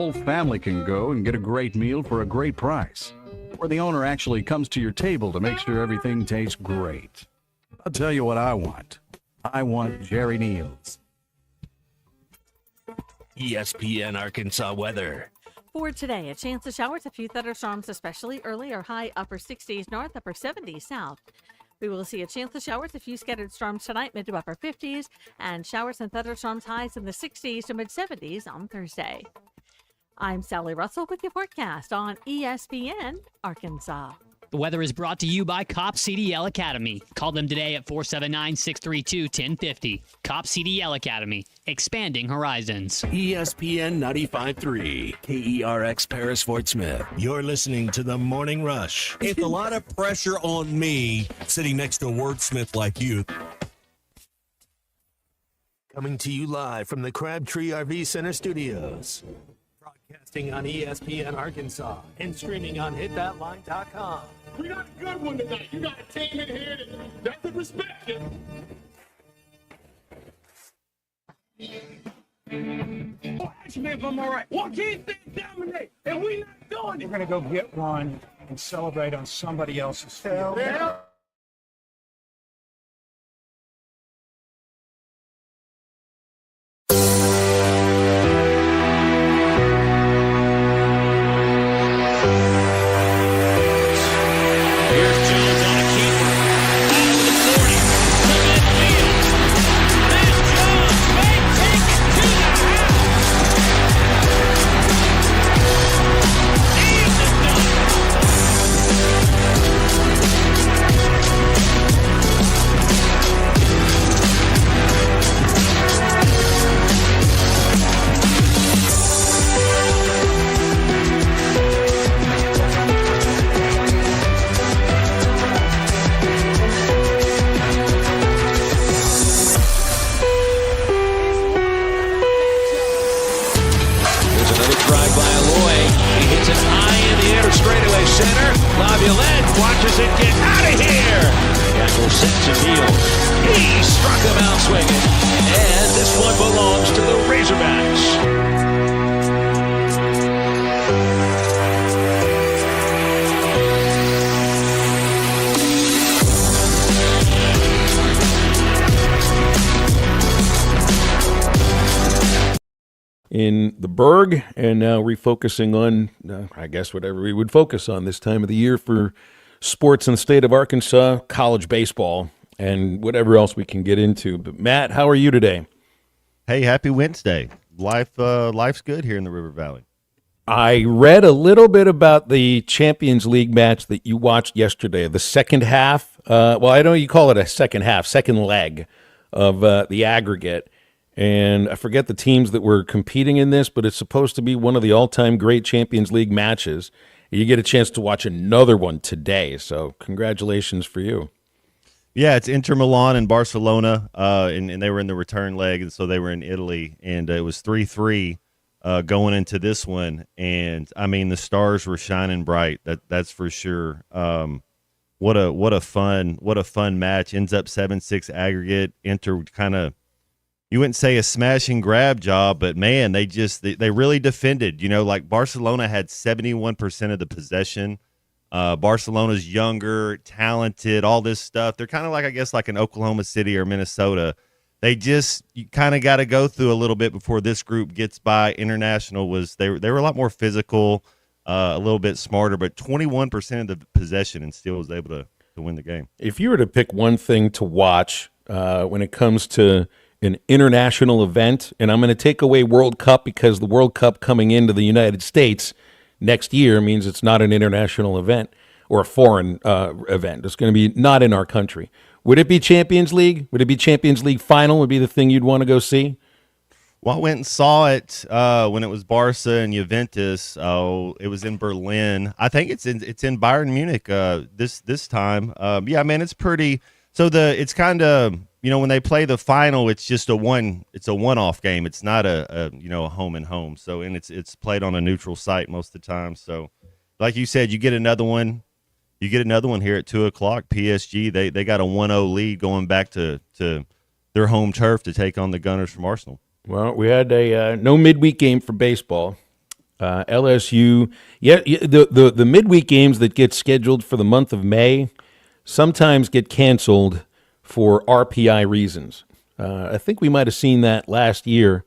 Whole family can go and get a great meal for a great price, where the owner actually comes to your table to make sure everything tastes great. I'll tell you what I want. I want Jerry Neal's. ESPN Arkansas weather. For today, a chance of showers, a few thunderstorms, especially early or high upper 60s north, upper 70s south. We will see a chance of showers, a few scattered storms tonight, mid to upper 50s, and showers and thunderstorms highs in the 60s to mid 70s on Thursday. I'm Sally Russell with your forecast on ESPN Arkansas. The weather is brought to you by Cop CDL Academy. Call them today at 479-632-1050. Cop CDL Academy, expanding horizons. ESPN 95.3, KERX Paris Fort Smith. You're listening to The Morning Rush. It's a lot of pressure on me sitting next to a wordsmith like you. Coming to you live from the Crabtree RV Center studios. Broadcasting on ESPN Arkansas and streaming on hitthatline.com. We got a good one tonight. You got a team in here that doesn't respect it. Oh, ask me if I'm all right. Why can't they dominate? And we not doing it. We're going to go get one and celebrate on somebody else's field. Yeah. in the Berg, and now refocusing on, I guess, whatever we would focus on this time of the year for sports in the state of Arkansas, college baseball, and whatever else we can get into. But Matt, how are you today? Hey, happy Wednesday. Life's good here in the River Valley. I read a little bit about the Champions League match that you watched yesterday, the second half. Well, I know you call it a second half, second leg of the aggregate. And I forget the teams that were competing in this, but it's supposed to be one of the all-time great Champions League matches. You get a chance to watch another one today, so congratulations for you. Yeah, it's Inter Milan and Barcelona, and they were in the return leg, and so they were in Italy, and it was 3-3 going into this one. And, I mean, the stars were shining bright, that's for sure. What a fun match. Ends up 7-6 aggregate. Inter kind of, you wouldn't say a smash and grab job, but man, they really defended. You know, like Barcelona had 71% of the possession. Barcelona's younger, talented, all this stuff. They're kind of like, I guess, like an Oklahoma City or Minnesota. You kind of got to go through a little bit before this group gets by. International they were a lot more physical, a little bit smarter, but 21% of the possession and still was able to win the game. If you were to pick one thing to watch when it comes to an international event, and I'm going to take away World Cup because the World Cup coming into the United States next year means it's not an international event or a foreign event. It's going to be not in our country. Would it be Champions League? Would it be Champions League final would be the thing you'd want to go see? Well, I went and saw it when it was Barca and Juventus. Oh, it was in Berlin. I think it's in Bayern Munich this time. Yeah, man, it's pretty. So it's kind of, you know, when they play the final, it's just a one-off game. It's not a home and home. So, and it's played on a neutral site most of the time. So, like you said, you get another one. You get another one here at 2:00. PSG, they got a 1-0 lead going back to their home turf to take on the Gunners from Arsenal. Well, we had a no midweek game for baseball. LSU, the midweek games that get scheduled for the month of May sometimes get canceled for RPI reasons. I think we might have seen that last year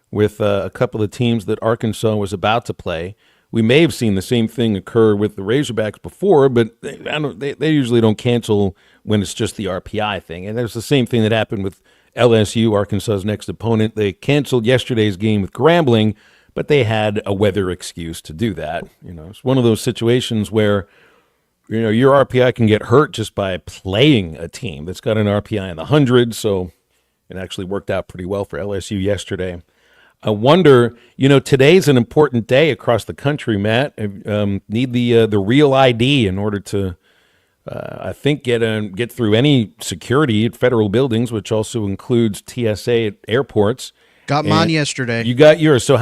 with a couple of teams that Arkansas was about to play. We may have seen the same thing occur with the Razorbacks before, but they usually don't cancel when it's just the RPI thing. And there's the same thing that happened with LSU, Arkansas's next opponent. They canceled yesterday's game with Grambling, but they had a weather excuse to do that. It's one of those situations where, your RPI can get hurt just by playing a team that's got an RPI in the hundreds. So it actually worked out pretty well for LSU yesterday. I wonder, today's an important day across the country, Matt. Need the real ID in order to, I think, get through any security at federal buildings, which also includes TSA at airports. Got mine yesterday. You got yours. So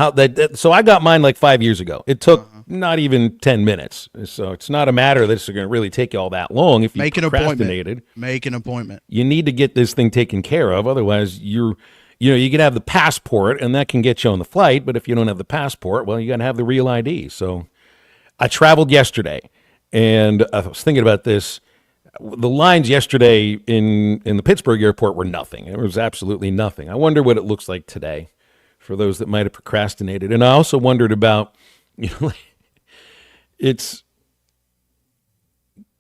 so I got mine like 5 years ago. It took not even 10 minutes. So it's not a matter that it's going to really take you all that long if you procrastinated. Make an appointment. You need to get this thing taken care of. Otherwise, you can have the passport, and that can get you on the flight. But if you don't have the passport, well, you got to have the real ID. So I traveled yesterday, and I was thinking about this. The lines yesterday in the Pittsburgh airport were nothing. It was absolutely nothing. I wonder what it looks like today for those that might have procrastinated. And I also wondered about, this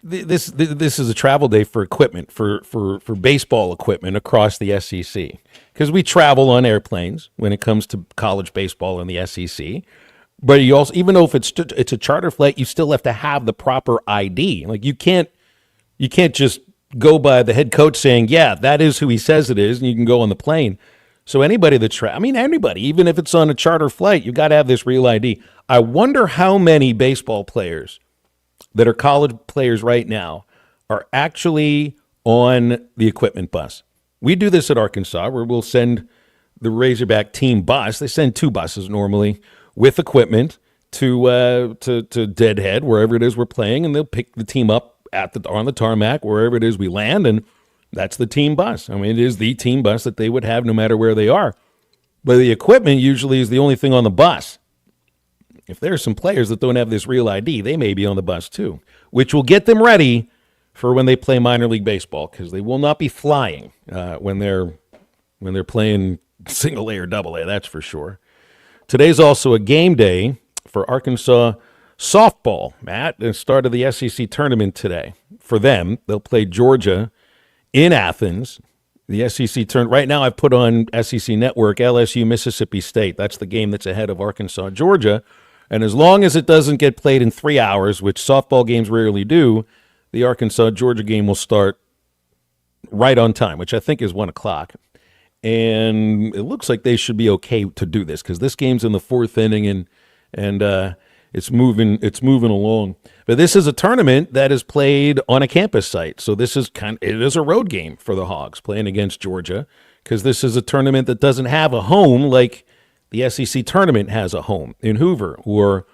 is a travel day for equipment, for baseball equipment across the SEC. Because we travel on airplanes when it comes to college baseball in the SEC. But you also, even though if it's a charter flight, you still have to have the proper ID. Like you can't just go by the head coach saying, yeah, that is who he says it is, and you can go on the plane. So anybody anybody, even if it's on a charter flight, you got to have this real ID. I wonder how many baseball players that are college players right now are actually on the equipment bus. We do this at Arkansas where we'll send the Razorback team bus. They send 2 buses normally with equipment to Deadhead, wherever it is we're playing, and they'll pick the team up on the tarmac, wherever it is we land, and that's the team bus. I mean, it is the team bus that they would have no matter where they are. But the equipment usually is the only thing on the bus. If there are some players that don't have this real ID, they may be on the bus too, which will get them ready for when they play minor league baseball, because they will not be flying when they're playing single A or double A, that's for sure. Today's also a game day for Arkansas softball, Matt. The start of the SEC tournament today. For them, they'll play Georgia in Athens. The SEC tournament. Right now I've put on SEC Network LSU Mississippi State. That's the game that's ahead of Arkansas Georgia. And as long as it doesn't get played in 3 hours, which softball games rarely do, the Arkansas Georgia game will start right on time, which I think is 1 o'clock. And it looks like they should be okay to do this because this game's in the 4th inning and it's moving along. But this is a tournament that is played on a campus site. So this is it is a road game for the Hogs playing against Georgia, because this is a tournament that doesn't have a home like the SEC tournament has a home in Hoover, or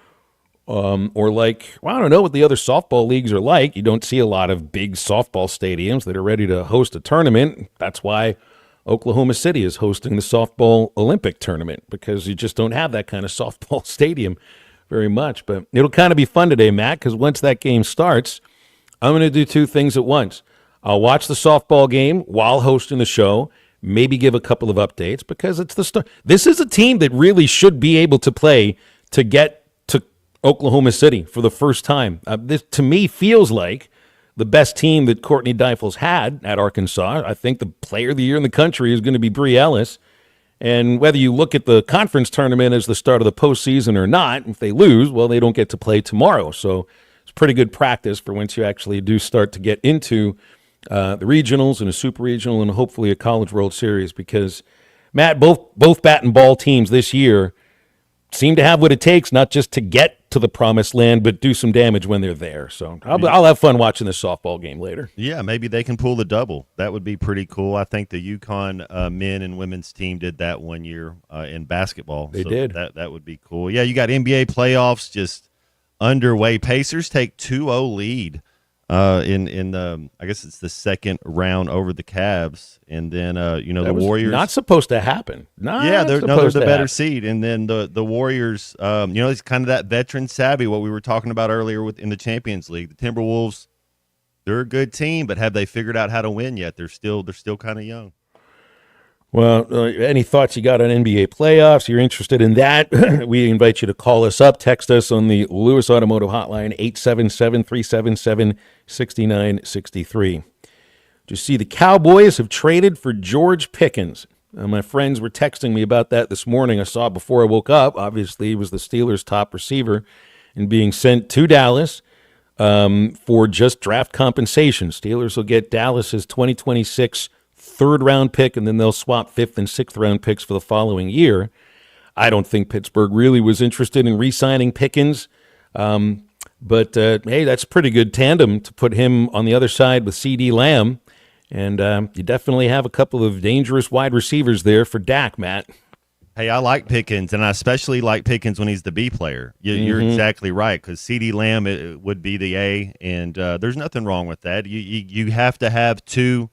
like, well, I don't know what the other softball leagues are like. You don't see a lot of big softball stadiums that are ready to host a tournament. That's why Oklahoma City is hosting the softball Olympic tournament, because you just don't have that kind of softball stadium very much. But it'll kind of be fun today, Matt, because once that game starts, I'm going to do 2 things at once. I'll watch the softball game while hosting the show, maybe give a couple of updates, because it's the start. This is a team that really should be able to play to get to Oklahoma City for the first time. This, to me, feels like the best team that Courtney Deifel's had at Arkansas. I think the player of the year in the country is going to be Bree Ellis. And whether you look at the conference tournament as the start of the postseason or not, if they lose, well, they don't get to play tomorrow. So it's pretty good practice for once you actually do start to get into the regionals and a super regional and hopefully a College World Series, because, Matt, both bat and ball teams this year seem to have what it takes, not just to get to the promised land, but do some damage when they're there. So I'll have fun watching this softball game later. Yeah, maybe they can pull the double. That would be pretty cool. I think the UConn men and women's team did that one year in basketball. They did. That would be cool. Yeah, you got NBA playoffs just underway. Pacers take 2-0 lead in the, I guess it's the second round over the Cavs, and then That the was Warriors. not supposed to happen. They're the better seed, and then the Warriors. It's kind of that veteran savvy. What we were talking about earlier in the Champions League, the Timberwolves. They're a good team, but have they figured out how to win yet? They're still kind of young. Well, any thoughts you got on NBA playoffs? You're interested in that? We invite you to call us up, text us on the Lewis Automotive Hotline, 877-377-6963. Did you see the Cowboys have traded for George Pickens? My friends were texting me about that this morning. I saw it before I woke up. Obviously, he was the Steelers' top receiver and being sent to Dallas for just draft compensation. Steelers will get Dallas's 2026 third-round pick, and then they'll swap fifth and sixth-round picks for the following year. I don't think Pittsburgh really was interested in re-signing Pickens, but hey, that's a pretty good tandem to put him on the other side with C.D. Lamb, and you definitely have a couple of dangerous wide receivers there for Dak, Matt. Hey, I like Pickens, and I especially like Pickens when he's the B player. You're exactly right, because C.D. Lamb it would be the A, and there's nothing wrong with that. You have to have two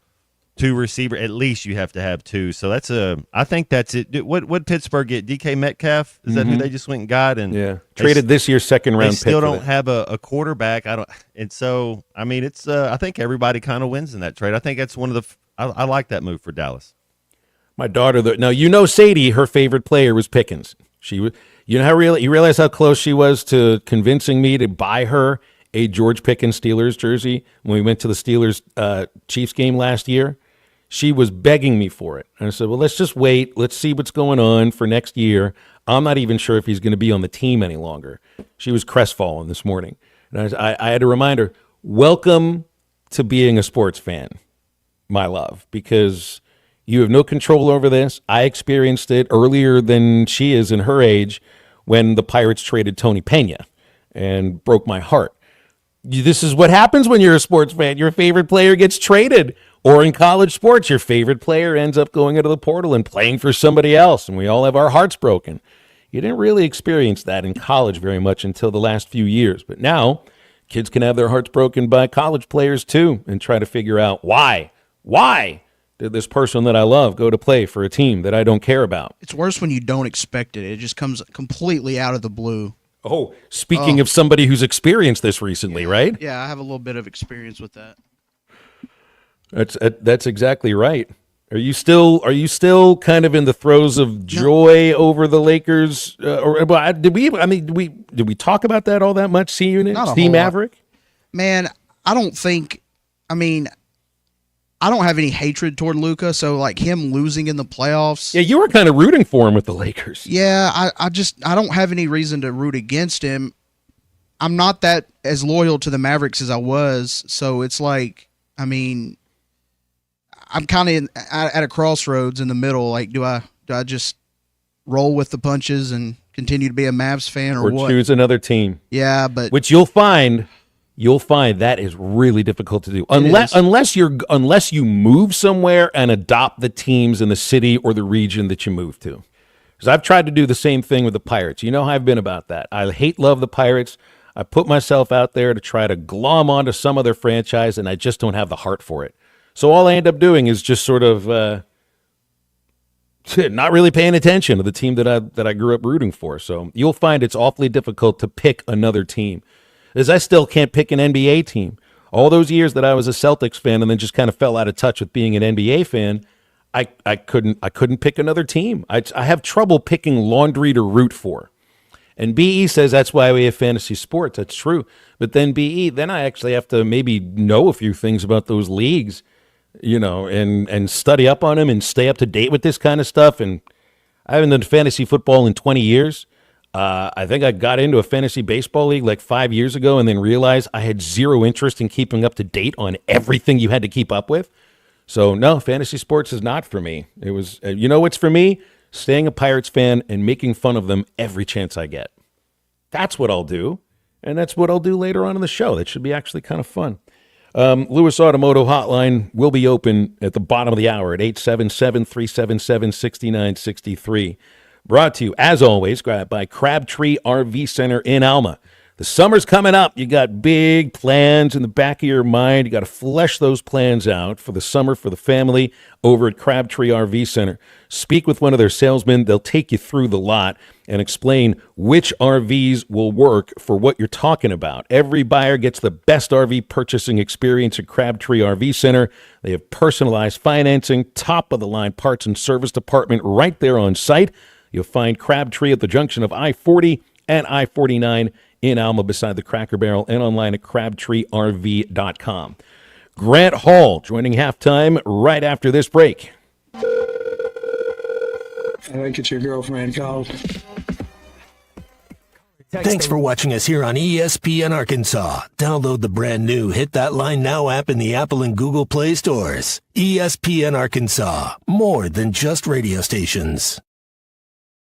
receiver, at least you have to have two. So I think that's it. What Pittsburgh get? DK Metcalf? Is that who they just went and got? And traded this year's second round pick. They still don't have a quarterback. And so I mean, it's I think everybody kind of wins in that trade. I think that's one of the. I like that move for Dallas. My daughter, now Sadie, her favorite player was Pickens. You realize how close she was to convincing me to buy her a George Pickens Steelers jersey when we went to the Steelers Chiefs game last year. She was begging me for it. And I said, well, let's just wait. Let's see what's going on for next year. I'm not even sure if he's going to be on the team any longer. She was crestfallen this morning. And I had to remind her, welcome to being a sports fan, my love, because you have no control over this. I experienced it earlier than she is in her age when the Pirates traded Tony Pena and broke my heart. This is what happens when you're a sports fan. Your favorite player gets traded. Or in college sports, your favorite player ends up going into the portal and playing for somebody else, and we all have our hearts broken. You didn't really experience that in college very much until the last few years. But now, kids can have their hearts broken by college players too and try to figure out why did this person that I love go to play for a team that I don't care about? It's worse when you don't expect it. It just comes completely out of the blue. Oh, speaking of somebody who's experienced this recently, right? Yeah, I have a little bit of experience with that. That's exactly right. Are you still kind of in the throes of joy over the Lakers? Did we talk about that all that much? C-Unit, Steve Maverick? Man, I don't have any hatred toward Luka, so like him losing in the playoffs. Yeah, you were kind of rooting for him with the Lakers. Yeah, I don't have any reason to root against him. I'm not that as loyal to the Mavericks as I was, so it's like, I mean, I'm kind of at a crossroads in the middle. Like, do I just roll with the punches and continue to be a Mavs fan, or what? Choose another team? Yeah, but which you'll find that is really difficult to do unless you move somewhere and adopt the teams in the city or the region that you move to. Because I've tried to do the same thing with the Pirates. You know how I've been about that. I love the Pirates. I put myself out there to try to glom onto some other franchise, and I just don't have the heart for it. So all I end up doing is just sort of not really paying attention to the team that I grew up rooting for. So you'll find it's awfully difficult to pick another team, as I still can't pick an NBA team. All those years that I was a Celtics fan and then just kind of fell out of touch with being an NBA fan, I couldn't pick another team. I have trouble picking laundry to root for. And BE says that's why we have fantasy sports. That's true. But then then I actually have to maybe know a few things about those leagues, and study up on them and stay up to date with this kind of stuff. And I haven't done fantasy football in 20 years. I think I got into a fantasy baseball league like 5 years ago and then realized I had zero interest in keeping up to date on everything you had to keep up with. So no, fantasy sports is not for me. It was, what's for me? Staying a Pirates fan and making fun of them every chance I get. That's what I'll do. And that's what I'll do later on in the show. That should be actually kind of fun. Lewis Automotive Hotline will be open at the bottom of the hour at 877-377-6963. Brought to you, as always, by Crabtree RV Center in Alma. The summer's coming up. You got big plans in the back of your mind. You got to flesh those plans out for the summer, for the family over at Crabtree RV Center. Speak with one of their salesmen. They'll take you through the lot and explain which RVs will work for what you're talking about. Every buyer gets the best RV purchasing experience at Crabtree RV Center. They have personalized financing, top-of-the-line parts and service department right there on site. You'll find Crabtree at the junction of I-40 and I-49 in Alma beside the Cracker Barrel and online at crabtreerv.com. Grant Hall joining halftime right after this break. I think it's your girlfriend called. Thanks for watching us here on ESPN Arkansas. Download the brand new Hit That Line Now app in the Apple and Google Play stores. ESPN Arkansas, more than just radio stations.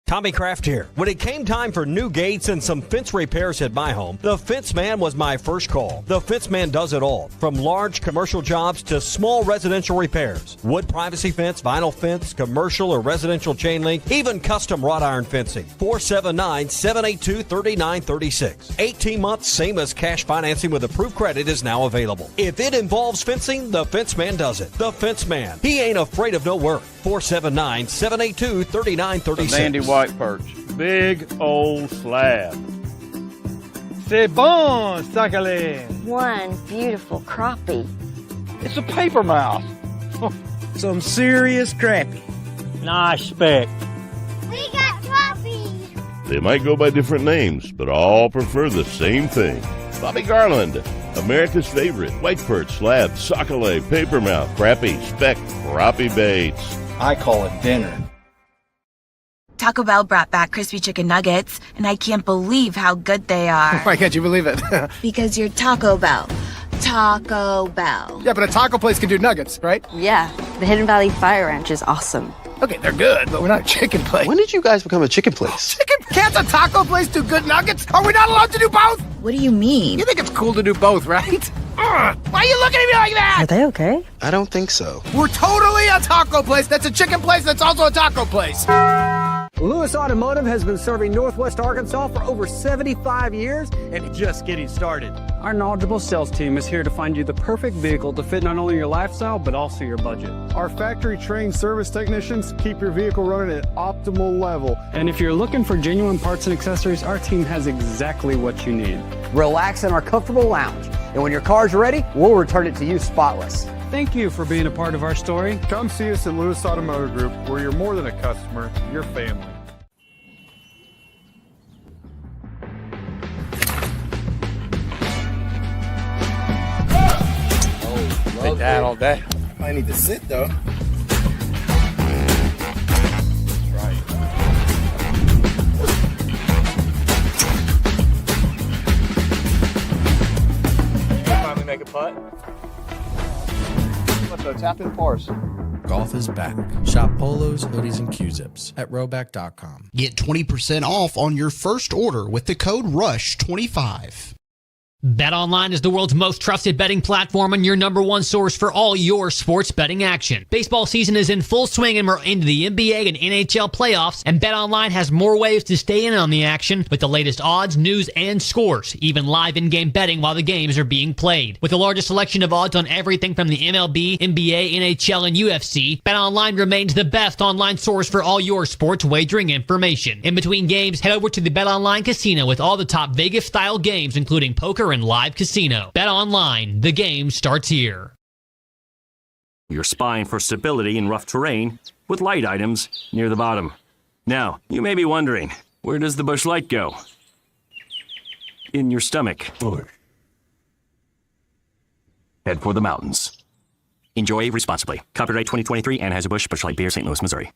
Tommy Kraft here. When it came time for new gates and some fence repairs at my home, the Fence Man was my first call. The Fence Man does it all, from large commercial jobs to small residential repairs. Wood privacy fence, vinyl fence, commercial or residential chain link, even custom wrought iron fencing. 479-782-3936. 18 months, same as cash financing with approved credit is now available. If it involves fencing, the Fence Man does it. The Fence Man. He ain't afraid of no work. 479-782-3936. Sandy White Perch. Big old slab. C'est bon, sacale. One beautiful crappie. It's a paper mouse. Some serious crappie. Nice speck. We got crappie. They might go by different names, but all prefer the same thing. Bobby Garland, America's favorite. White perch, slab, sockeye, papermouth, crappie, speck, crappie baits. I call it dinner. Taco Bell brought back crispy chicken nuggets, and I can't believe how good they are. Why can't you believe it? Because you're Taco Bell. Taco Bell. Yeah, but a taco place can do nuggets, right? Yeah, the Hidden Valley Fire Ranch is awesome. Okay, they're good, but we're not a chicken place. When did you guys become a chicken place? Can't a taco place do good nuggets? Are we not allowed to do both? What do you mean? You think it's cool to do both, right? Why are you looking at me like that? Are they okay? I don't think so. We're totally a taco place that's a chicken place that's also a taco place. Lewis Automotive has been serving Northwest Arkansas for over 75 years and just getting started. Our knowledgeable sales team is here to find you the perfect vehicle to fit not only your lifestyle, but also your budget. Our factory-trained service technicians keep your vehicle running at optimal level. And if you're looking for genuine parts and accessories, our team has exactly what you need. Relax in our comfortable lounge, and when your car's ready, we'll return it to you spotless. Thank you for being a part of our story. Come see us at Lewis Automotive Group, where you're more than a customer, you're family. Take that all day. I need to sit though. Finally make a putt. Let's go tap in pars. Golf is back. Shop polos, hoodies, and Q-zips at rowback.com. Get 20% off on your first order with the code RUSH25. BetOnline is the world's most trusted betting platform and your number one source for all your sports betting action. Baseball season is in full swing and we're into the NBA and NHL playoffs, and BetOnline has more ways to stay in on the action with the latest odds, news, and scores, even live in-game betting while the games are being played. With the largest selection of odds on everything from the MLB, NBA, NHL, and UFC, BetOnline remains the best online source for all your sports wagering information. In between games, head over to the BetOnline Casino with all the top Vegas-style games, including poker and live casino. Bet online. The game starts here. Your spine for stability in rough terrain with light items near the bottom. Now, you may be wondering, where does the Busch Light go? In your stomach. Head for the mountains. Enjoy responsibly. Copyright 2023 Anheuser-Busch Busch Light Beer, St. Louis, Missouri.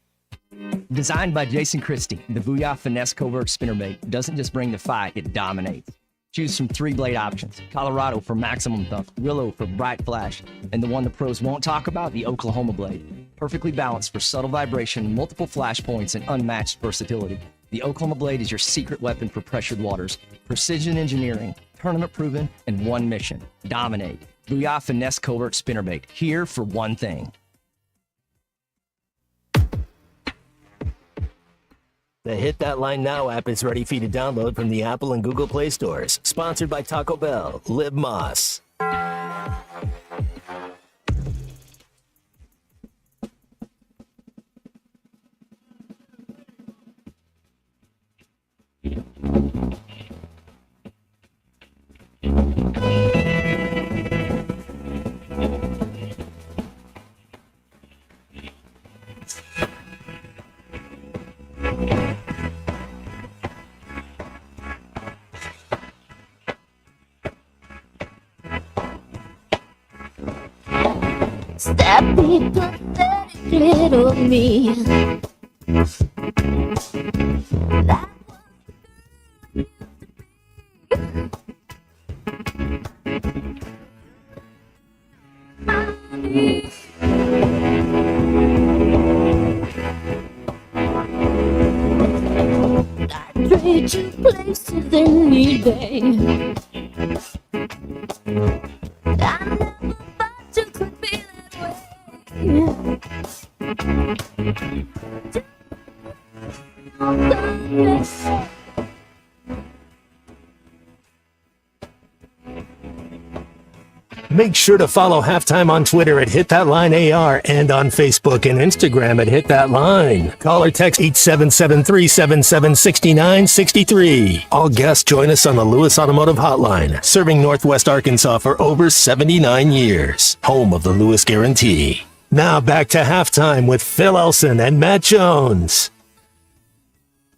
Designed by Jason Christie, the Booyah Finesse Covert Spinnerbait doesn't just bring the fight, it dominates. Choose from 3 blade options: Colorado for maximum thump, Willow for bright flash, and the one the pros won't talk about, the Oklahoma blade. Perfectly balanced for subtle vibration, multiple flash points, and unmatched versatility. The Oklahoma blade is your secret weapon for pressured waters. Precision engineering, tournament proven, and one mission: dominate. Booyah Finesse Covert Spinnerbait, here for one thing. The Hit That Line Now app is ready for you to download from the Apple and Google Play stores. Sponsored by Taco Bell. Live Moss. Stop me, pathetic little me. I trade you places any day. I never thought you could be Make sure to follow Halftime on Twitter at Hit That Line AR and on Facebook and Instagram at Hit That Line. Call or text 877-377-6963. All guests join us on the Lewis Automotive Hotline, serving Northwest Arkansas for over 79 years. Home of the Lewis Guarantee. Now back to Halftime with Phil Elson and Matt Jones.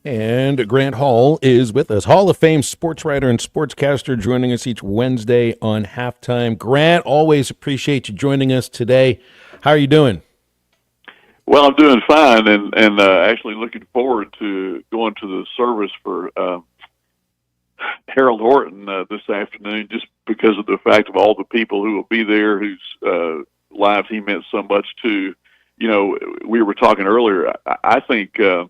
And Grant Hall is with us, Hall of Fame sports writer and sportscaster, joining us each Wednesday on Halftime. Grant, always appreciate you joining us today. How are you doing? Well, I'm doing fine, and actually looking forward to going to the service for Harold Horton this afternoon, just because of the fact of all the people who will be there, whose lives he meant so much to. You know, we were talking earlier. I think of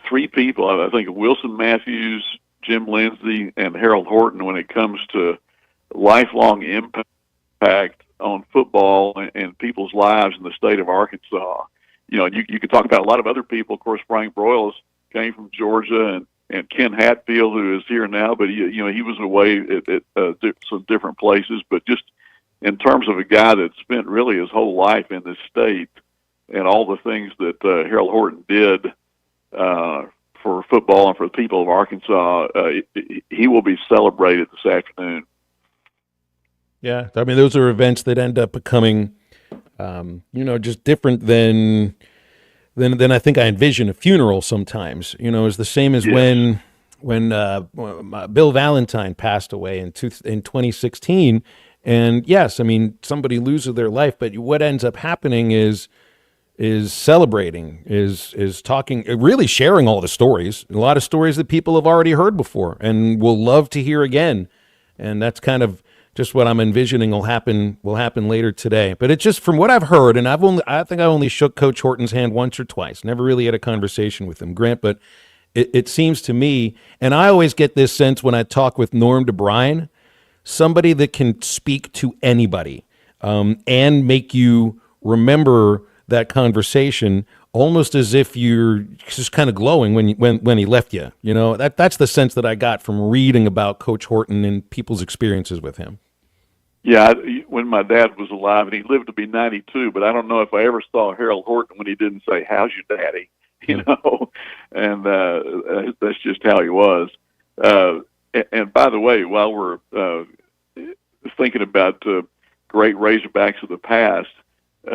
three people. I think of Wilson Matthews, Jim Lindsay, and Harold Horton when it comes to lifelong impact on football and people's lives in the state of Arkansas. You know, you could talk about a lot of other people. Of course, Frank Broyles came from Georgia, and Ken Hatfield, who is here now, but he was away at some different places. But just in terms of a guy that spent really his whole life in this state and all the things that Harold Horton did for football and for the people of Arkansas, he will be celebrated this afternoon. Yeah, I mean, those are events that end up becoming, just different than I think I envision a funeral sometimes. You know, it's the same as when Bill Valentine passed away in 2016. And yes, I mean, somebody loses their life, but what ends up happening is celebrating, is talking, really sharing all the stories, a lot of stories that people have already heard before and will love to hear again. And that's kind of just what I'm envisioning will happen later today. But it's just from what I've heard, and I think I only shook Coach Horton's hand once or twice, never really had a conversation with him, Grant, but it seems to me, and I always get this sense when I talk with Norm DeBryan, somebody that can speak to anybody and make you remember that conversation almost as if you're just kind of glowing when he left you. You know, that's the sense that I got from reading about Coach Horton and people's experiences with him. Yeah, When my dad was alive, and he lived to be 92, but I don't know if I ever saw Harold Horton when he didn't say, "How's your daddy?" You know, and that's just how he was. And by the way, while we're thinking about great Razorbacks of the past,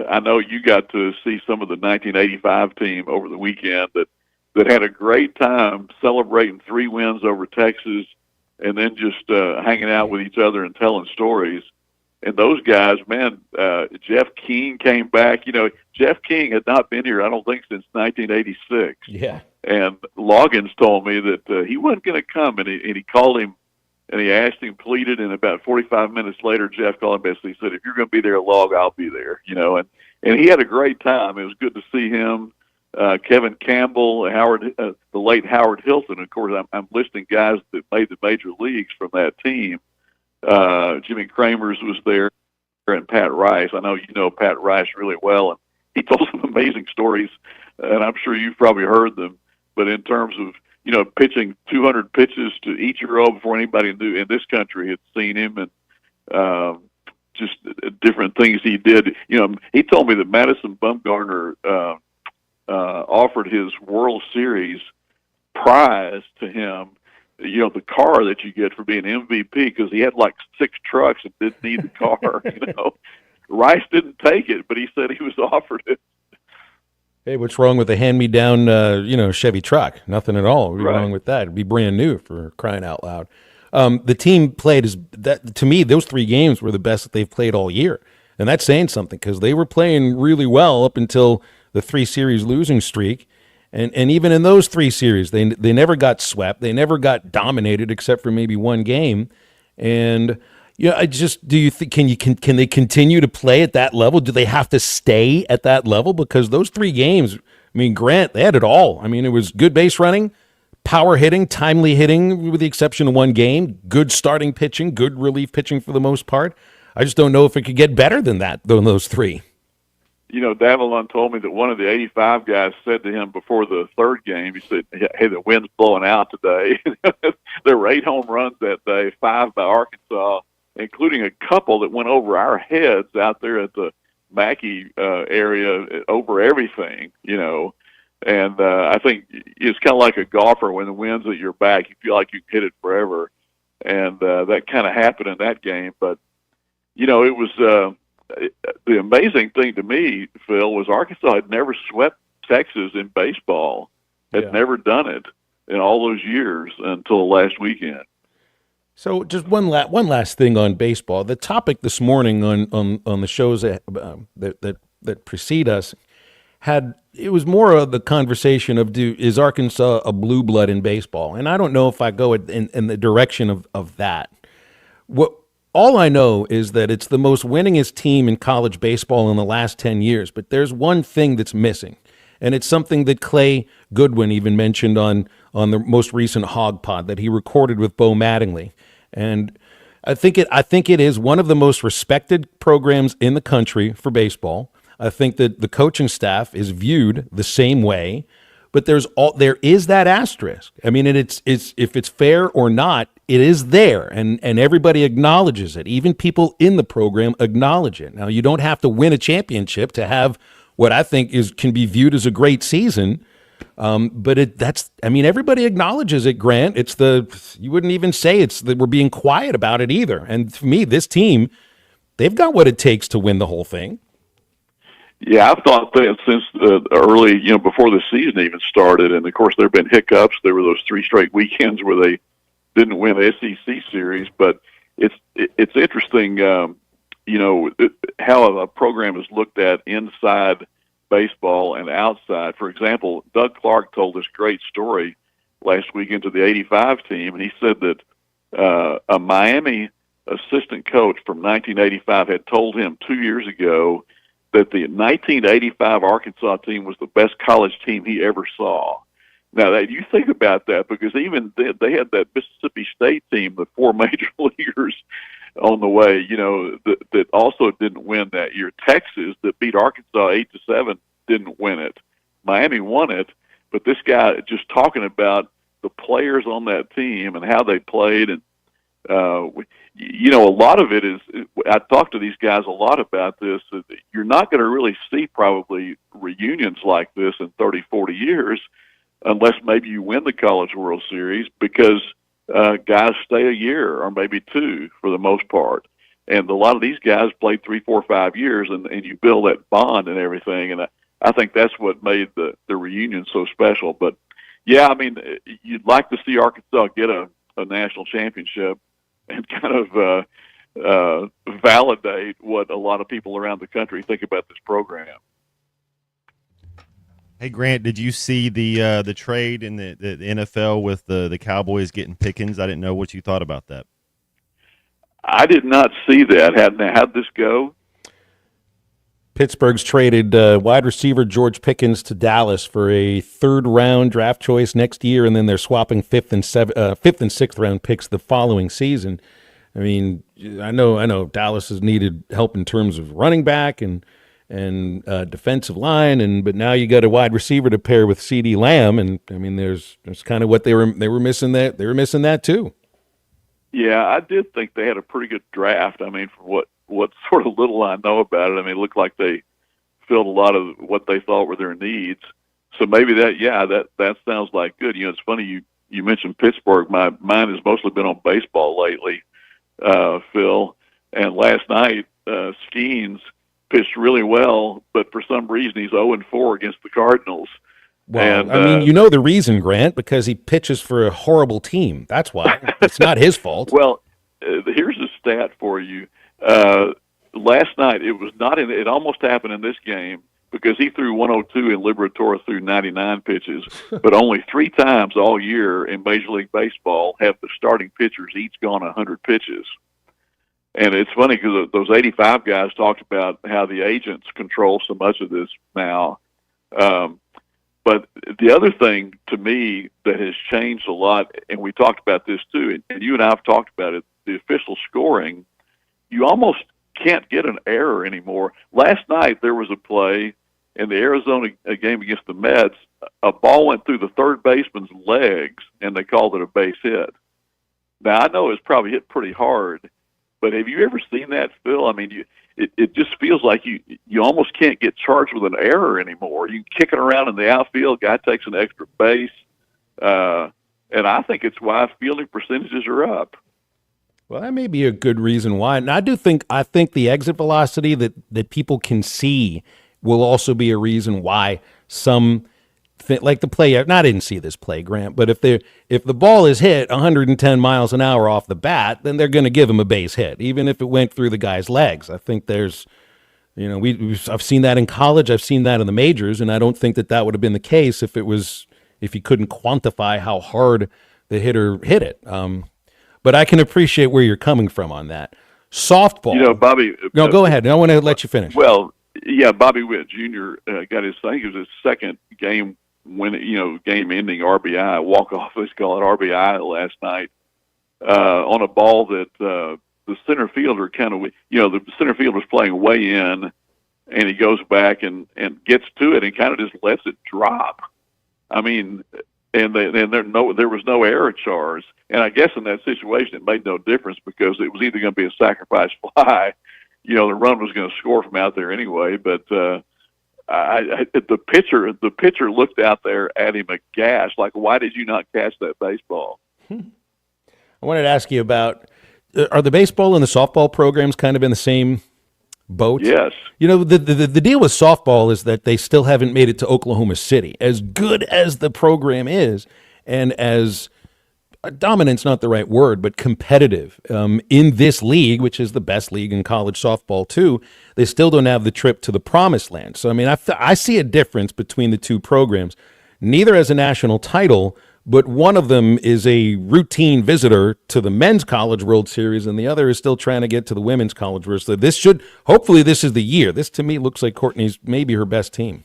I know you got to see some of the 1985 team over the weekend that had a great time celebrating 3 wins over Texas and then just hanging out with each other and telling stories. And those guys, man, Jeff King came back. You know, Jeff King had not been here, I don't think, since 1986. Yeah. And Loggins told me that he wasn't going to come, and he called him, and he asked him, pleaded, and about 45 minutes later, Jeff called him basically said, "If you're going to be there, Log, I'll be there." You know, and he had a great time. It was good to see him. Kevin Campbell, the late Howard Hilton. Of course, I'm listing guys that made the major leagues from that team. Jimmy Kramers was there, and Pat Rice. I know you know Pat Rice really well, and he told some amazing stories, and I'm sure you've probably heard them. but in terms of, pitching 200 pitches to each year old before anybody knew in this country had seen him, and just different things he did. He told me that Madison Bumgarner offered his World Series prize to him, the car that you get for being MVP, because he had like 6 trucks and didn't need the car. Rice didn't take it, but he said he was offered it. Hey, what's wrong with a hand-me-down, Chevy truck? Nothing at all. What'd be wrong with that? It'd be brand new, for crying out loud. The team played to me, those 3 games were the best that they've played all year. And that's saying something, because they were playing really well up until the 3-series losing streak. And even in those 3 series, they never got swept. They never got dominated except for maybe 1 game. And do you think can they continue to play at that level? Do they have to stay at that level? Because those 3 games, Grant, they had it all. It was good base running, power hitting, timely hitting, with the exception of 1 game, good starting pitching, good relief pitching for the most part. I just don't know if it could get better than those 3. Davalon told me that one of the 85 guys said to him before the 3rd game, he said, "Hey, the wind's blowing out today." There were 8 home runs that day, 5 by Arkansas, including a couple that went over our heads out there at the Mackey area, over everything, And I think it's kind of like a golfer. When the wind's at your back, you feel like you can hit it forever. And that kind of happened in that game. But, it was the amazing thing to me, Phil, was Arkansas had never swept Texas in baseball, had never done it in all those years until last weekend. So just one last thing on baseball. The topic this morning on the shows that precede us it was more of the conversation of is Arkansas a blue blood in baseball? And I don't know if I go in the direction of that. All I know is that it's the most winningest team in college baseball in the last 10 years. But there's one thing that's missing, and it's something that Clay Goodwin even mentioned on the most recent Hog Pod that he recorded with Bo Mattingly. And I think it is one of the most respected programs in the country for baseball. I think that the coaching staff is viewed the same way, but there is that asterisk. It's if it's fair or not, it is there, and everybody acknowledges it. Even people in the program acknowledge it. Now, you don't have to win a championship to have what I think can be viewed as a great season. But everybody acknowledges it, Grant. You wouldn't even say it's that we're being quiet about it either. And for me, this team, they've got what it takes to win the whole thing. Yeah, I've thought that since early, before the season even started. And of course, there have been hiccups. There were those 3 straight weekends where they didn't win the SEC series. But it's interesting, how a program is looked at inside baseball and outside. For example, Doug Clark told this great story last weekend to the 85 team, and he said that a Miami assistant coach from 1985 had told him 2 years ago that the 1985 Arkansas team was the best college team he ever saw. Now, you think about that, because even they had that Mississippi State team, the 4 major leaguers on the way, that also didn't win that year. Texas, that beat Arkansas 8-7, didn't win it. Miami won it, but this guy just talking about the players on that team and how they played, and a lot of it is, I talk to these guys a lot about this. You're not going to really see probably reunions like this in 30, 40 years unless maybe you win the College World Series, because guys stay a year or maybe 2 for the most part. And a lot of these guys played 3, 4, 5 years, and you build that bond and everything. And I think that's what made the reunion so special. But, yeah, you'd like to see Arkansas get a national championship and kind of validate what a lot of people around the country think about this program. Hey, Grant, did you see the trade in the NFL with the Cowboys getting Pickens? I didn't know what you thought about that. I did not see that. How'd this go? Pittsburgh's traded wide receiver George Pickens to Dallas for a 3rd-round draft choice next year, and then they're swapping 5th and 6th round picks the following season. I know Dallas has needed help in terms of running back, and and defensive line, but now you got a wide receiver to pair with CeeDee Lamb, and I mean, there's kind of what they were missing that too. Yeah, I did think they had a pretty good draft. I mean, from what sort of little I know about it, I mean, it looked like they filled a lot of what they thought were their needs. So maybe that sounds like good. You know, it's funny you mentioned Pittsburgh. My mind has mostly been on baseball lately, Phil. And last night, Skeens pitched really well, but for some reason he's 0-4 against the Cardinals. Well, and, I mean, you know the reason, Grant, because he pitches for a horrible team. That's why. It's not his fault. Well, here's a stat for you. Last night, it almost happened in this game because he threw 102 and Liberatore threw 99 pitches, but only 3 times all year in Major League Baseball have the starting pitchers each gone 100 pitches. And it's funny because those 85 guys talked about how the agents control so much of this now. But the other thing to me that has changed a lot, and we talked about this too, and you and I have talked about it, the official scoring, you almost can't get an error anymore. Last night there was a play in the Arizona game against the Mets. A ball went through the third baseman's legs, and they called it a base hit. Now, I know it's probably hit pretty hard, but have you ever seen that, Phil? I mean, it just feels like you almost can't get charged with an error anymore. You kick it around in the outfield, guy takes an extra base, and I think it's why fielding percentages are up. Well, that may be a good reason why. And I think the exit velocity that people can see will also be a reason why some like the play. I didn't see this play, Grant, but if the ball is hit 110 miles an hour off the bat, then they're going to give him a base hit, even if it went through the guy's legs. I think there's, you know, I've seen that in college, I've seen that in the majors, and I don't think that would have been the case if you couldn't quantify how hard the hitter hit it. But I can appreciate where you're coming from on that. Softball. You know, Bobby. No, go ahead. I want to let you finish. Well, yeah, Bobby Witt Jr. Got his, I think it was his second game game-ending RBI, walk-off, let's call it RBI last night, on a ball that the center fielder the center fielder was playing way in, and he goes back and gets to it and kind of just lets it drop. I mean, there was no error charge. And I guess in that situation, it made no difference because it was either going to be a sacrifice fly, the run was going to score from out there anyway. But the pitcher looked out there at him aghast, like, why did you not catch that baseball? I wanted to ask you about, are the baseball and the softball programs kind of in the same boat? Yes. The deal with softball is that they still haven't made it to Oklahoma City. As good as the program is, and as dominant's not the right word, but competitive in this league, which is the best league in college softball too, they still don't have the trip to the promised land. So, I mean, I see a difference between the two programs. Neither has a national title, but one of them is a routine visitor to the Men's College World Series, and the other is still trying to get to the Women's College World Series. Hopefully this is the year. This, to me, looks like Courtney's maybe her best team.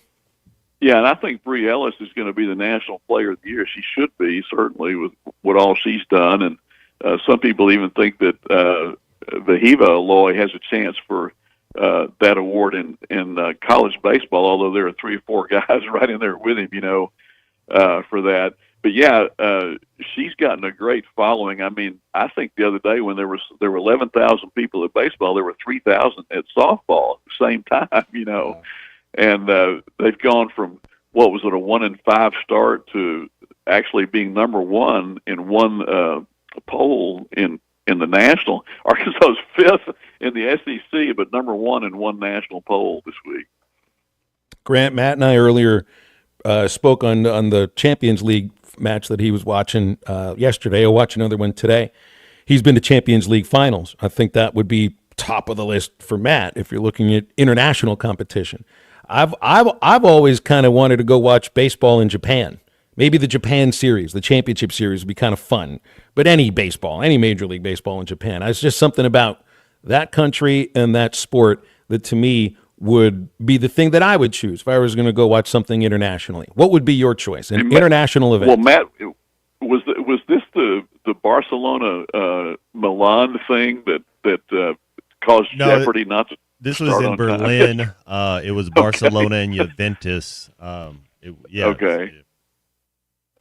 Yeah, and I think Bree Ellis is going to be the National Player of the Year. She should be, certainly, with what all she's done. And some people even think that Vahiva Aloy has a chance for that award in college baseball, although there are 3 or 4 guys right in there with him, for that. But yeah, she's gotten a great following. I mean, I think the other day when there were 11,000 people at baseball, there were 3,000 at softball at the same time, And they've gone from, a 1-5 start to actually being number one in one poll in the national. Arkansas is 5th in the SEC, but number one in one national poll this week. Grant, Matt and I earlier spoke on the Champions League match that he was watching yesterday. I'll watch another one today. He's been to Champions League finals. I think that would be top of the list for Matt if you're looking at international competition. I've always kind of wanted to go watch baseball in Japan. Maybe the Japan series, the championship series would be kind of fun. But any baseball, any Major League Baseball in Japan, it's just something about that country and that sport that to me would be the thing that I would choose if I was going to go watch something internationally. What would be your choice? An international event? Well, Matt, was this the Barcelona Milan thing that caused Jeopardy not to? This was in Berlin. It was Barcelona and Juventus. Okay.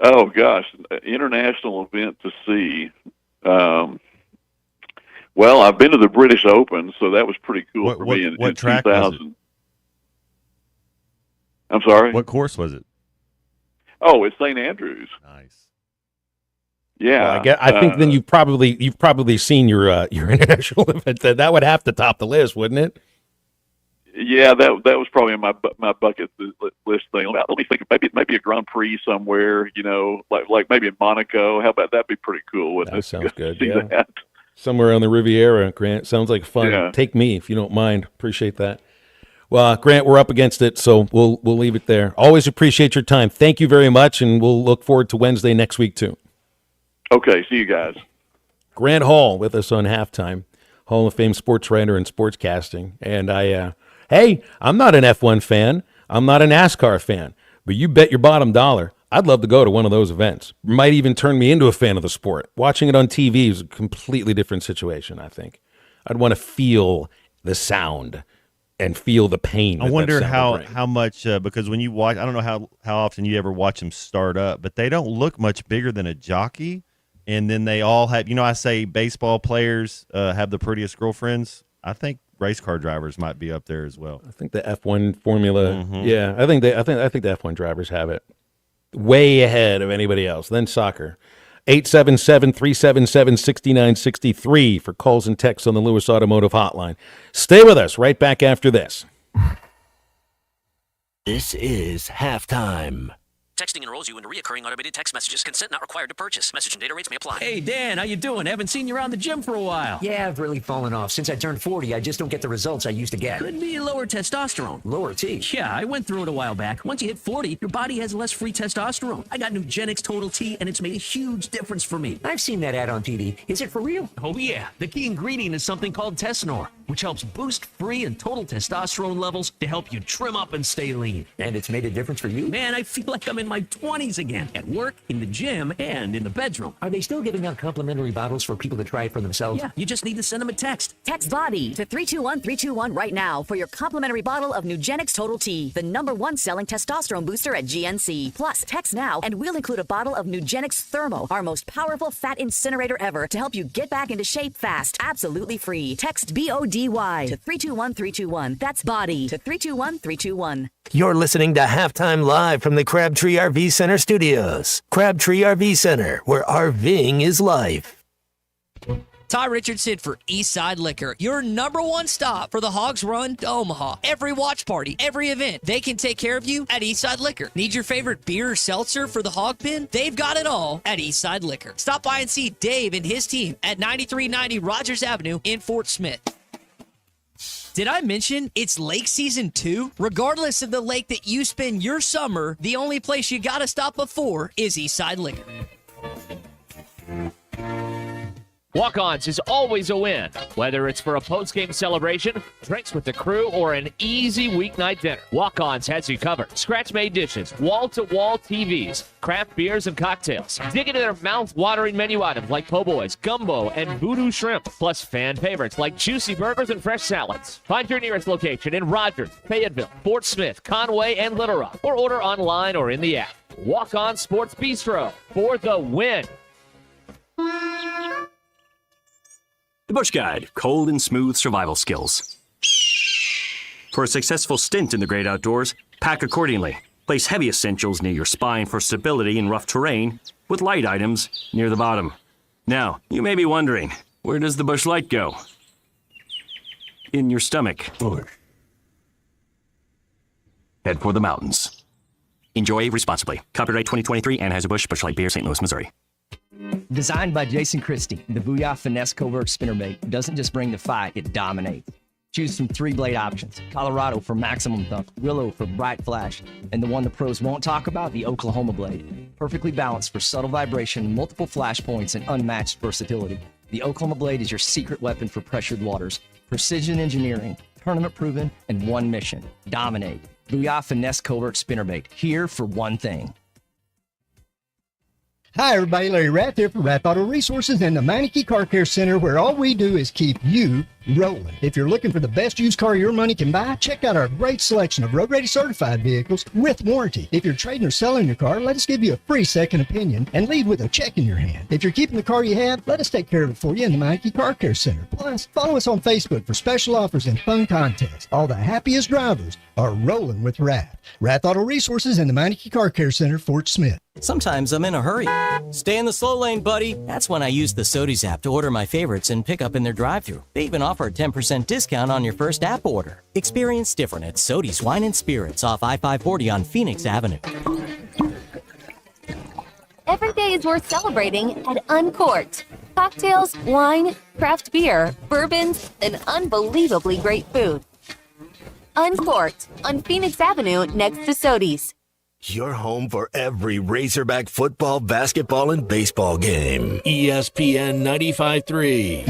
Oh gosh, international event to see. Well, I've been to the British Open, so that was pretty cool for me in 2000. Was it? I'm sorry? What course was it? Oh, it's St. Andrews. Nice. Yeah. Well, I think then you've probably seen your international event. That would have to top the list, wouldn't it? Yeah, that was probably my bucket list thing. Let me think. Maybe a Grand Prix somewhere. Like maybe in Monaco. How about that? Be pretty cool. Wouldn't that it? Sounds good. See Yeah. that. Somewhere on the Riviera, Grant. Sounds like fun. Yeah. Take me if you don't mind. Appreciate that. Well, Grant, we're up against it, so we'll leave it there. Always appreciate your time. Thank you very much, and we'll look forward to Wednesday next week too. Okay, see you guys. Grant Hall with us on Halftime, Hall of Fame sports writer and sportscasting. And hey, I'm not an F1 fan. I'm not a NASCAR fan. But you bet your bottom dollar, I'd love to go to one of those events. Might even turn me into a fan of the sport. Watching it on TV is a completely different situation, I think. I'd want to feel the sound and feel the pain. I wonder how much, because when you watch, I don't know how often you ever watch them start up, but they don't look much bigger than a jockey. And then they all have, I say baseball players have the prettiest girlfriends. I think race car drivers might be up there as well. I think the F1 formula, yeah, I think the F1 drivers have it way ahead of anybody else. Then soccer. 877-377-6963 for calls and texts on the Lewis Automotive Hotline. Stay with us right back after this. This is Halftime. Texting enrolls you into reoccurring automated text messages. Consent not required to purchase. Message and data rates may apply. Hey, Dan, how you doing? Haven't seen you around the gym for a while. Yeah, I've really fallen off. Since I turned 40, I just don't get the results I used to get. Could be lower testosterone. Lower T. Yeah, I went through it a while back. Once you hit 40, your body has less free testosterone. I got Nugenix Total T, and it's made a huge difference for me. I've seen that ad on TV. Is it for real? Oh, yeah. The key ingredient is something called Tesnor, which helps boost free and total testosterone levels to help you trim up and stay lean. And it's made a difference for you? Man, I feel like I'm in my 20s again. At work, in the gym, and in the bedroom. Are they still giving out complimentary bottles for people to try it for themselves? Yeah, you just need to send them a text. Text BODY to 321-321 right now for your complimentary bottle of Nugenix Total T, the #1 selling testosterone booster at GNC. Plus, text now and we'll include a bottle of Nugenix Thermo, our most powerful fat incinerator ever, to help you get back into shape fast, absolutely free. Text BODY to 321-321. That's BODY to 321-321. You're listening to Halftime Live from the Crabtree RV Center studios. Crabtree RV Center, where RVing is life. Ty Richardson for Eastside Liquor, your #1 stop for the Hogs Run to Omaha. Every watch party, every event, they can take care of you at Eastside Liquor. Need your favorite beer or seltzer for the Hog Pen? They've got it all at Eastside Liquor. Stop by and see Dave and his team at 9390 Rogers Avenue in Fort Smith. Did I mention it's lake season 2? Regardless of the lake that you spend your summer, the only place you gotta stop before is Eastside Liquor. Walk-Ons is always a win, whether it's for a post-game celebration, drinks with the crew, or an easy weeknight dinner. Walk-Ons has you covered. Scratch-made dishes, wall-to-wall TVs, craft beers and cocktails. Dig into their mouth-watering menu items like po' boys, gumbo, and voodoo shrimp, plus fan favorites like juicy burgers and fresh salads. Find your nearest location in Rogers, Fayetteville, Fort Smith, Conway, and Little Rock, or order online or in the app. Walk-On Sports Bistro for the win. The Bush Guide, cold and smooth survival skills. For a successful stint in the great outdoors, pack accordingly. Place heavy essentials near your spine for stability in rough terrain, with light items near the bottom. Now, you may be wondering, where does the Bush Light go? In your stomach. Bush. Head for the mountains. Enjoy responsibly. Copyright 2023, Anheuser-Busch, Bush Light Beer, St. Louis, Missouri. Designed by Jason Christie, the Booyah Finesse Covert Spinnerbait doesn't just bring the fight, it dominates. Choose from 3 blade options: Colorado for maximum thump, Willow for bright flash, and the one the pros won't talk about, the Oklahoma blade. Perfectly balanced for subtle vibration, multiple flash points, and unmatched versatility. The Oklahoma blade is your secret weapon for pressured waters. Precision engineering, tournament proven, and one mission: dominate. Booyah Finesse Covert Spinnerbait, here for one thing. Hi everybody, Larry Rath here for Rath Auto Resources and the Meineke Car Care Center, where all we do is keep you, Rolling. If you're looking for the best used car your money can buy, check out our great selection of road ready certified vehicles with warranty. If you're trading or selling your car, let us give you a free second opinion and leave with a check in your hand. If you're keeping the car you have, let us take care of it for you in the Meineke Car Care Center. Plus, follow us on Facebook for special offers and fun contests. All the happiest drivers are rolling with Rath. Rath Auto Resources and the Meineke Car Care Center, Fort Smith. Sometimes I'm in a hurry. Stay in the slow lane, buddy. That's when I use the Sodies app to order my favorites and pick up in their drive-thru. They even offer a 10% discount on your first app order. Experience different at Sodies Wine and Spirits off I-540 on Phoenix Avenue. Every day is worth celebrating at Uncorked. Cocktails, wine, craft beer, bourbons, and unbelievably great food. Uncorked on Phoenix Avenue next to Sodies. Your home for every Razorback football, basketball, and baseball game. ESPN 95.3.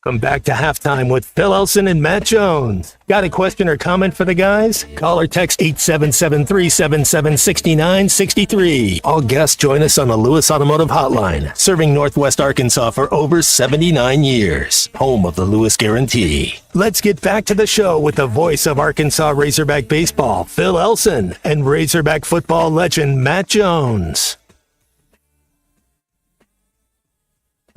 Welcome back to Halftime with Phil Elson and Matt Jones. Got a question or comment for the guys? Call or text 877-377-6963. All guests join us on the Lewis Automotive Hotline, serving Northwest Arkansas for over 79 years. Home of the Lewis Guarantee. Let's get back to the show with the voice of Arkansas Razorback baseball, Phil Elson, and Razorback football legend Matt Jones.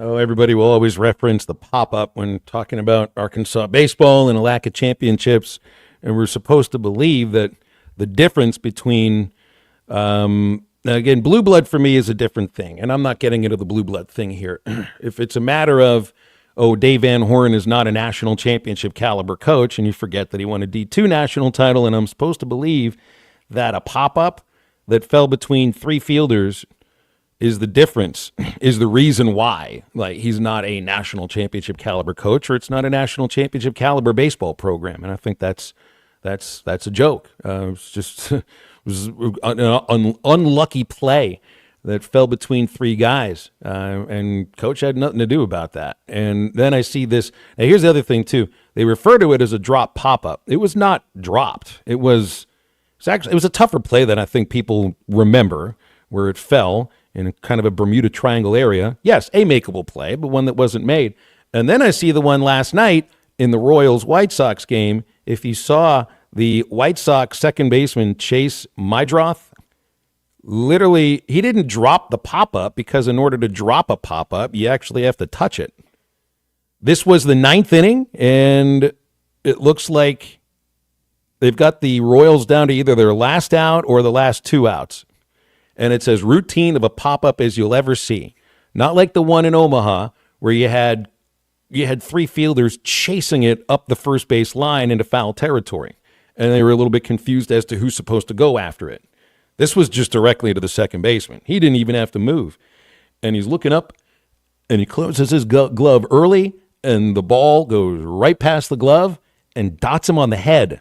Oh, everybody will always reference the pop-up when talking about Arkansas baseball and a lack of championships, and we're supposed to believe that the difference between, again, blue blood for me is a different thing, and I'm not getting into the blue blood thing here. If it's a matter of, Dave Van Horn is not a national championship caliber coach, and you forget that he won a D2 national title, and I'm supposed to believe that a pop-up that fell between three fielders is the difference, is the reason why, like, he's not a national championship caliber coach, or it's not a national championship caliber baseball program. And I think that's a joke. It's just it was an unlucky play that fell between three guys, and coach had nothing to do about that. And then I see this. Now here's the other thing too. They refer to it as a drop pop-up. It was not dropped. It was a tougher play than I think people remember, where it fell in kind of a Bermuda Triangle area. Yes, a makeable play, but one that wasn't made. And then I see the one last night in the Royals-White Sox game. If you saw the White Sox second baseman, Chase Mydroth, literally, he didn't drop the pop-up, because in order to drop a pop-up, you actually have to touch it. This was the ninth inning, and it looks like they've got the Royals down to either their last out or the last two outs. And it's as routine of a pop-up as you'll ever see. Not like the one in Omaha, where you had three fielders chasing it up the first base line into foul territory, and they were a little bit confused as to who's supposed to go after it. This was just directly to the second baseman. He didn't even have to move. And he's looking up, and he closes his glove early, and the ball goes right past the glove and dots him on the head.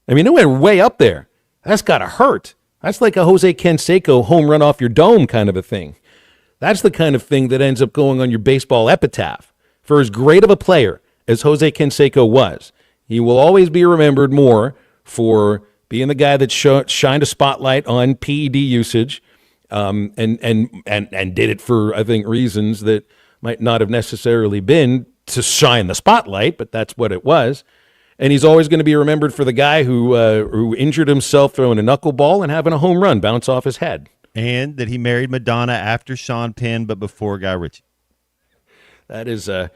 I mean, it went way up there. That's got to hurt. That's like a Jose Canseco home run off your dome kind of a thing. That's the kind of thing that ends up going on your baseball epitaph. For as great of a player as Jose Canseco was, he will always be remembered more for being the guy that shined a spotlight on PED usage, and did it for, I think, reasons that might not have necessarily been to shine the spotlight, but that's what it was. And he's always going to be remembered for the guy who injured himself throwing a knuckleball and having a home run bounce off his head. And that he married Madonna after Sean Penn, but before Guy Ritchie. That is I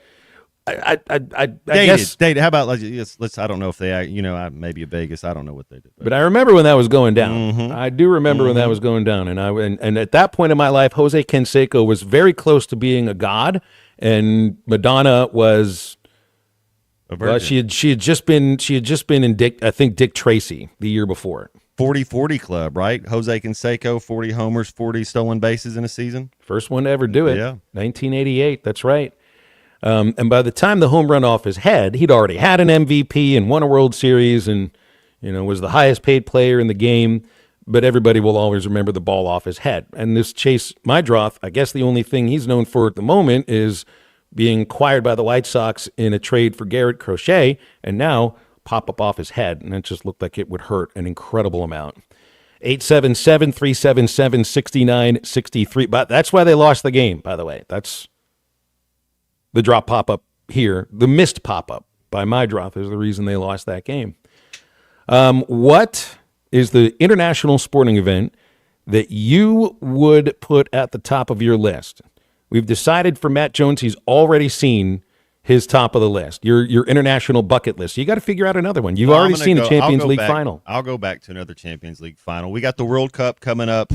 guess dated. How about let's I don't know if they maybe Vegas. I don't know what they did. But I remember when that was going down. Mm-hmm. I do remember when that was going down. And at that point in my life, Jose Canseco was very close to being a god, and Madonna was A virgin. Well, she had just been in Dick Tracy the year before. 40-40 club, right? Jose Canseco, 40 homers, 40 stolen bases in a season. First one to ever do it. Yeah. 1988. That's right. And by the time the home run off his head, he'd already had an MVP and won a World Series and, was the highest paid player in the game. But everybody will always remember the ball off his head. And this Chase Meidroth, I guess the only thing he's known for at the moment is being acquired by the White Sox in a trade for Garrett Crochet, and now pop-up off his head. And it just looked like it would hurt an incredible amount. 877-377-6963. But that's why they lost the game, by the way. That's the drop pop-up here. The missed pop-up by Meidroth is the reason they lost that game. What is the international sporting event that you would put at the top of your list? We've decided for Matt Jones, he's already seen his top of the list, your international bucket list. You got to figure out another one. You've already seen a Champions League final. I'll go back to another Champions League final. We got the World Cup coming up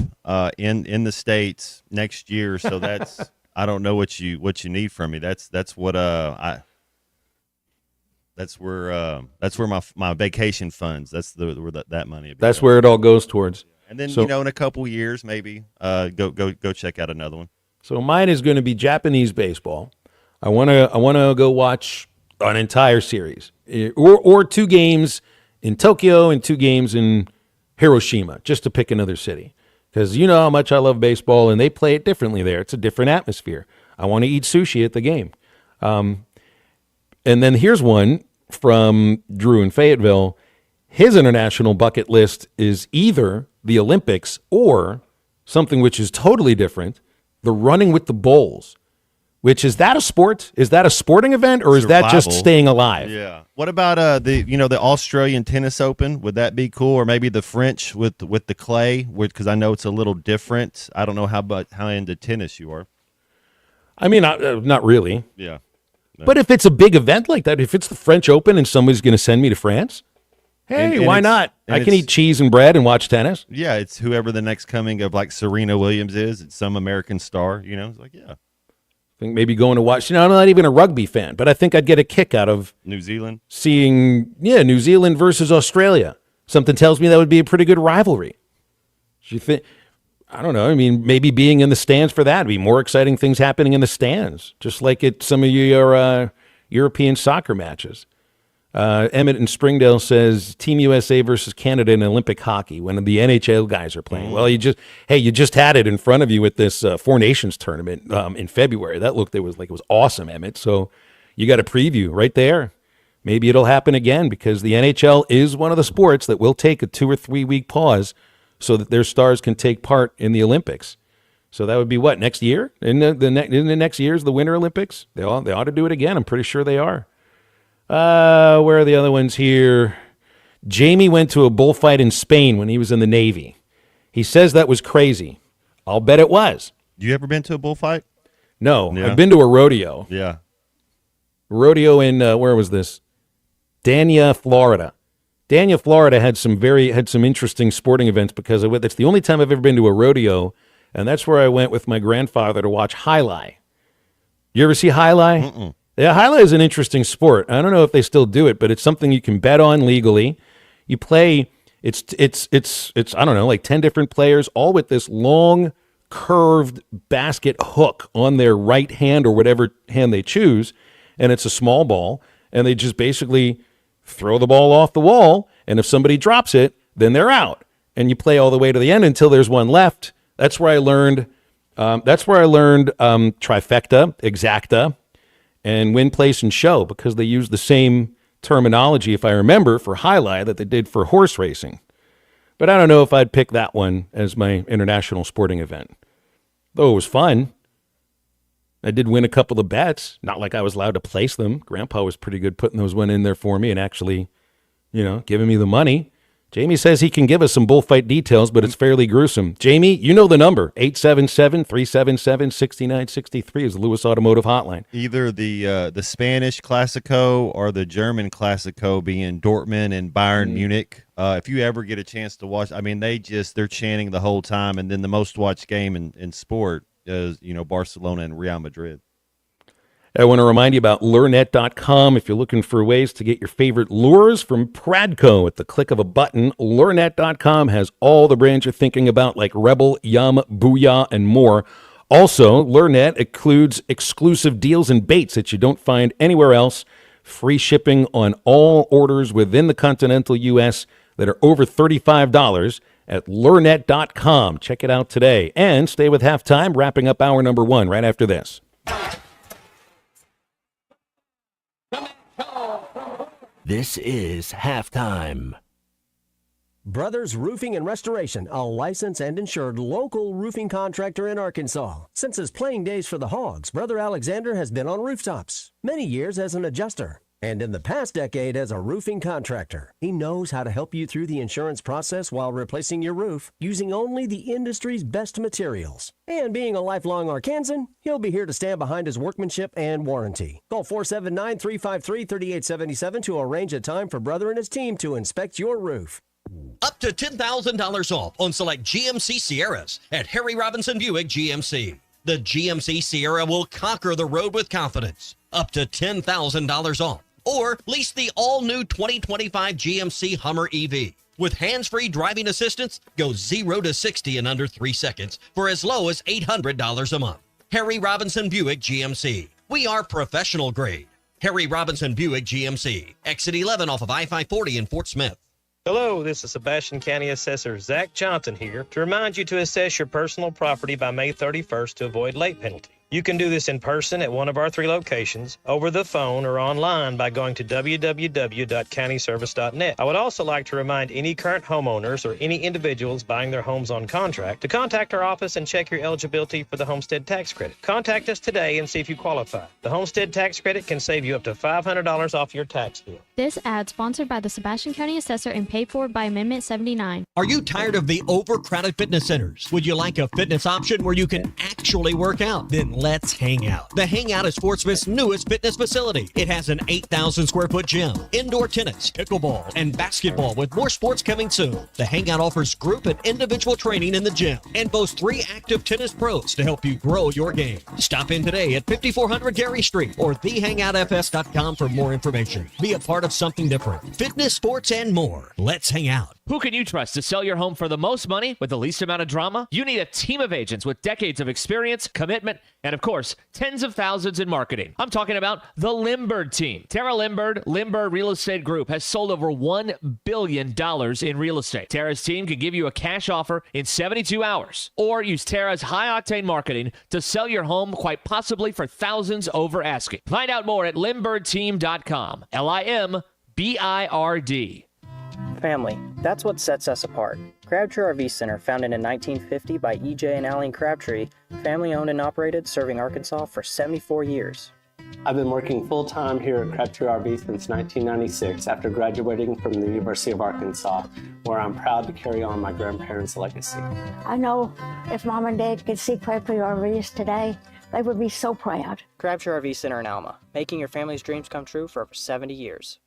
in the States next year, so that's I don't know what you need from me. That's what that's where my vacation funds. That's where that money. That's where it all goes towards. And then in a couple years maybe go check out another one. So mine is going to be Japanese baseball. I want to go watch an entire series or 2 games in Tokyo and 2 games in Hiroshima, just to pick another city. Because you know how much I love baseball, and they play it differently there. It's a different atmosphere. I want to eat sushi at the game. And then here's one from Drew in Fayetteville. His international bucket list is either the Olympics or something which is totally different, the running with the bulls. Which, is that a sport? Is that a sporting event, or is that just staying alive? Yeah. What about the Australian Tennis Open? Would that be cool? Or maybe the French with the clay? Because I know it's a little different. I don't know how into tennis you are. I mean, not really. Yeah. No. But if it's a big event like that, if it's the French Open and somebody's going to send me to France, hey, why not? I can eat cheese and bread and watch tennis. Yeah, it's whoever the next coming of like Serena Williams is. It's some American star. It's like, yeah. I think maybe going to watch, I'm not even a rugby fan, but I think I'd get a kick out of New Zealand. Seeing, New Zealand versus Australia. Something tells me that would be a pretty good rivalry. Do you think? I don't know. I mean, maybe being in the stands for that would be more exciting things happening in the stands, just like at some of your European soccer matches. Emmett in Springdale says Team USA versus Canada in Olympic hockey when the NHL guys are playing. Well, you just had it in front of you with this Four Nations tournament in February. It was awesome, Emmett. So you got a preview right there. Maybe it'll happen again because the NHL is one of the sports that will take a 2 or 3 week pause so that their stars can take part in the Olympics. So that would be what, next year? In the next year's the Winter Olympics? They ought to do it again. I'm pretty sure they are. Where are the other ones here? Jamie went to a bullfight in Spain when he was in the Navy. He says that was crazy. I'll bet it was. You ever been to a bullfight? No, Yeah. I've been to a rodeo. Yeah. Rodeo in, where was this? Dania, Florida. Dania, Florida had some interesting sporting events because of it. That's the only time I've ever been to a rodeo, and that's where I went with my grandfather to watch highlight. You ever see highlight? Mm-mm. Yeah, highlight is an interesting sport. I don't know if they still do it, but it's something you can bet on legally. You play. It's I don't know, like 10 different players, all with this long curved basket hook on their right hand or whatever hand they choose, and it's a small ball, and they just basically throw the ball off the wall, and if somebody drops it, then they're out, and you play all the way to the end until there's one left. That's where I learned. Trifecta, exacta, and win, place, and show, because they use the same terminology, if I remember, for highlight that they did for horse racing. But I don't know if I'd pick that one as my international sporting event. Though it was fun. I did win a couple of bets. Not like I was allowed to place them. Grandpa was pretty good putting those one in there for me and actually, giving me the money. Jamie says he can give us some bullfight details, but it's fairly gruesome. Jamie, you know the number. 877-377-6963 is the Lewis Automotive Hotline. Either the Spanish Classico or the German Classico, being Dortmund and Bayern Munich. If you ever get a chance to watch, I mean, they're chanting the whole time. And then the most watched game in sport is, Barcelona and Real Madrid. I want to remind you about LureNet.com. If you're looking for ways to get your favorite lures from Pradco at the click of a button, LureNet.com has all the brands you're thinking about, like Rebel, Yum, Booyah, and more. Also, LureNet includes exclusive deals and baits that you don't find anywhere else. Free shipping on all orders within the continental U.S. that are over $35 at LureNet.com. Check it out today. And stay with Halftime, wrapping up hour number 1 right after this. This is Halftime. Brothers Roofing and Restoration, a licensed and insured local roofing contractor in Arkansas. Since his playing days for the Hogs, Brother Alexander has been on rooftops, many years as an adjuster, and in the past decade as a roofing contractor. He knows how to help you through the insurance process while replacing your roof using only the industry's best materials. And being a lifelong Arkansan, he'll be here to stand behind his workmanship and warranty. Call 479-353-3877 to arrange a time for Brother and his team to inspect your roof. Up to $10,000 off on select GMC Sierras at Harry Robinson Buick GMC. The GMC Sierra will conquer the road with confidence. Up to $10,000 off. Or lease the all-new 2025 GMC Hummer EV. With hands-free driving assistance, go 0 to 60 in under 3 seconds for as low as $800 a month. Harry Robinson Buick GMC. We are professional grade. Harry Robinson Buick GMC. Exit 11 off of I-540 in Fort Smith. Hello, this is Sebastian County Assessor Zach Johnson here to remind you to assess your personal property by May 31st to avoid late penalty. You can do this in person at one of our 3 locations, over the phone, or online by going to www.countyservice.net. I would also like to remind any current homeowners or any individuals buying their homes on contract to contact our office and check your eligibility for the homestead tax credit. Contact us today and see if you qualify. The homestead tax credit can save you up to $500 off your tax bill. This ad sponsored by the Sebastian County Assessor and paid for by Amendment 79. Are you tired of the overcrowded fitness centers? Would you like a fitness option where you can actually work out? Then let's hang out. The Hangout is Fort Smith's newest fitness facility. It has an 8,000 square foot gym, indoor tennis, pickleball, and basketball with more sports coming soon. The Hangout offers group and individual training in the gym and boasts 3 active tennis pros to help you grow your game. Stop in today at 5400 Gary Street or thehangoutfs.com for more information. Be a part of something different. Fitness, sports, and more. Let's hang out. Who can you trust to sell your home for the most money with the least amount of drama? You need a team of agents with decades of experience, commitment, and of course, tens of thousands in marketing. I'm talking about the Limbird team. Tara Limbird Real Estate Group has sold over $1 billion in real estate. Tara's team can give you a cash offer in 72 hours or use Tara's high-octane marketing to sell your home quite possibly for thousands over asking. Find out more at LimbirdTeam.com. LIMBIRD. Family, that's what sets us apart. Crabtree RV Center, founded in 1950 by E.J. and Aline Crabtree, family owned and operated, serving Arkansas for 74 years. I've been working full-time here at Crabtree RV since 1996 after graduating from the University of Arkansas, where I'm proud to carry on my grandparents' legacy. I know if Mom and Dad could see Crabtree RVs today, they would be so proud. Crabtree RV Center in Alma, making your family's dreams come true for over 70 years.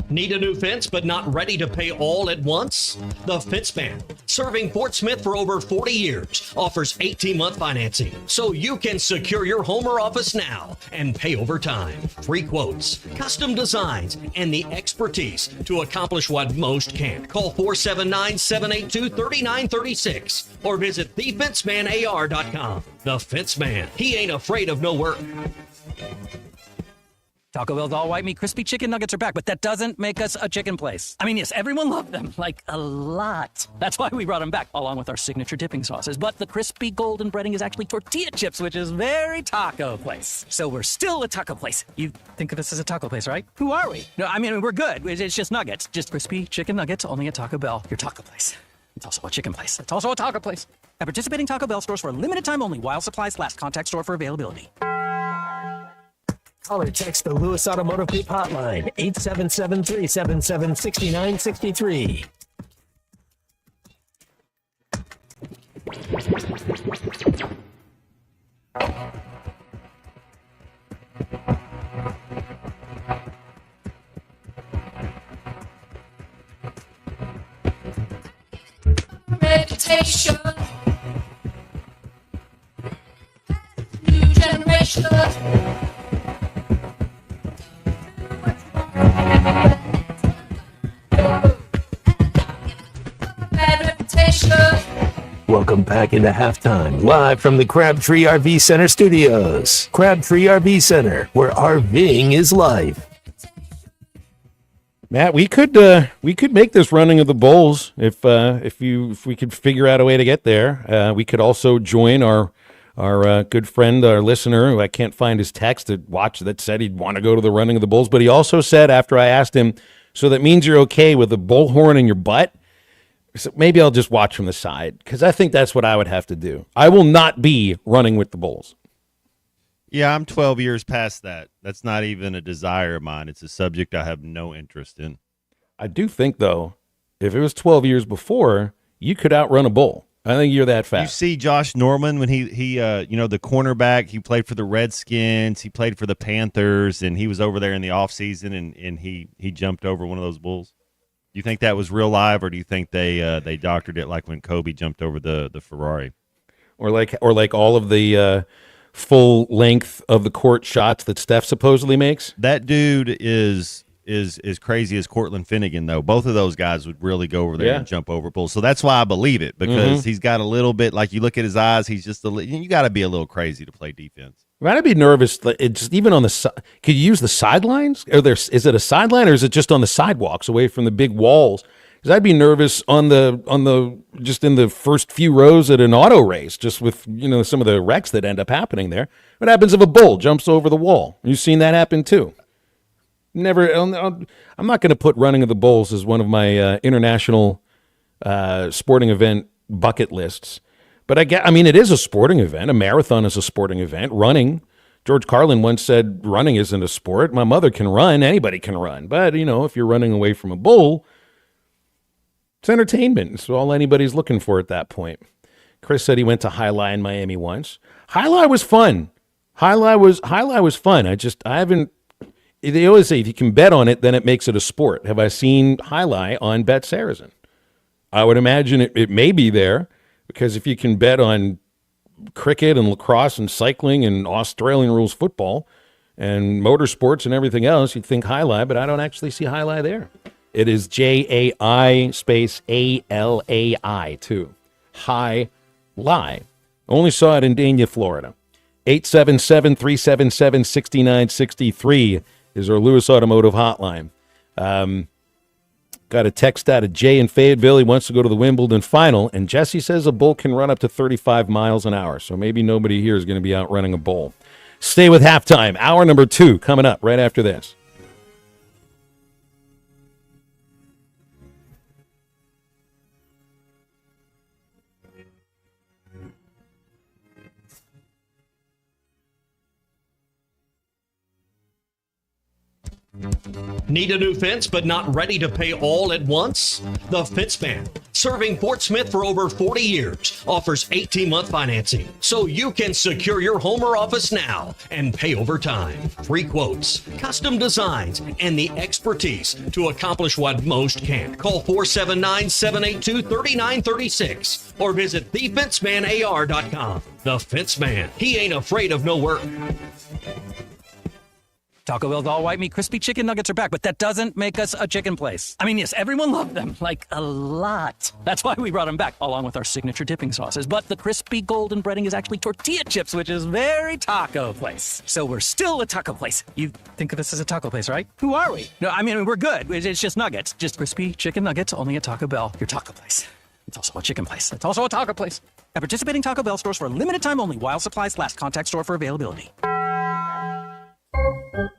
Need a new fence but not ready to pay all at once? The Fence Man, serving Fort Smith for over 40 years, offers 18-month financing so you can secure your home or office now and pay over time. Free quotes, custom designs, and the expertise to accomplish what most can't. Call 479-782-3936 or visit thefencemanAR.com. The Fence Man, he ain't afraid of no work. Taco Bell's all white meat crispy chicken nuggets are back, but that doesn't make us a chicken place. I mean, yes, everyone loved them, like a lot. That's why we brought them back, along with our signature dipping sauces. But the crispy golden breading is actually tortilla chips, which is very taco place. So we're still a taco place. You think of us as a taco place, right? Who are we? No, I mean, we're good. It's just nuggets. Just crispy chicken nuggets, only at Taco Bell, your taco place. It's also a chicken place. It's also a taco place. At participating Taco Bell stores for a limited time only while supplies last. Contact store for availability. Call or text the Lewis Automotive Group hotline, 877-377-6963. Reputation. New generation. Welcome back into halftime, live from the Crabtree RV Center studios. Crabtree RV Center, where RVing is life. Matt, we could make this running of the bulls if we could figure out a way to get there. We could also join our good friend, our listener, who I can't find his text that said he'd want to go to the running of the bulls. But he also said, after I asked him, so that means you're okay with a bullhorn in your butt? So maybe I'll just watch from the side, because I think that's what I would have to do. I will not be running with the bulls. Yeah, I'm 12 years past that. That's not even a desire of mine. It's a subject I have no interest in. I do think, though, if it was 12 years before, you could outrun a bull. I think you're that fast. You see Josh Norman when he the cornerback, he played for the Redskins, he played for the Panthers, and he was over there in the offseason, and he jumped over one of those bulls. Do you think that was real live, or do you think they doctored it like when Kobe jumped over the Ferrari? Or like all of the full length of the court shots that Steph supposedly makes? That dude is crazy as Cortland Finnegan, though. Both of those guys would really go over there and jump over bulls. So that's why I believe it, because he's got a little bit, like you look at his eyes, he's just you got to be a little crazy to play defense. I'd be nervous. It's even on the could you use the sidelines? Is it a sideline, or is it just on the sidewalks away from the big walls? Because I'd be nervous on the just in the first few rows at an auto race, just with some of the wrecks that end up happening there. What happens if a bull jumps over the wall? You've seen that happen too. Never. I'm not going to put running of the bulls as one of my international sporting event bucket lists. But I mean, it is a sporting event. A marathon is a sporting event. Running, George Carlin once said, running isn't a sport. My mother can run. Anybody can run. But, if you're running away from a bull, it's entertainment. It's all anybody's looking for at that point. Chris said he went to High Lie in Miami once. High Lie was fun. High Lie was fun. I haven't. They always say if you can bet on it, then it makes it a sport. Have I seen High Lie on Bet Saracen? I would imagine it may be there. Because if you can bet on cricket and lacrosse and cycling and Australian rules football and motorsports and everything else, you'd think High Lie, but I don't actually see High Lie there. It is JAI space ALAI too. High Lie. Only saw it in Dania, Florida. 877-377-6963 is our Lewis Automotive hotline. Got a text out of Jay in Fayetteville. He wants to go to the Wimbledon final, and Jesse says a bull can run up to 35 miles an hour, so maybe nobody here is going to be outrunning a bull. Stay with halftime. Hour number 2 coming up right after this. Need a new fence but not ready to pay all at once? The Fence Man, serving Fort Smith for over 40 years, offers 18-month financing so you can secure your home or office now and pay over time. Free quotes, custom designs, and the expertise to accomplish what most can't. Call 479-782-3936 or visit thefencemanAR.com. The Fence Man, he ain't afraid of no work. Taco Bell's all white meat crispy chicken nuggets are back, but that doesn't make us a chicken place. I mean, yes, everyone loved them, like a lot. That's why we brought them back, along with our signature dipping sauces. But the crispy golden breading is actually tortilla chips, which is very taco place. So we're still a taco place. You think of us as a taco place, right? Who are we? No, I mean, we're good. It's just nuggets. Just crispy chicken nuggets, only at Taco Bell, your taco place. It's also a chicken place. It's also a taco place. At participating Taco Bell stores for a limited time only while supplies last. Contact store for availability.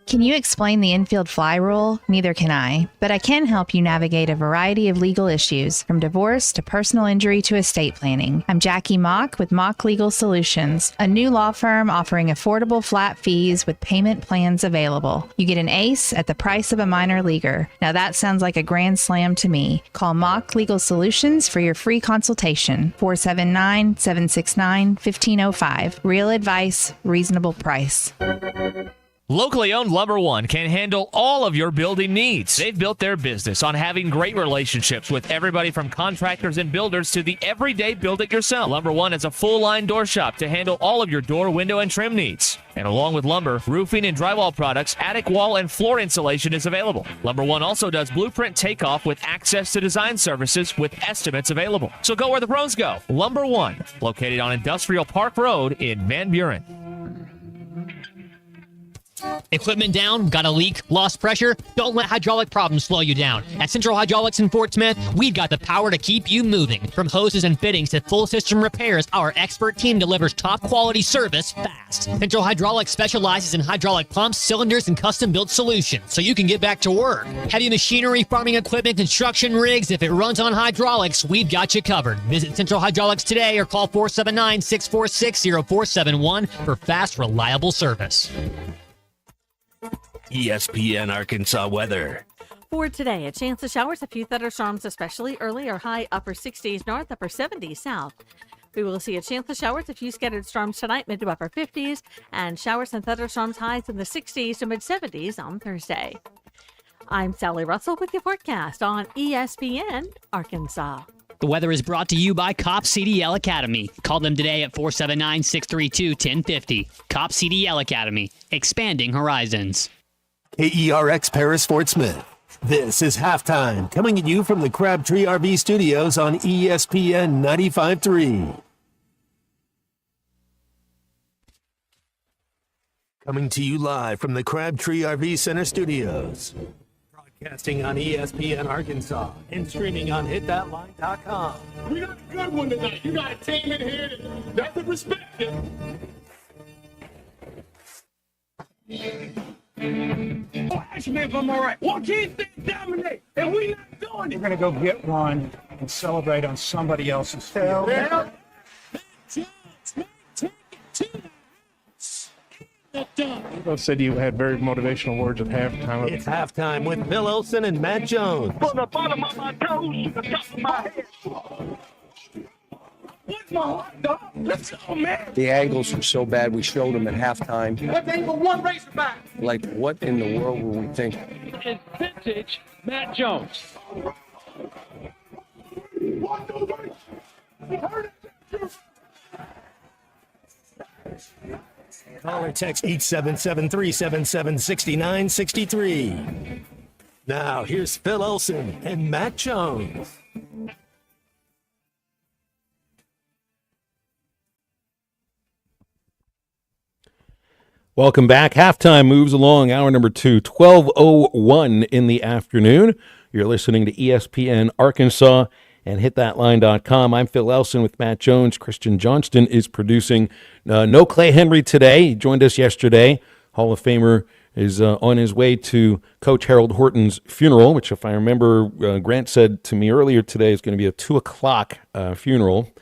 Can you explain the infield fly rule? Neither can I, but I can help you navigate a variety of legal issues, from divorce to personal injury to estate planning. I'm Jackie Mock with Mock Legal Solutions, a new law firm offering affordable flat fees with payment plans available. You get an ace at the price of a minor leaguer. Now that sounds like a grand slam to me. Call Mock Legal Solutions for your free consultation. 479-769-1505. Real advice, reasonable price. Locally owned Lumber One can handle all of your building needs. They've built their business on having great relationships with everybody from contractors and builders to the everyday build-it-yourself. Lumber One is a full-line door shop to handle all of your door, window, and trim needs. And along with lumber, roofing and drywall products, attic wall and floor insulation is available. Lumber One also does blueprint takeoff with access to design services with estimates available. So go where the pros go. Lumber One, located on Industrial Park Road in Van Buren. Equipment down? Got a leak? Lost pressure? Don't let hydraulic problems slow you down. At Central Hydraulics in Fort Smith, we've got the power to keep you moving. From hoses and fittings to full system repairs, our expert team delivers top quality service fast. Central Hydraulics specializes in hydraulic pumps, cylinders, and custom-built solutions, so you can get back to work. Heavy machinery, farming equipment, construction rigs, if it runs on hydraulics, we've got you covered. Visit Central Hydraulics today or call 479-646-0471 for fast, reliable service. ESPN Arkansas weather. For today, a chance of showers, a few thunderstorms, especially early or high upper 60s north, upper 70s south. We will see a chance of showers, a few scattered storms tonight, mid to upper 50s, and showers and thunderstorms highs in the 60s to mid 70s on Thursday. I'm Sally Russell with your forecast on ESPN Arkansas. The weather is brought to you by Cop CDL Academy. Call them today at 479-632-1050. Cop CDL Academy, expanding horizons. KERX Paris Fort Smith. This is Halftime, coming at you from the Crabtree RV Studios on ESPN 95.3. Coming to you live from the Crabtree RV Center Studios. Broadcasting on ESPN Arkansas and streaming on hitthatline.com. We got a good one tonight. You got a team in here that doesn't respect it. Oh, ask me if I'm all right. Joaquin dominate, and we not doing it. We're going to go get one and celebrate on somebody else's field. Yeah. You both said you had very motivational words at halftime. It's halftime with Bill Olson and Matt Jones. From the bottom of my toes to the top of my head. What's my hot dog? Let's go, man. The angles were so bad, we showed them at halftime. What angle one Razorback? Like, what in the world were we thinking? It's vintage Matt Jones. Call or text 877-377-6963. Now, here's Phil Olson and Matt Jones. Welcome back. Halftime moves along. Hour number 2, 12:01 in the afternoon. You're listening to ESPN Arkansas and hitthatline.com. I'm Phil Elson with Matt Jones. Christian Johnston is producing. No Clay Henry today. He joined us yesterday. Hall of Famer is on his way to Coach Harold Horton's funeral, which, if I remember, Grant said to me earlier today is going to be a 2 o'clock funeral.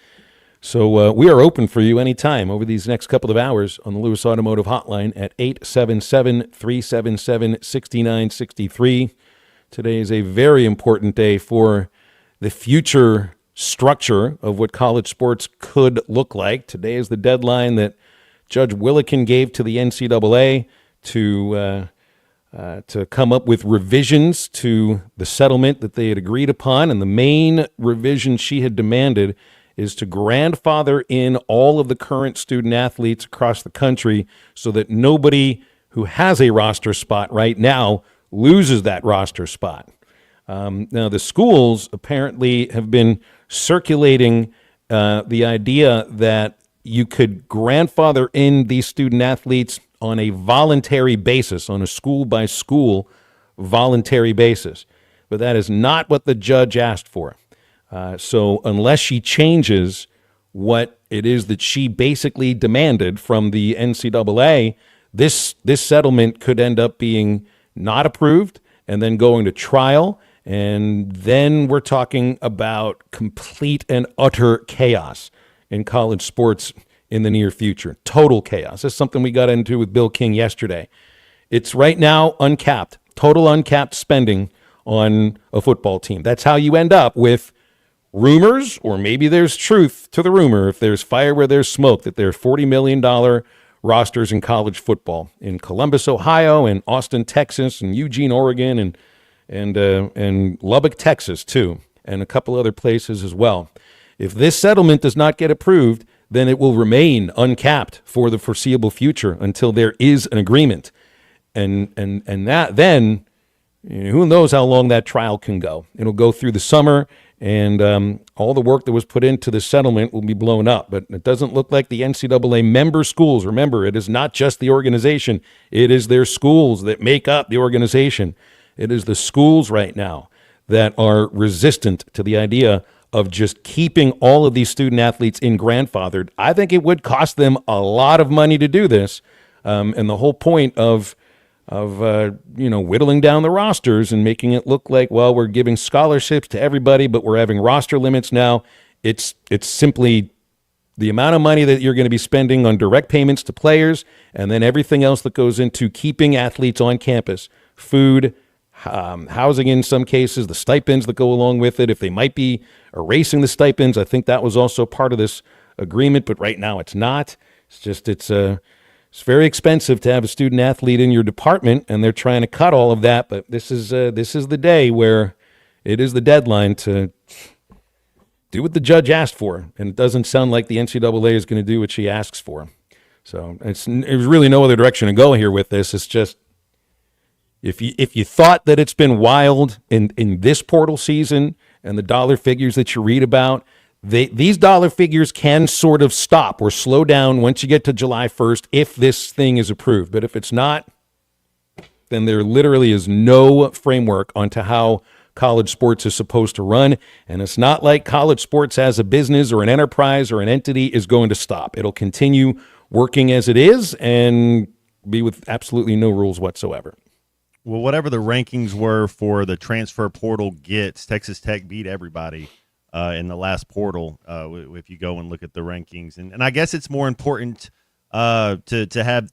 So we are open for you anytime over these next couple of hours on the Lewis Automotive Hotline at 877-377-6963. Today is a very important day for the future structure of what college sports could look like. Today is the deadline that Judge Willikin gave to the NCAA to come up with revisions to the settlement that they had agreed upon. And the main revision she had demanded is to grandfather in all of the current student athletes across the country so that nobody who has a roster spot right now loses that roster spot. Now, the schools apparently have been circulating the idea that you could grandfather in these student athletes on a voluntary basis, on a school-by-school voluntary basis. But that is not what the judge asked for. So unless she changes what it is that she basically demanded from the NCAA, this settlement could end up being not approved and then going to trial. And then we're talking about complete and utter chaos in college sports in the near future. Total chaos. That's something we got into with Bill King yesterday. It's right now uncapped, total uncapped spending on a football team. That's how you end up with rumors, or maybe there's truth to the rumor, if there's fire where there's smoke, that there are $40 million rosters in college football in Columbus, Ohio, and Austin, Texas, and Eugene, Oregon, and Lubbock, Texas, too, and a couple other places as well. If this settlement does not get approved, then it will remain uncapped for the foreseeable future until there is an agreement. And that then, who knows how long that trial can go. It'll go through the summer, and all the work that was put into the settlement will be blown up. But it doesn't look like the NCAA member schools. Remember, it is not just the organization. It is their schools that make up the organization. It is the schools right now that are resistant to the idea of just keeping all of these student athletes in grandfathered. I think it would cost them a lot of money to do this. And the whole point of whittling down the rosters and making it look like, well, we're giving scholarships to everybody, but we're having roster limits now. It's simply the amount of money that you're going to be spending on direct payments to players, and then everything else that goes into keeping athletes on campus, food, housing in some cases, the stipends that go along with it. If they might be erasing the stipends, I think that was also part of this agreement, but right now it's not. It's very expensive to have a student athlete in your department, and they're trying to cut all of that. But this is the day where it is the deadline to do what the judge asked for, and it doesn't sound like the NCAA is going to do what she asks for. So there's really no other direction to go here with this. It's just if you thought that it's been wild in this portal season and the dollar figures that you read about, these dollar figures can sort of stop or slow down once you get to July 1st if this thing is approved. But if it's not, then there literally is no framework onto how college sports is supposed to run. And it's not like college sports as a business or an enterprise or an entity is going to stop. It'll continue working as it is and be with absolutely no rules whatsoever. Well, whatever the rankings were for the transfer portal Texas Tech beat everybody in the last portal, if you go and look at the rankings. And I guess it's more important to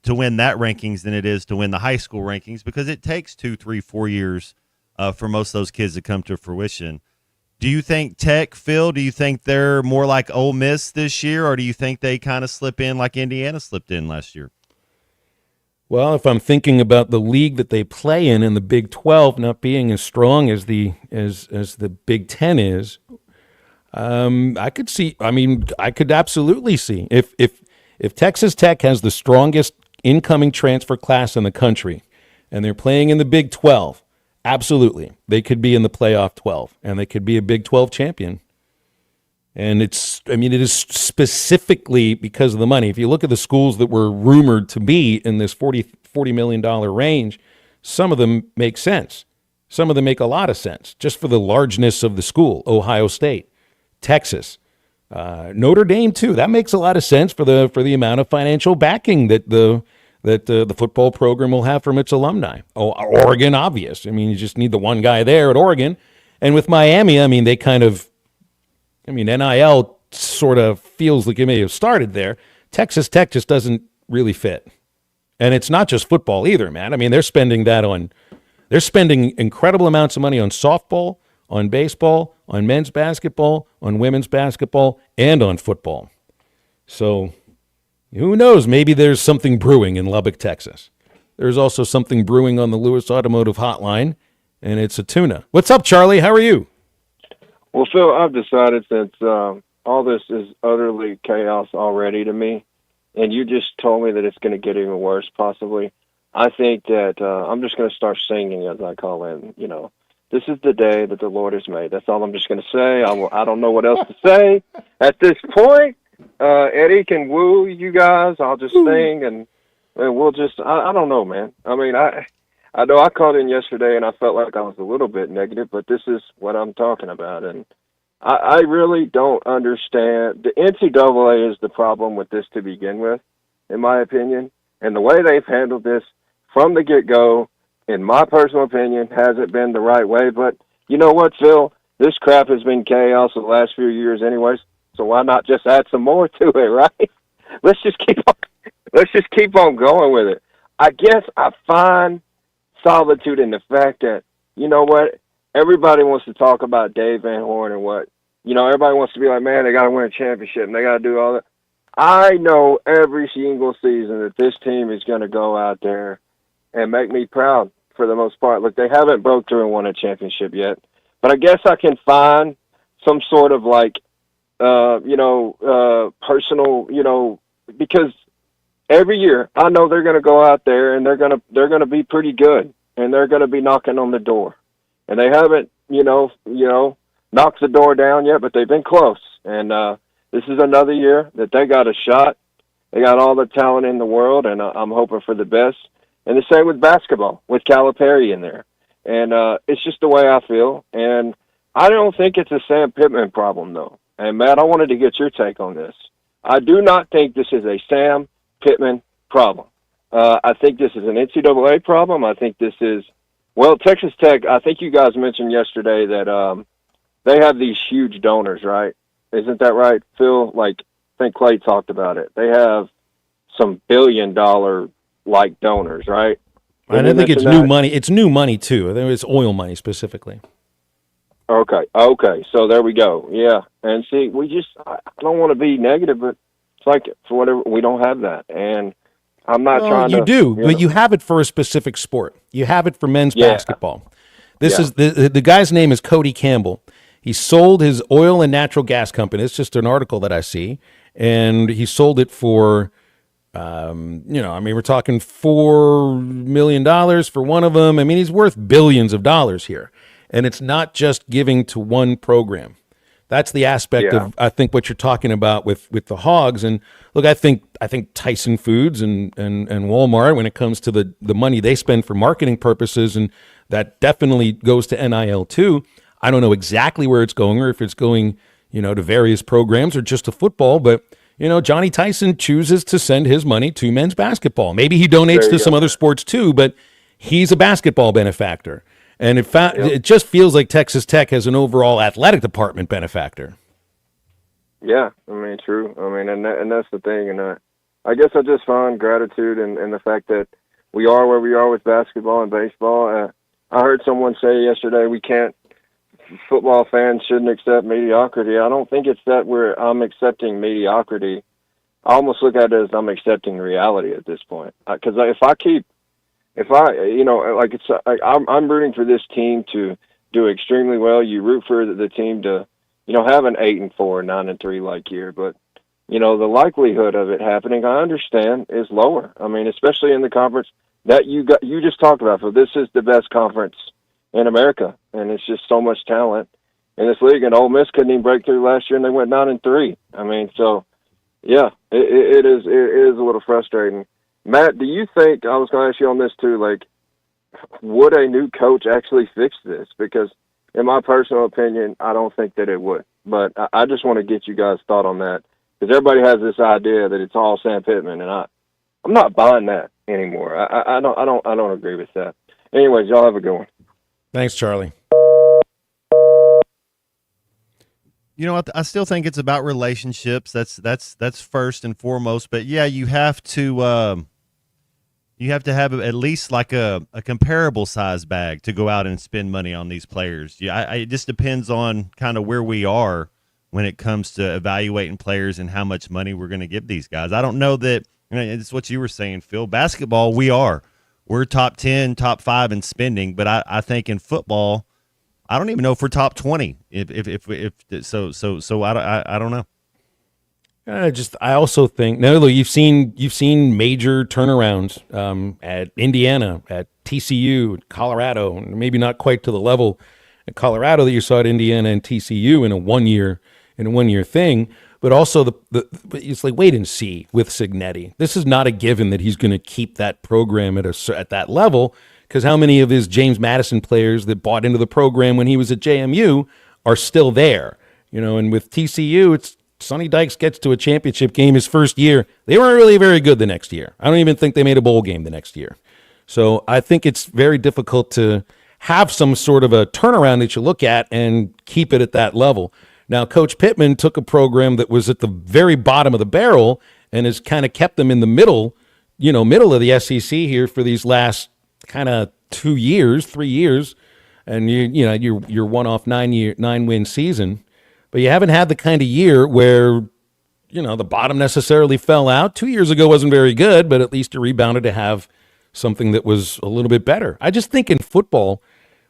win that rankings than it is to win the high school rankings, because it takes 2, 3, 4 years for most of those kids to come to fruition. Do you think Tech, Phil, do you think they're more like Ole Miss this year, or do you think they kind of slip in like Indiana slipped in last year? Well, if I'm thinking about the league that they play in and the Big 12 not being as strong as the Big 10 is, I could absolutely see if Texas Tech has the strongest incoming transfer class in the country and they're playing in the Big 12, absolutely. They could be in the playoff 12 and they could be a Big 12 champion. And it is specifically because of the money. If you look at the schools that were rumored to be in this $40 million range, some of them make sense. Some of them make a lot of sense just for the largeness of the school. Ohio State, Texas, Notre Dame too. That makes a lot of sense for the amount of financial backing that the football program will have from its alumni. Oh, Oregon, obvious. You just need the one guy there at Oregon. And with Miami, they kind of, NIL sort of feels like it may have started there. Texas Tech just doesn't really fit. And it's not just football either, man. They're spending incredible amounts of money on softball, on baseball, on men's basketball, on women's basketball, and on football. So who knows? Maybe there's something brewing in Lubbock, Texas. There's also something brewing on the Lewis Automotive Hotline, and it's a tuna. What's up, Charlie? How are you? Well, Phil, I've decided since all this is utterly chaos already to me, and you just told me that it's going to get even worse possibly, I think that I'm just going to start singing as I call in, this is the day that the Lord has made. That's all I'm just going to say. I don't know what else to say at this point. Eddie can woo you guys. I'll just sing, and we'll just, I don't know, man. I know I called in yesterday, and I felt like I was a little bit negative, but this is what I'm talking about. And I really don't understand. The NCAA is the problem with this to begin with, in my opinion. And the way they've handled this from the get-go, in my personal opinion, hasn't been the right way. But you know what, Phil? This crap has been chaos the last few years anyways, so why not just add some more to it, right? Let's just keep on going with it. I guess I find solitude in the fact that, you know what, everybody wants to talk about Dave Van Horn and what, everybody wants to be like, man, they got to win a championship and they got to do all that. I know every single season that this team is going to go out there and make me proud for the most part. Look, they haven't broke through and won a championship yet, but I guess I can find some sort of personal, because every year I know they're going to go out there and they're going to be pretty good and they're going to be knocking on the door, and they haven't, knocked the door down yet, but they've been close. And this is another year that they got a shot. They got all the talent in the world, and I'm hoping for the best. And the same with basketball, with Calipari in there. And it's just the way I feel. And I don't think it's a Sam Pittman problem, though. And, Matt, I wanted to get your take on this. I do not think this is a Sam Pittman problem. I think this is an NCAA problem. I think this is, Texas Tech, I think you guys mentioned yesterday that they have these huge donors, right? Isn't that right, Phil? I think Clay talked about it. They have some billion-dollar donors, right? I don't think it's new money. It's new money too. I think it's oil money specifically. Okay. So there we go. Yeah. And see, I don't want to be negative, but it's for whatever, we don't have that. And I'm not trying to. You do, but you have it for a specific sport. You have it for men's basketball. This is the guy's name is Cody Campbell. He sold his oil and natural gas company. It's just an article that I see. And he sold it for, we're talking $4 million for one of them. I mean, he's worth billions of dollars here. And it's not just giving to one program. That's the aspect of, I think, what you're talking about with the Hogs. And look, I think Tyson Foods and Walmart, when it comes to the money they spend for marketing purposes, and that definitely goes to NIL too. I don't know exactly where it's going, or if it's going, to various programs or just to football, but Johnny Tyson chooses to send his money to men's basketball. Maybe he donates to some other sports too, but he's a basketball benefactor. And it just feels like Texas Tech has an overall athletic department benefactor. Yeah, true. And that's the thing. And I guess I just find gratitude in the fact that we are where we are with basketball and baseball. I heard someone say yesterday football fans shouldn't accept mediocrity. I don't think it's that I'm accepting mediocrity. I almost look at it as I'm accepting reality at this point. Because I'm rooting for this team to do extremely well. You root for the team to, have an 8-4, 9-3 year, but the likelihood of it happening, I understand, is lower. Especially in the conference that you just talked about. So this is the best conference in America, and it's just so much talent in this league. And Ole Miss couldn't even break through last year, and they went 9-3. It is a little frustrating. Matt, do you think, I was going to ask you on this too, would a new coach actually fix this? Because in my personal opinion, I don't think that it would. But I just want to get you guys' thought on that, because everybody has this idea that it's all Sam Pittman, and I'm not buying that anymore. I don't agree with that. Anyways, y'all have a good one. Thanks, Charlie. I still think it's about relationships. That's first and foremost. But yeah, you have to have at least a comparable size bag to go out and spend money on these players. Yeah, it just depends on kind of where we are when it comes to evaluating players and how much money we're going to give these guys. I don't know that. It's what you were saying, Phil. Basketball, we're top 10, top 5 in spending, but I think in football, I don't even know if we're top 20. So I don't know. I also think you've seen major turnarounds at Indiana, at TCU, Colorado, maybe not quite to the level at Colorado that you saw at Indiana and TCU in a one year thing. But also it's wait and see with Cignetti. This is not a given that he's going to keep that program at that level, because how many of his James Madison players that bought into the program when he was at JMU are still there? And with TCU, it's Sonny Dykes gets to a championship game his first year. They weren't really very good the next year. I don't even think they made a bowl game the next year. So I think it's very difficult to have some sort of a turnaround that you look at and keep it at that level. Now, Coach Pittman took a program that was at the very bottom of the barrel and has kind of kept them in the middle of the SEC here for these last kind of 3 years, and you're one off 9-win season, but you haven't had the kind of year where the bottom necessarily fell out. 2 years ago wasn't very good, but at least you rebounded to have something that was a little bit better. I just think in football,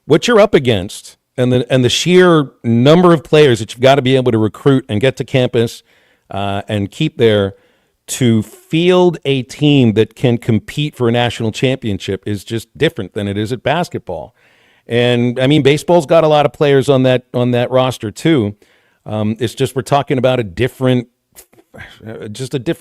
what you're up against and the sheer number of players that you've got to be able to recruit and get to campus and keep there to field a team that can compete for a national championship is just different than it is at basketball. And I mean, baseball's got a lot of players on that roster too. It's just we're talking about a different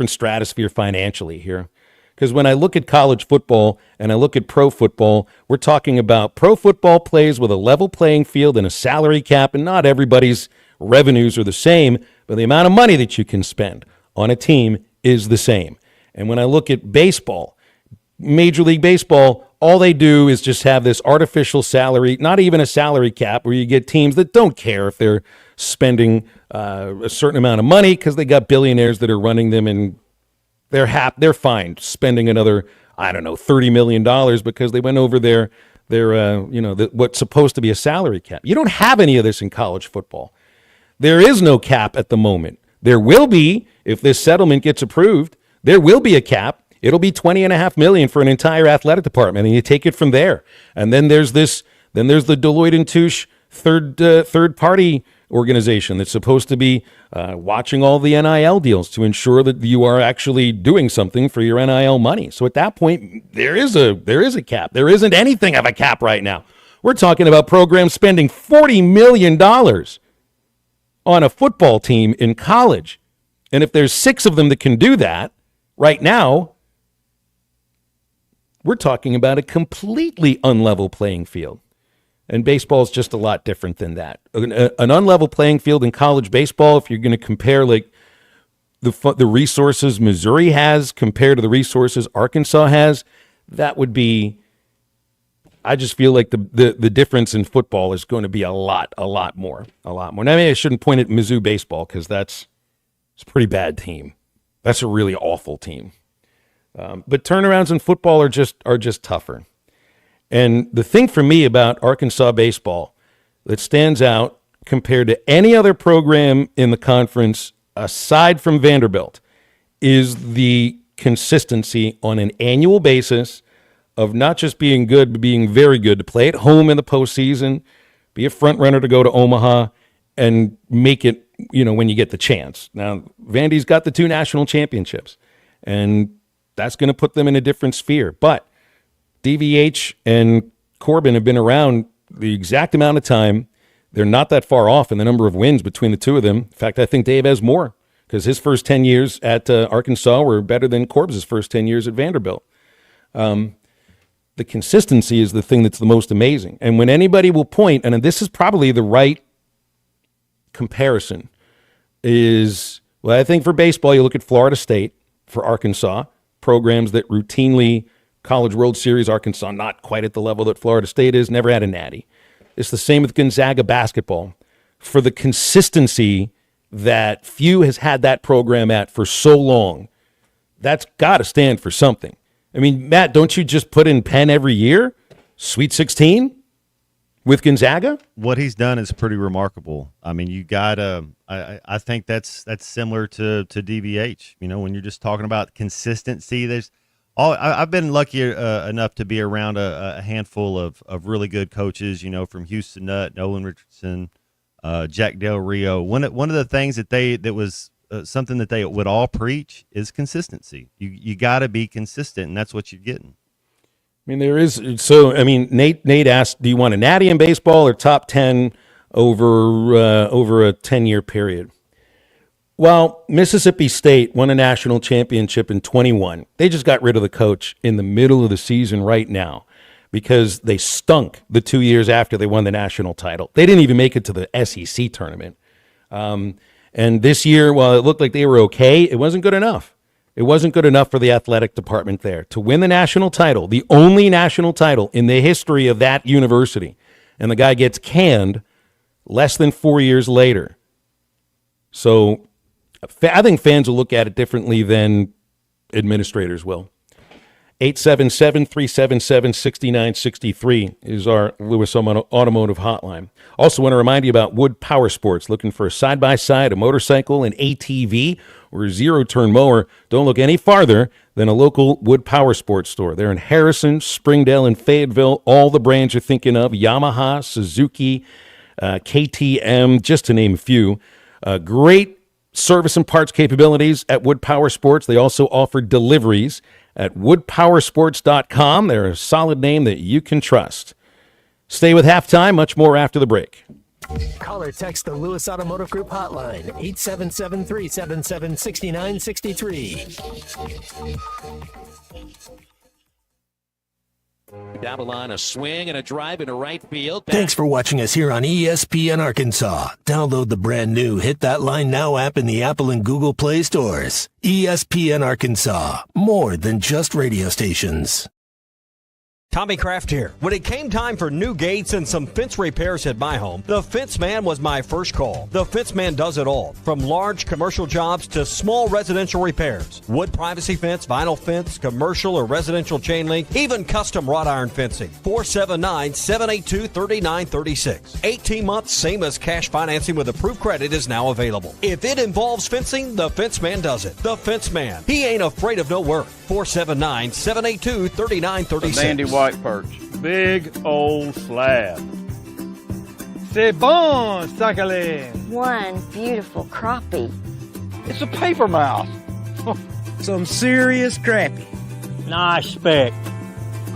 stratosphere financially here. Because when I look at college football and I look at pro football, we're talking about pro football plays with a level playing field and a salary cap, and not everybody's revenues are the same, but the amount of money that you can spend on a team is the same. And when I look at baseball, Major League Baseball, all they do is just have this artificial salary, not even a salary cap, where you get teams that don't care if they're spending a certain amount of money because they got billionaires that are running them, and they're fine spending another, $30 million because they went over their what's supposed to be a salary cap. You don't have any of this in college football. There is no cap at the moment. There will be, if this settlement gets approved, there will be a cap. It'll be $20.5 million for an entire athletic department, and you take it from there. And then there's the Deloitte and Touche third party organization that's supposed to be watching all the NIL deals to ensure that you are actually doing something for your NIL money. So at that point, there is a cap. There isn't anything of a cap right now. We're talking about programs spending $40 million on a football team in college. And if there's 6 of them that can do that right now, we're talking about a completely unlevel playing field. And baseball is just a lot different than that. An unlevel playing field in college baseball, if you're going to compare like the resources Missouri has compared to the resources Arkansas has, that would be, I just feel like the difference in football is going to be a lot more. Now, maybe I shouldn't point at Mizzou baseball because it's a pretty bad team. That's a really awful team. But turnarounds in football are just tougher. And the thing for me about Arkansas baseball that stands out compared to any other program in the conference aside from Vanderbilt is the consistency on an annual basis of not just being good, but being very good, to play at home in the postseason, be a front runner to go to Omaha, and make it, when you get the chance. Now, Vandy's got the 2 national championships, and that's going to put them in a different sphere. But DVH and Corbin have been around the exact amount of time. They're not that far off in the number of wins between the two of them. In fact, I think Dave has more because his first 10 years at Arkansas were better than Corb's first 10 years at Vanderbilt. The consistency is the thing that's the most amazing. And when anybody will point, and this is probably the right comparison, is, well, I think for baseball, you look at Florida State, for Arkansas, programs that routinely, College World Series, Arkansas, not quite at the level that Florida State is, never had a natty. It's the same with Gonzaga basketball. For the consistency that few has had that program at for so long, that's got to stand for something. I mean, Matt, don't you just put in Penn every year? Sweet 16 with Gonzaga? What he's done is pretty remarkable. I mean, you got I think that's similar to DVH. When you're just talking about consistency, I've been lucky enough to be around a handful of really good coaches, from Houston Nutt, Nolan Richardson, Jack Del Rio. One of the things that was something that they would all preach is consistency. You got to be consistent, and that's what you're getting. I mean, there is. So, I mean, Nate asked, do you want a natty in baseball or top 10 over a 10-year period? Well, Mississippi State won a national championship in 21. They just got rid of the coach in the middle of the season right now because they stunk the 2 years after they won the national title. They didn't even make it to the SEC tournament. And this year, while it looked like they were okay, it wasn't good enough. It wasn't good enough for the athletic department there to win the national title, the only national title in the history of that university. And the guy gets canned less than 4 years later. So I think fans will look at it differently than administrators will. 877-377-6963 is our Lewis Automotive hotline. Also want to remind you about Wood Power Sports. Looking for a side-by-side, a motorcycle, an ATV, or a zero-turn mower? Don't look any farther than a local Wood Power Sports store. They're in Harrison, Springdale, and Fayetteville. All the brands you're thinking of, Yamaha, Suzuki, KTM, just to name a few. Great service and parts capabilities at Wood Power Sports. They also offer deliveries at woodpowersports.com. They're a solid name that you can trust. Stay with Halftime. Much more after the break. Call or text the Lewis Automotive Group hotline, 877-377-6963. Down the line, a swing and a drive into right field. Thanks for watching us here on ESPN Arkansas. Download the brand new Hit That Line Now app in the Apple and Google Play stores. ESPN Arkansas, more than just radio stations. Tommy Kraft here. When it came time for new gates and some fence repairs at my home, the Fence Man was my first call. The Fence Man does it all, from large commercial jobs to small residential repairs. Wood privacy fence, vinyl fence, commercial or residential chain link, even custom wrought iron fencing. 479-782-3936. 18 months, same as cash financing with approved credit is now available. If it involves fencing, the Fence Man does it. The Fence Man. He ain't afraid of no work. 479-782-3936. White perch. Big old slab. C'est bon, Sakhalin. One beautiful crappie. It's a paper mouth. Some serious crappie. Nice speck.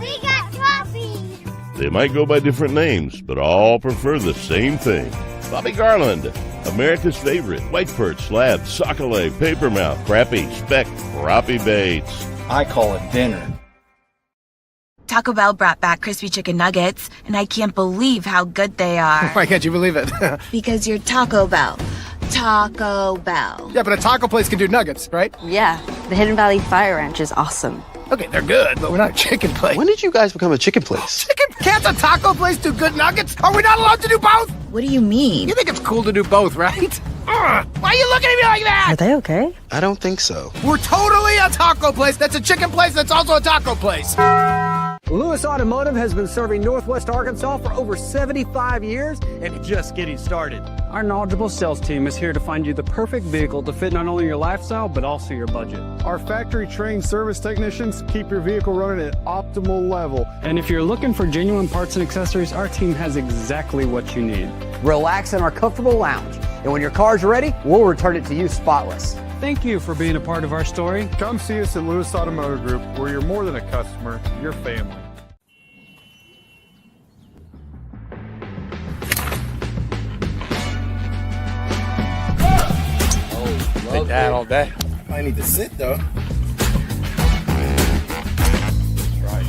We got crappie. They might go by different names, but all prefer the same thing. Bobby Garland, America's favorite. White perch, slab, sockeye, paper mouth, crappie, speck, crappie baits. I call it dinner. Taco Bell brought back crispy chicken nuggets, and I can't believe how good they are. Why can't you believe it? Because you're Taco Bell. Taco Bell. Yeah, but a taco place can do nuggets, right? Yeah, the Hidden Valley Fire Ranch is awesome. Okay, they're good, but we're not a chicken place. When did you guys become a chicken place? Chicken? Can't a taco place do good nuggets? Are we not allowed to do both? What do you mean? You think it's cool to do both, right? Why are you looking at me like that? Are they okay? I don't think so. We're totally a taco place that's a chicken place that's also a taco place. Lewis Automotive has been serving Northwest Arkansas for over 75 years and just getting started. Our knowledgeable sales team is here to find you the perfect vehicle to fit not only your lifestyle, but also your budget. Our factory-trained service technicians keep your vehicle running at optimal level. And if you're looking for genuine parts and accessories, our team has exactly what you need. Relax in our comfortable lounge. And when your car's ready, we'll return it to you spotless. Thank you for being a part of our story. Come see us at Lewis Automotive Group, where you're more than a customer, you're family. Been down all day. I need to sit though. Right.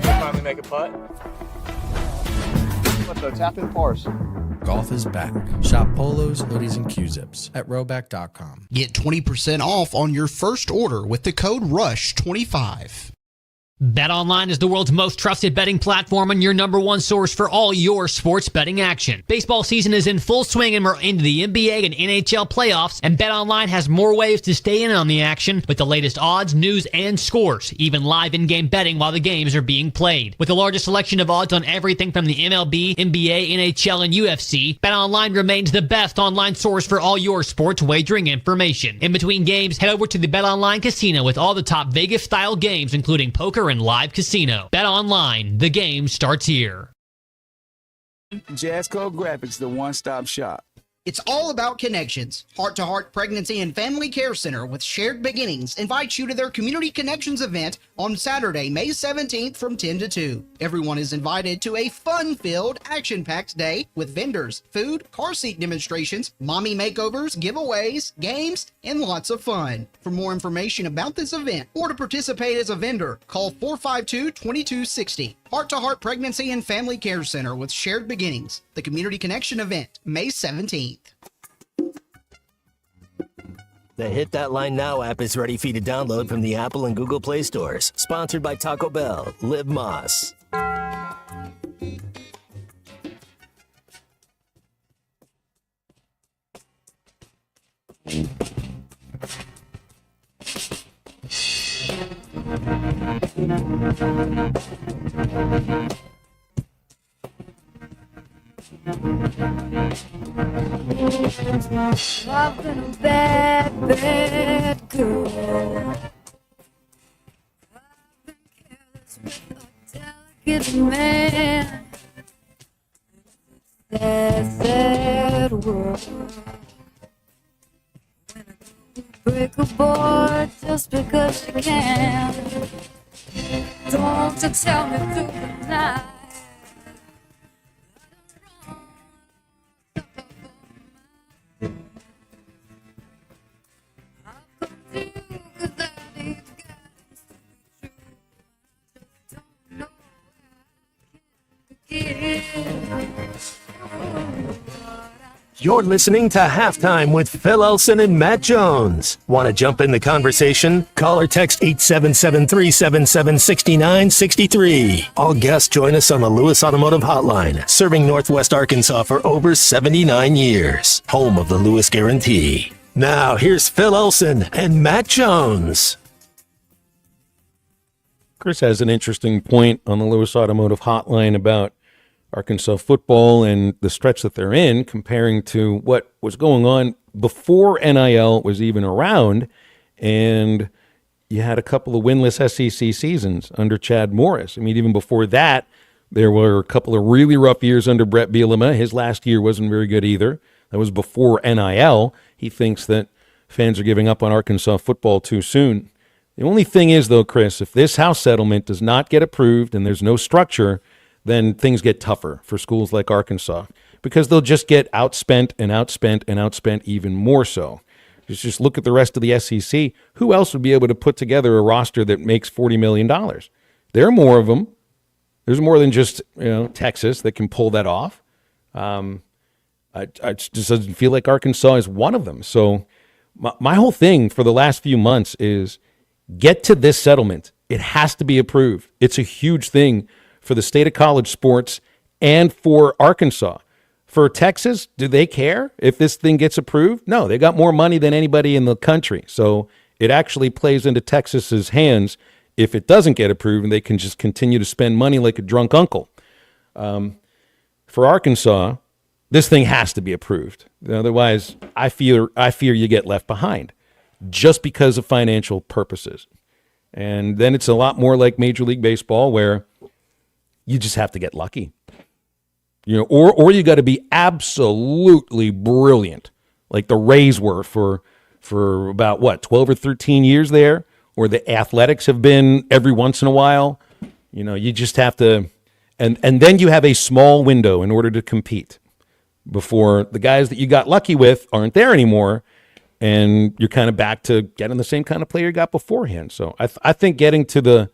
Finally make a putt. What though? Tap in pars. Golf is back. Shop polos, hoodies, and Q-zips at rowback.com. Get 20% off on your first order with the code RUSH25. BetOnline is the world's most trusted betting platform and your number one source for all your sports betting action. Baseball season is in full swing and we're into the NBA and NHL playoffs, and BetOnline has more ways to stay in on the action with the latest odds, news, and scores, even live in-game betting while the games are being played. With the largest selection of odds on everything from the MLB, NBA, NHL, and UFC, BetOnline remains the best online source for all your sports wagering information. In between games, head over to the BetOnline Casino with all the top Vegas-style games, including poker and live casino. Bet online. The game starts here. Jazz Code Graphics, the one-stop shop. It's all about connections. Heart to Heart Pregnancy and Family Care Center with Shared Beginnings invites you to their Community Connections event on Saturday, May 17th from 10 to 2. Everyone is invited to a fun-filled, action-packed day with vendors, food, car seat demonstrations, mommy makeovers, giveaways, games, and lots of fun. For more information about this event or to participate as a vendor, call 452-2260. Heart to Heart Pregnancy and Family Care Center with Shared Beginnings. The Community Connection event, May 17th. The Hit That Line Now app is ready for you to download from the Apple and Google Play stores. Sponsored by Taco Bell. Live Moss. I've been a bad, bad girl. I've been careless with a delicate man. Sad, sad world. When I break a boy just because you can. Don't you tell me through the night. You're listening to Halftime with Phil Elson and Matt Jones. Want to jump in the conversation? Call or text 877-377-6963. All guests join us on the Lewis Automotive Hotline, serving Northwest Arkansas for over 79 years. Home of the Lewis Guarantee. Now, here's Phil Elson and Matt Jones. Chris has an interesting point on the Lewis Automotive Hotline about Arkansas football and the stretch that they're in, comparing to what was going on before NIL was even around. And you had a couple of winless SEC seasons under Chad Morris. I mean, even before that, there were a couple of really rough years under Brett Bielema. His last year wasn't very good either. That was before NIL. He thinks that fans are giving up on Arkansas football too soon. The only thing is, though, Chris, if this House settlement does not get approved and there's no structure, then things get tougher for schools like Arkansas because they'll just get outspent and outspent and outspent even more so. Just look at the rest of the SEC. Who else would be able to put together a roster that makes $40 million? There are more of them. There's more than just Texas that can pull that off. It just doesn't feel like Arkansas is one of them. So my whole thing for the last few months is get to this settlement. It has to be approved. It's a huge thing for the state of college sports and for Arkansas. For Texas, do they care if this thing gets approved? No, they got more money than anybody in the country. So it actually plays into Texas's hands if it doesn't get approved and they can just continue to spend money like a drunk uncle. For Arkansas, this thing has to be approved. Otherwise, I fear you get left behind just because of financial purposes. And then it's a lot more like Major League Baseball where you just have to get lucky, or you got to be absolutely brilliant, like the Rays were for about 12 or 13 years there, or the Athletics have been every once in a while. You just have to, and then you have a small window in order to compete before the guys that you got lucky with aren't there anymore, and you're kind of back to getting the same kind of player you got beforehand. So I think getting to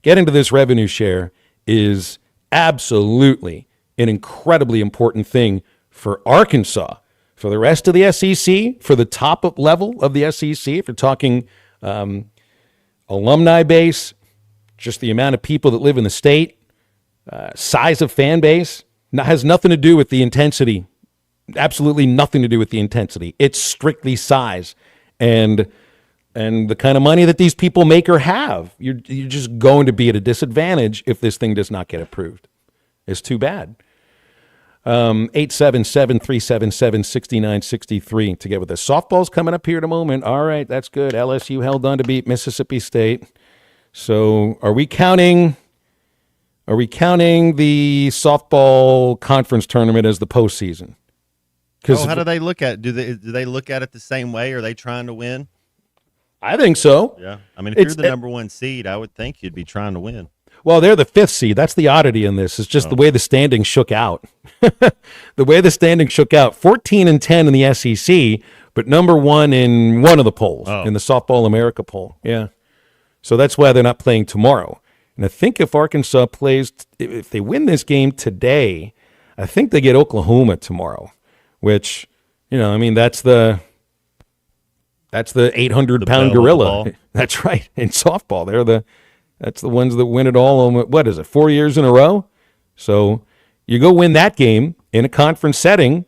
this revenue share is absolutely an incredibly important thing for Arkansas, for the rest of the SEC, for the top level of the SEC. If you're talking alumni base, just the amount of people that live in the state, size of fan base, has nothing to do with the intensity. Absolutely nothing to do with the intensity. It's strictly size and the kind of money that these people make or have. You're just going to be at a disadvantage if this thing does not get approved. It's too bad. 877-377-6963 to get with us. Softball's coming up here in a moment. All right, that's good. LSU held on to beat Mississippi State. So are we counting the softball conference tournament as the postseason? How do they look at it? Do they look at it the same way? Are they trying to win? I think so. Yeah. I mean, if you're the number one seed, I would think you'd be trying to win. Well, they're the 5th seed. That's the oddity in this. It's just the way the standings shook out. The way the standings shook out. 14-10 in the SEC, but number 1 in one of the polls, in the Softball America poll. Yeah. So that's why they're not playing tomorrow. And I think if Arkansas plays, if they win this game today, I think they get Oklahoma tomorrow, which, that's the 800-pound gorilla. That's right. In softball, that's the ones that win it all. What is it, 4 years in a row? So you go win that game in a conference setting.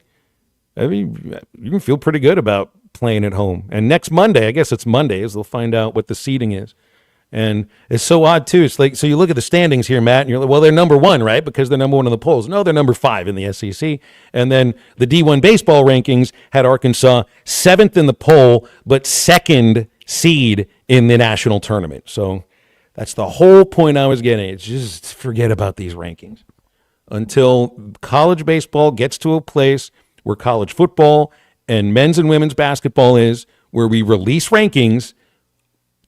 I mean, you can feel pretty good about playing at home. And next Monday, I guess it's Monday, they'll find out what the seeding is. And it's so odd, too. It's like, so you look at the standings here, Matt, and you're like, well, they're number one, right? Because they're number one in the polls. No, they're number 5 in the SEC. And then the D1 baseball rankings had Arkansas 7th in the poll, but 2nd seed in the national tournament. So that's the whole point I was getting. It's just forget about these rankings until college baseball gets to a place where college football and men's and women's basketball is, where we release rankings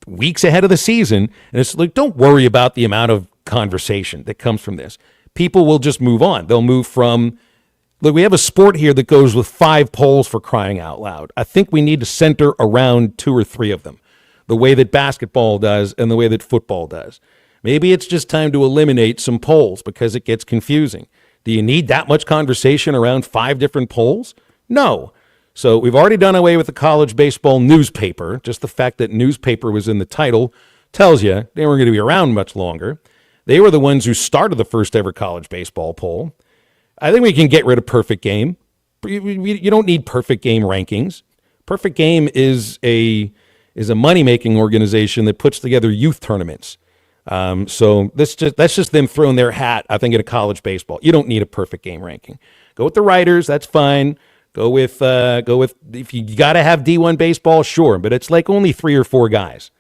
weeks ahead of the season, and it's like, don't worry about the amount of conversation that comes from this. People will just move on. They'll move from, look, we have a sport here that goes with 5 polls, for crying out loud. I think we need to center around 2 or 3 of them, the way that basketball does and the way that football does. Maybe it's just time to eliminate some polls because it gets confusing. Do you need that much conversation around 5 different polls? No. So we've already done away with the college baseball newspaper. Just the fact that newspaper was in the title tells you they weren't going to be around much longer. They were the ones who started the first ever college baseball poll. I think we can get rid of Perfect Game. You don't need Perfect Game rankings. Perfect Game is a money-making organization that puts together youth tournaments. So that's just them throwing their hat, I think, at a college baseball. You don't need a Perfect Game ranking. Go with the writers. That's fine. Go with if you got to have D1 baseball, sure, but it's like only 3 or 4 guys.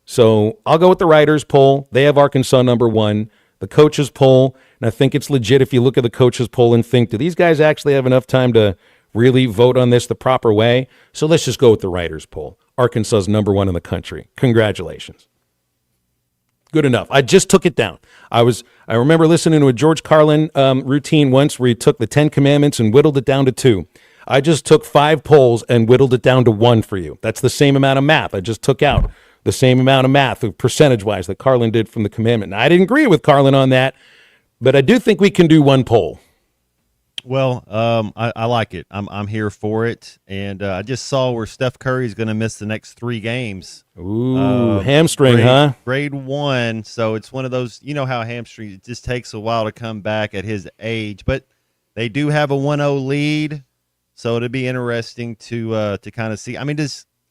So I'll go with the writers poll. They have Arkansas number 1. The coaches poll, and I think it's legit if you look at the coaches poll and think, do these guys actually have enough time to really vote on this the proper way? So let's just go with the writers poll. Arkansas's number 1 in the country. Congratulations. Good enough. I just took it down. I remember listening to a George Carlin routine once where he took the 10 Commandments and whittled it down to 2. I just took 5 polls and whittled it down to 1 for you. That's the same amount of math. I just took out the same amount of math, percentage-wise, that Carlin did from the commandment. Now, I didn't agree with Carlin on that, but I do think we can do 1 poll. Well, I like it. I'm here for it, and I just saw where Steph Curry's going to miss the next 3 games. Ooh, hamstring, huh? Grade 1. So it's one of those. You know how hamstring, it just takes a while to come back at his age, but they do have a 1-0 lead. So it'd be interesting to kind of see. I mean,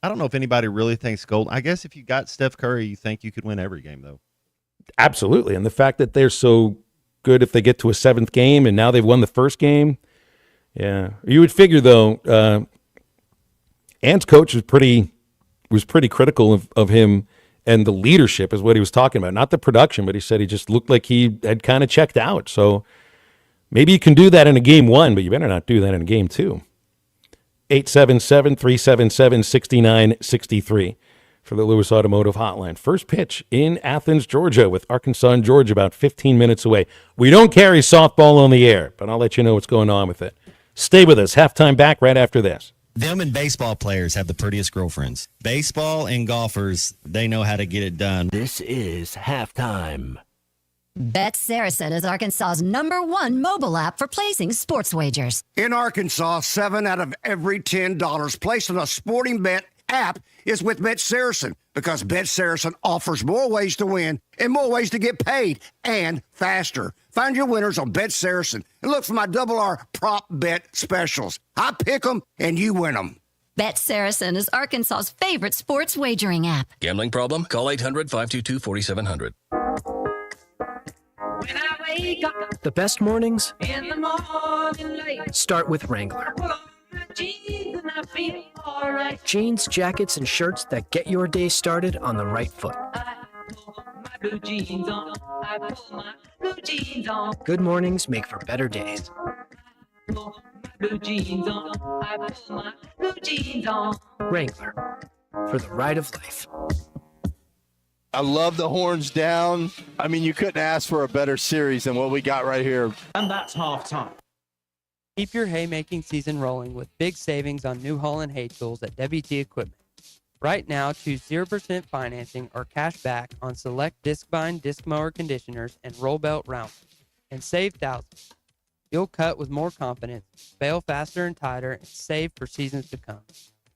I don't know if anybody really thinks Golden. I guess if you got Steph Curry, you think you could win every game, though. Absolutely, and the fact that they're so good if they get to a 7th game, and now they've won the first game. Yeah, you would figure though. Ant's coach was pretty critical of him, and the leadership is what he was talking about, not the production. But he said he just looked like he had kind of checked out. So maybe you can do that in a game 1, but you better not do that in a game 2. 877-377-6963 for the Lewis Automotive Hotline. First pitch in Athens, Georgia, with Arkansas and Georgia about 15 minutes away. We don't carry softball on the air, but I'll let you know what's going on with it. Stay with us. Halftime back right after this. Them and baseball players have the prettiest girlfriends. Baseball and golfers, they know how to get it done. This is Halftime. Bet Saracen is Arkansas's #1 mobile app for placing sports wagers. In Arkansas, 7 out of every $10 placed on a sporting bet app is with Bet Saracen, because Bet Saracen offers more ways to win and more ways to get paid, and faster. Find your winners on Bet Saracen and look for my R prop bet specials. I pick them and you win them. Bet Saracen is Arkansas's favorite sports wagering app. Gambling problem? Call 800-522-4700. When I wake up the best mornings in the morning light, start with Wrangler. Jeans and I feel all right. Jeans, jackets, and shirts that get your day started on the right foot. I put my blue jeans on. I put my blue jeans on. Good mornings make for better days. I put my blue jeans on. I put my blue jeans on. Wrangler, for the ride of life. I love the horns down. I mean, you couldn't ask for a better series than what we got right here. And that's halftime. Keep your haymaking season rolling with big savings on New Holland hay tools at WT Equipment. Right now, choose 0% financing or cash back on select disc bind, disc mower conditioners, and roll belt rounders, and save thousands. You'll cut with more confidence, bale faster and tighter, and save for seasons to come.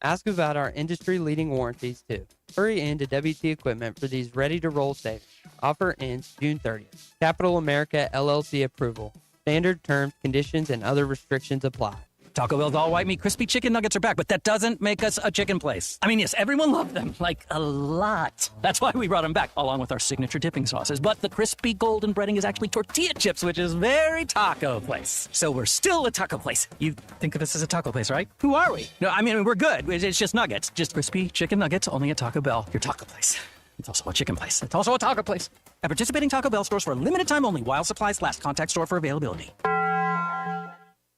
Ask about our industry-leading warranties, too. Hurry into WT Equipment for these ready-to-roll savings. Offer ends June 30th. Capital America LLC approval. Standard terms, conditions, and other restrictions apply. Taco Bell's all white meat crispy chicken nuggets are back, but that doesn't make us a chicken place. I mean, yes, everyone loved them, like a lot. That's why we brought them back, along with our signature dipping sauces. But the crispy golden breading is actually tortilla chips, which is very taco place. So we're still a taco place. You think of us as a taco place, right? Who are we? No, I mean, we're good. It's just nuggets. Just crispy chicken nuggets, only at Taco Bell, your taco place. It's also a chicken place. It's also a taco place. At participating Taco Bell stores for a limited time only while supplies last. Contact store for availability.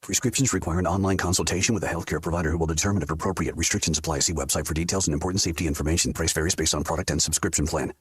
Prescriptions require an online consultation with a healthcare provider who will determine if appropriate. Restrictions apply. See website for details and important safety information. Price varies based on product and subscription plan.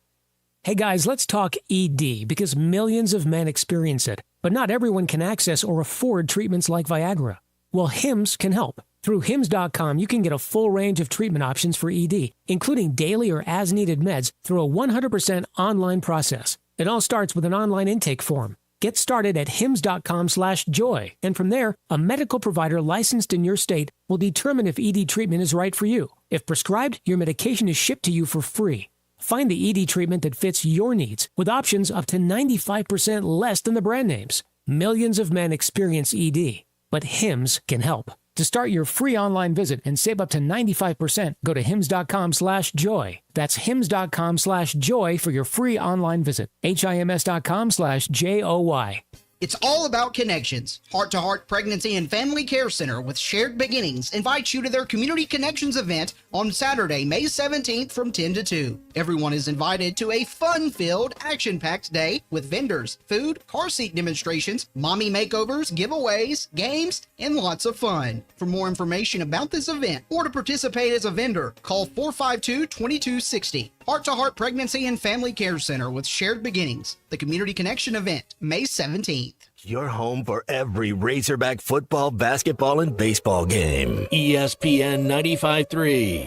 Hey guys, let's talk ED because millions of men experience it, but not everyone can access or afford treatments like Viagra. Well, Hims can help. Through Hims.com, you can get a full range of treatment options for ED, including daily or as-needed meds through a 100% online process. It all starts with an online intake form. Get started at hims.com/joy, and from there, a medical provider licensed in your state will determine if ED treatment is right for you. If prescribed, your medication is shipped to you for free. Find the ED treatment that fits your needs with options up to 95% less than the brand names. Millions of men experience ED, but Hims can help. To start your free online visit and save up to 95%, go to hims.com/joy. That's hims.com/joy for your free online visit. HIMS.com/JOY. It's all about connections. Heart to Heart Pregnancy and Family Care Center with Shared Beginnings invites you to their Community Connections event on Saturday, May 17th from 10 to 2. Everyone is invited to a fun-filled, action-packed day with vendors, food, car seat demonstrations, mommy makeovers, giveaways, games, and lots of fun. For more information about this event or to participate as a vendor, call 452-2260. Heart to Heart Pregnancy and Family Care Center with Shared Beginnings. The Community Connection event, May 17th. Your home for every Razorback football, basketball, and baseball game. ESPN 95.3.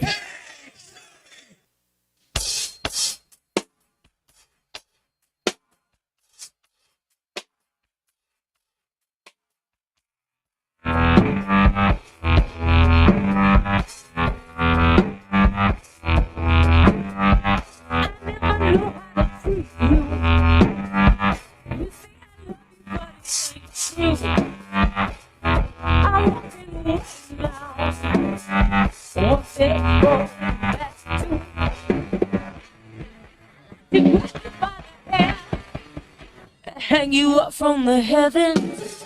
Hang you up from the heavens.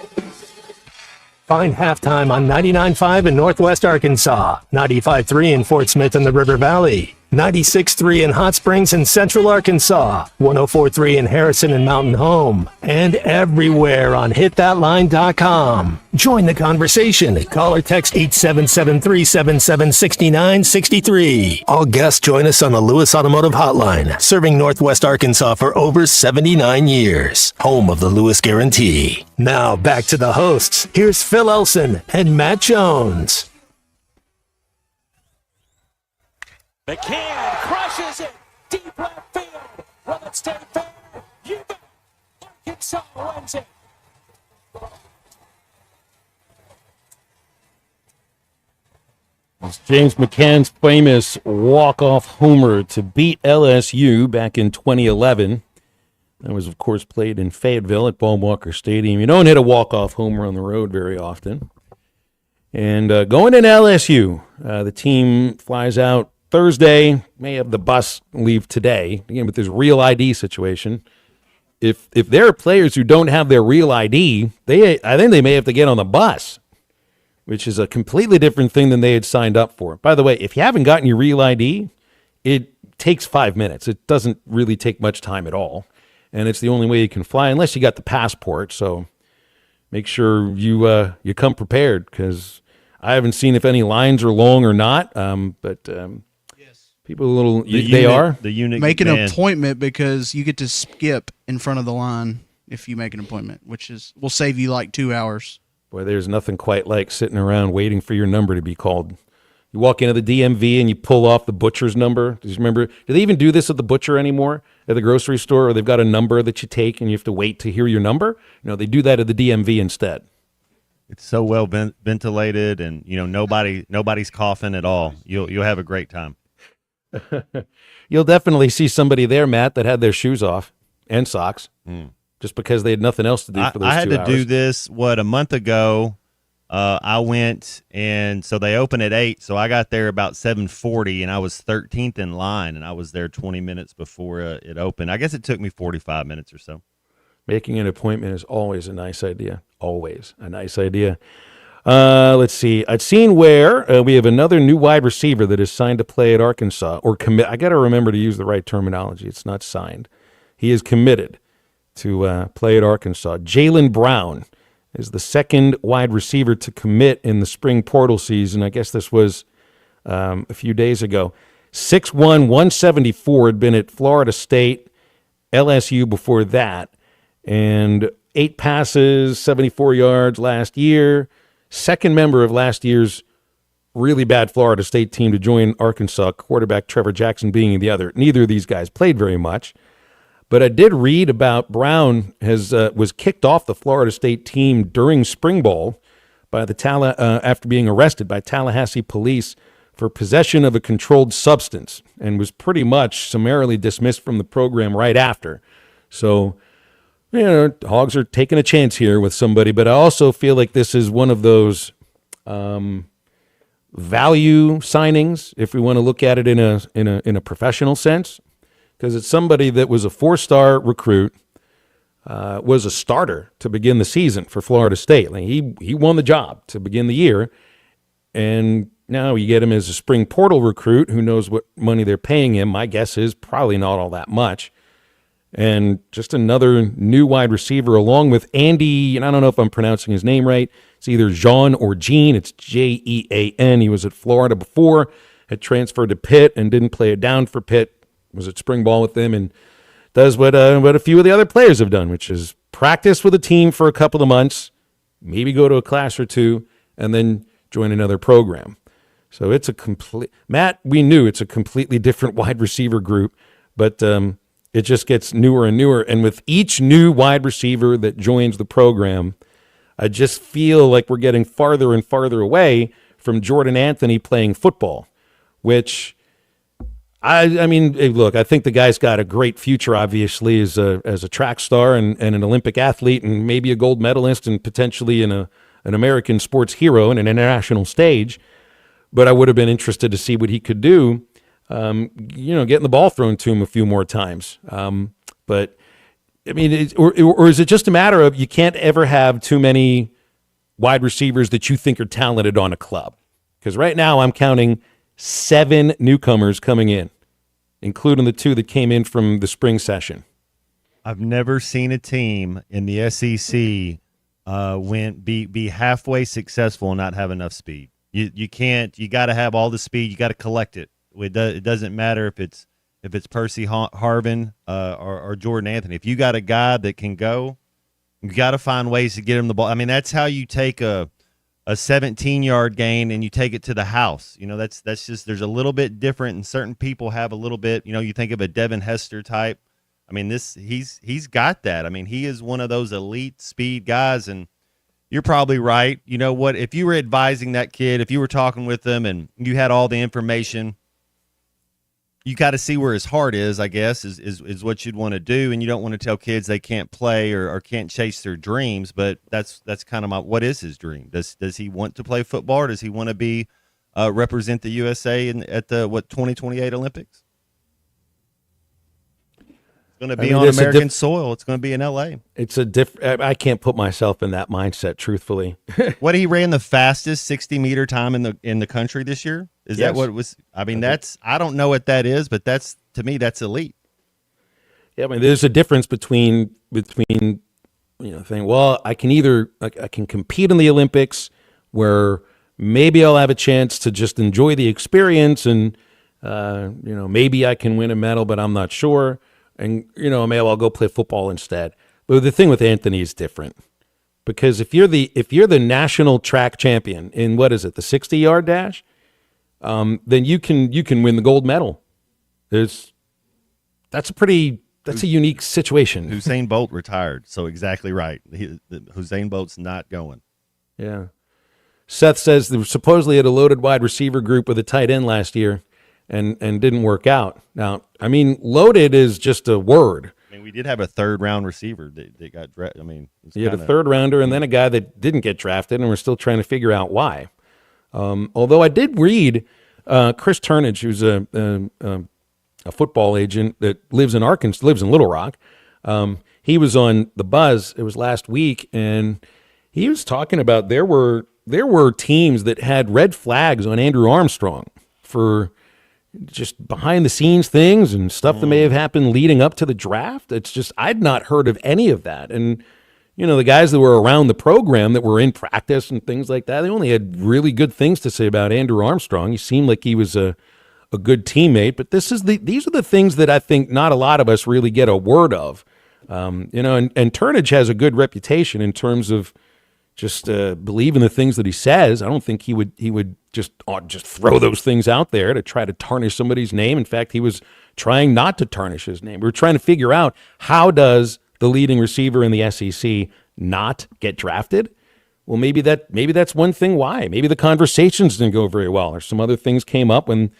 Find halftime on 99.5 in Northwest Arkansas, 95.3 in Fort Smith and the River Valley, 96.3 in Hot Springs and Central Arkansas, 104.3 in Harrison and Mountain Home, and everywhere on hitthatline.com. Join the conversation. Call or text 877-377-6963. All guests join us on the Lewis Automotive Hotline, serving Northwest Arkansas for over 79 years. Home of the Lewis Guarantee. Now back to the hosts. Here's Phil Elson and Matt Jones. McCann crushes it. Deep left field. Will it stay fair? You bet. Arkansas wins it. It's James McCann's famous walk-off homer to beat LSU back in 2011. That was, of course, played in Fayetteville at Bob Walker Stadium. You don't hit a walk-off homer on the road very often. And going in LSU, the team flies out Thursday, may have the bus leave today, again, with this real ID situation. If there are players who don't have their real ID, I think they may have to get on the bus, which is a completely different thing than they had signed up for. By the way, if you haven't gotten your real ID, it takes 5 minutes. It doesn't really take much time at all, and it's the only way you can fly, unless you got the passport, so make sure you come prepared, because I haven't seen if any lines are long or not, but people a little, they are. The unit make an appointment, because you get to skip in front of the line if you make an appointment, which will save you like 2 hours. Boy, there's nothing quite like sitting around waiting for your number to be called. You walk into the DMV and you pull off the butcher's number. Do you remember? Do they even do this at the butcher anymore, at the grocery store? Or they've got a number that you take and you have to wait to hear your number? They do that at the DMV instead. It's so well ventilated, and nobody's coughing at all. You'll have a great time. You'll definitely see somebody there, Matt, that had their shoes off and socks, just because they had nothing else to do for those 2 hours. I had to do this, a month ago, I went, and so they open at 8, so I got there about 7:40, and I was 13th in line, and I was there 20 minutes before it opened. I guess it took me 45 minutes or so. Making an appointment is always a nice idea. Always a nice idea. Let's see. I'd seen where we have another new wide receiver that is signed to play at Arkansas, or commit. I got to remember to use the right terminology. It's not signed. He is committed to play at Arkansas. Jalen Brown is the second wide receiver to commit in the spring portal season. I guess this was a few days ago. 6'1", 174, had been at Florida State, LSU before that, and 8 passes, 74 yards last year. Second member of last year's really bad Florida State team to join Arkansas, quarterback Trevor Jackson being the other. Neither of these guys played very much. But I did read about Brown was kicked off the Florida State team during spring ball by after being arrested by Tallahassee police for possession of a controlled substance, and was pretty much summarily dismissed from the program right after. So, Hogs are taking a chance here with somebody, but I also feel like this is one of those value signings, if we want to look at it in a professional sense. Because it's somebody that was a 4-star recruit, was a starter to begin the season for Florida State. Like he won the job to begin the year, and now you get him as a spring portal recruit. Who knows what money they're paying him? My guess is probably not all that much. And just another new wide receiver along with Andy, and I don't know if I'm pronouncing his name right. It's either Jean or Jean. It's Jean. He was at Florida before, had transferred to Pitt and didn't play it down for Pitt. Was at spring ball with them and does what a few of the other players have done, which is practice with a team for a couple of months, maybe go to a class or two, and then join another program. So it's Matt, we knew it's a completely different wide receiver group, but it just gets newer and newer. And with each new wide receiver that joins the program, I just feel like we're getting farther and farther away from Jordan Anthony playing football, which I mean, look, I think the guy's got a great future, obviously, as a track star and an Olympic athlete and maybe a gold medalist and potentially an American sports hero in an international stage. But I would have been interested to see what he could do, getting the ball thrown to him a few more times. But, I mean, or is it just a matter of you can't ever have too many wide receivers that you think are talented on a club? Because right now I'm counting 7 newcomers coming in, including the 2 that came in from the spring session. I've never seen a team in the SEC be halfway successful and not have enough speed. You can't. You got to have all the speed. You got to collect it. It doesn't matter if it's Percy Harvin or Jordan Anthony. If you got a guy that can go, you got to find ways to get him the ball. I mean, that's how you take a 17-yard gain and you take it to the house. That's just, there's a little bit different, and certain people have a little bit, you think of a Devin Hester type. I mean, he's got that. I mean, he is one of those elite speed guys, and you're probably right. You know what? If you were advising that kid, if you were talking with them and you had all the information, you got to see where his heart is, I guess, is what you'd want to do. And you don't want to tell kids they can't play or can't chase their dreams. But that's kind of what is his dream? Does he want to play football, or does he want to be represent the USA at the 2028 Olympics? It's going to be on American soil. It's going to be in L.A. It's I can't put myself in that mindset, truthfully. What, he ran the fastest 60-meter time in the country this year? Is that what it was? I mean, I don't know what that is, but to me, that's elite. Yeah, I mean, there's a difference between saying, well, I can compete in the Olympics where maybe I'll have a chance to just enjoy the experience and, maybe I can win a medal, but I'm not sure. And, maybe I'll go play football instead. But the thing with Anthony is different, because if you're the national track champion in, what is it, the 60-yard dash, then you can win the gold medal. That's a unique situation. Usain Bolt retired, so exactly right. Usain Bolt's not going. Yeah. Seth says they supposedly had a loaded wide receiver group with a tight end last year and didn't work out. Now, I mean, loaded is just a word. And we did have a third-round receiver that got drafted. I mean, you had a third-rounder and then a guy that didn't get drafted, and we're still trying to figure out why. Although I did read Chris Turnage, who's a football agent that lives in Arkansas, lives in Little Rock. He was on The Buzz. It was last week, and he was talking about there were teams that had red flags on Andrew Armstrong for just behind the scenes things and stuff that may have happened leading up to the draft. It's just, I'd not heard of any of that. And, the guys that were around the program that were in practice and things like that, they only had really good things to say about Andrew Armstrong. He seemed like he was a good teammate, but these are the things that I think not a lot of us really get a word of. And Turnage has a good reputation in terms of just believing the things that he says. I don't think he would just throw those things out there to try to tarnish somebody's name. In fact, he was trying not to tarnish his name. We were trying to figure out, how does the leading receiver in the SEC not get drafted? Well, maybe that's one thing why. Maybe the conversations didn't go very well, or some other things came up when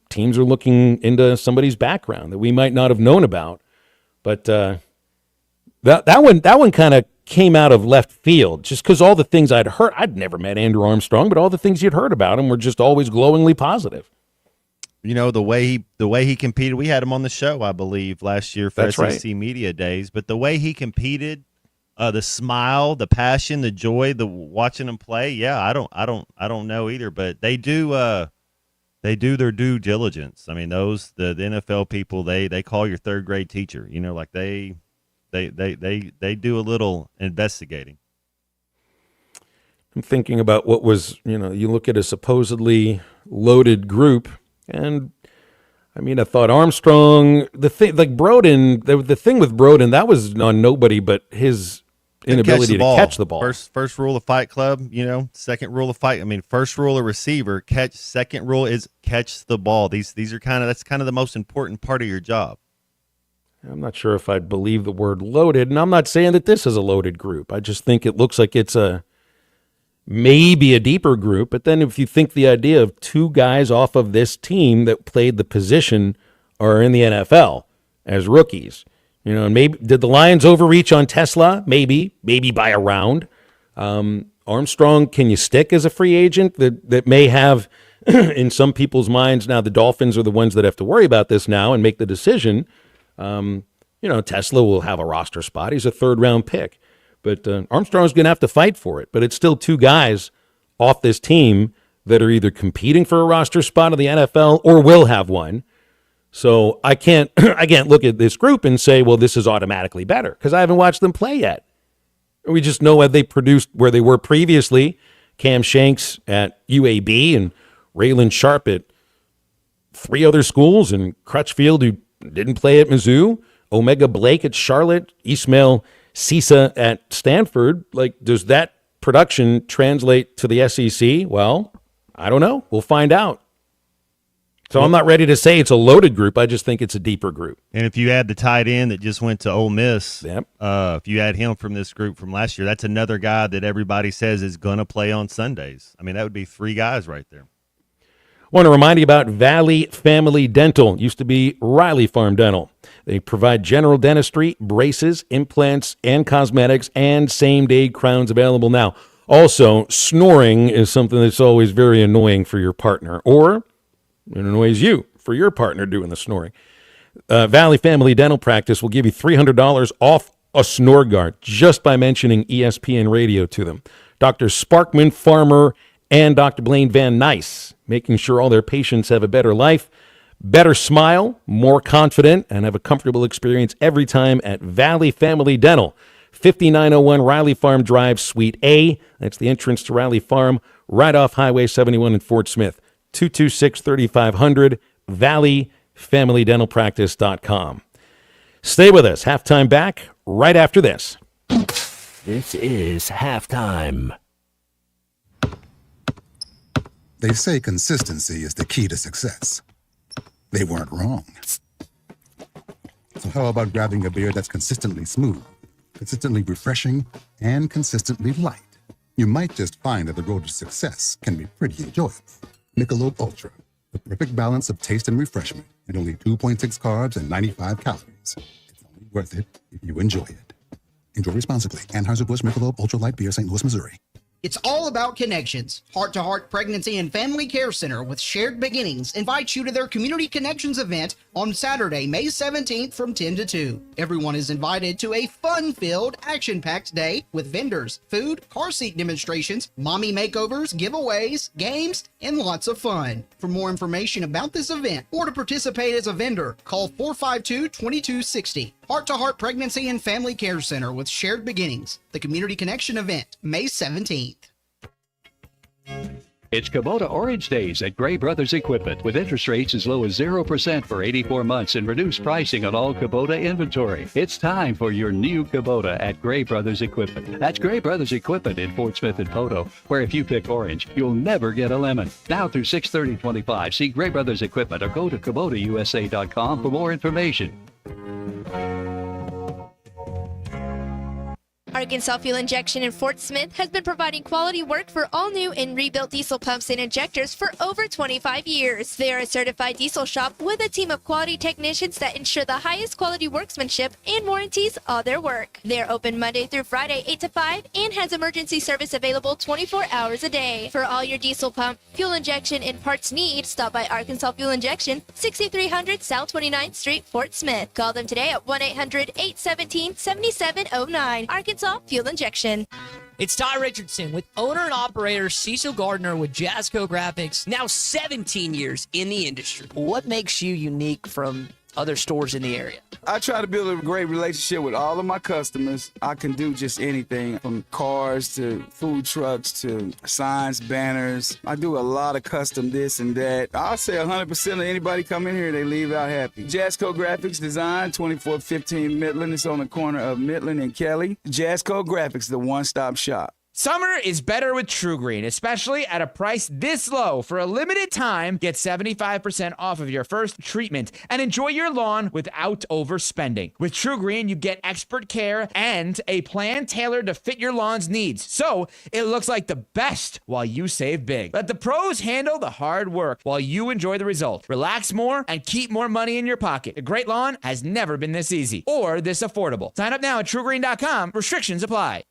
teams are looking into somebody's background that we might not have known about. But that one kind of came out of left field, just because all the things I'd heard. I'd never met Andrew Armstrong, but all the things you'd heard about him were just always glowingly positive. The way he competed, we had him on the show, I believe, last year for SEC Media Days. But the way he competed, the smile, the passion, the joy, the watching him play, yeah, I don't know either. But they do their due diligence. I mean, the NFL people, they call your third grade teacher. Like they do a little investigating. I'm thinking about what was, you look at a supposedly loaded group, and I mean, I thought Armstrong, the thing with Broden, that was on nobody but his inability to catch the ball. First rule of Fight Club, second rule of fight. I mean, first rule of receiver, catch. Second rule is catch the ball. These are that's kind of the most important part of your job. I'm not sure if I'd believe the word loaded, and I'm not saying that this is a loaded group. I just think it looks like it's maybe a deeper group. But then if you think the idea of two guys off of this team that played the position are in the NFL as rookies, and maybe did the Lions overreach on Tesla? Maybe by a round. Armstrong, can you stick as a free agent that may have in some people's minds now the Dolphins are the ones that have to worry about this now and make the decision. Tesla will have a roster spot. He's a third-round pick. But Armstrong's going to have to fight for it. But it's still two guys off this team that are either competing for a roster spot in the NFL or will have one. So I can't look at this group and say, well, this is automatically better, because I haven't watched them play yet. We just know what they produced where they were previously. Cam Shanks at UAB and Raylan Sharp at three other schools, and Crutchfield, who didn't play at Mizzou, Omega Blake at Charlotte, Ismail Cisa at Stanford. Like, does that production translate to the SEC? Well, I don't know. We'll find out. So I'm not ready to say it's a loaded group. I just think it's a deeper group. And if you add the tight end that just went to Ole Miss, if you add him from this group from last year, that's another guy that everybody says is going to play on Sundays. I mean, that would be three guys right there. Want to remind you about Valley Family Dental. Used to be Riley Farm Dental. They provide general dentistry, braces, implants, and cosmetics, and same-day crowns available now. Also, snoring is something that's always very annoying for your partner, or it annoys you for your partner doing the snoring. Valley Family Dental Practice will give you $300 off a snore guard just by mentioning ESPN Radio to them. Dr. Sparkman Farmer and Dr. Blaine Van Nice, making sure all their patients have a better life, better smile, more confident, and have a comfortable experience every time at Valley Family Dental. 5901 Riley Farm Drive, Suite A. That's the entrance to Riley Farm, right off Highway 71 in Fort Smith. 226-3500, valleyfamilydentalpractice.com. Stay with us. Halftime back right after this. This is Halftime. They say consistency is the key to success. They weren't wrong. So how about grabbing a beer that's consistently smooth, consistently refreshing, and consistently light? You might just find that the road to success can be pretty enjoyable. Michelob Ultra. The perfect balance of taste and refreshment, and only 2.6 carbs and 95 calories. It's only worth it if you enjoy it. Enjoy responsibly. Anheuser-Busch Michelob Ultra Light Beer, St. Louis, Missouri. It's all about connections. Heart to Heart Pregnancy and Family Care Center with Shared Beginnings invites you to their Community Connections event on Saturday, May 17th from 10 to 2. Everyone is invited to a fun-filled, action-packed day with vendors, food, car seat demonstrations, mommy makeovers, giveaways, games, and lots of fun. For more information about this event or to participate as a vendor, call 452-2260. Heart to Heart Pregnancy and Family Care Center with Shared Beginnings, the Community Connection event, May 17th. It's Kubota Orange Days at Gray Brothers Equipment with interest rates as low as 0% for 84 months and reduced pricing on all Kubota inventory. It's time for your new Kubota at Gray Brothers Equipment. That's Gray Brothers Equipment in Fort Smith and Poto, where if you pick orange, you'll never get a lemon. Now through 6/30/25, see Gray Brothers Equipment or go to KubotaUSA.com for more information. Arkansas Fuel Injection in Fort Smith has been providing quality work for all new and rebuilt diesel pumps and injectors for over 25 years. They are a certified diesel shop with a team of quality technicians that ensure the highest quality workmanship and warranties all their work. They are open Monday through Friday 8 to 5 and has emergency service available 24 hours a day. For all your diesel pump, fuel injection, and parts need, stop by Arkansas Fuel Injection, 6300 South 29th Street, Fort Smith. Call them today at 1-800-817-7709. Arkansas Fuel Injection. It's Ty Richardson with owner and operator Cecil Gardner with Jazzco Graphics, now 17 years in the industry. What makes you unique from other stores in the area? I try to build a great relationship with all of my customers. I can do just anything from cars to food trucks to signs, banners. I do a lot of custom this and that. I'll say 100% of anybody come in here, they leave out happy. Jazzco Graphics Design, 2415 Midland. It's on the corner of Midland and Kelly. Jazzco Graphics, the one-stop shop. Summer is better with True Green, especially at a price this low. For a limited time, get 75% off of your first treatment and enjoy your lawn without overspending. With True Green, you get expert care and a plan tailored to fit your lawn's needs, so it looks like the best while you save big. Let the pros handle the hard work while you enjoy the result. Relax more and keep more money in your pocket. A great lawn has never been this easy or this affordable. Sign up now at TrueGreen.com. Restrictions apply.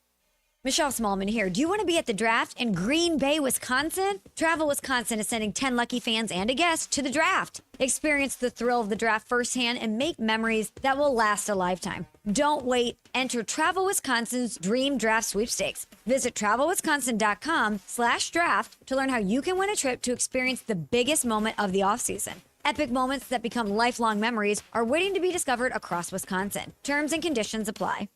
Michelle Smallman here. Do you want to be at the draft in Green Bay, Wisconsin? Travel Wisconsin is sending 10 lucky fans and a guest to the draft. Experience the thrill of the draft firsthand and make memories that will last a lifetime. Don't wait. Enter Travel Wisconsin's Dream Draft Sweepstakes. Visit travelwisconsin.com/draft to learn how you can win a trip to experience the biggest moment of the offseason. Epic moments that become lifelong memories are waiting to be discovered across Wisconsin. Terms and conditions apply.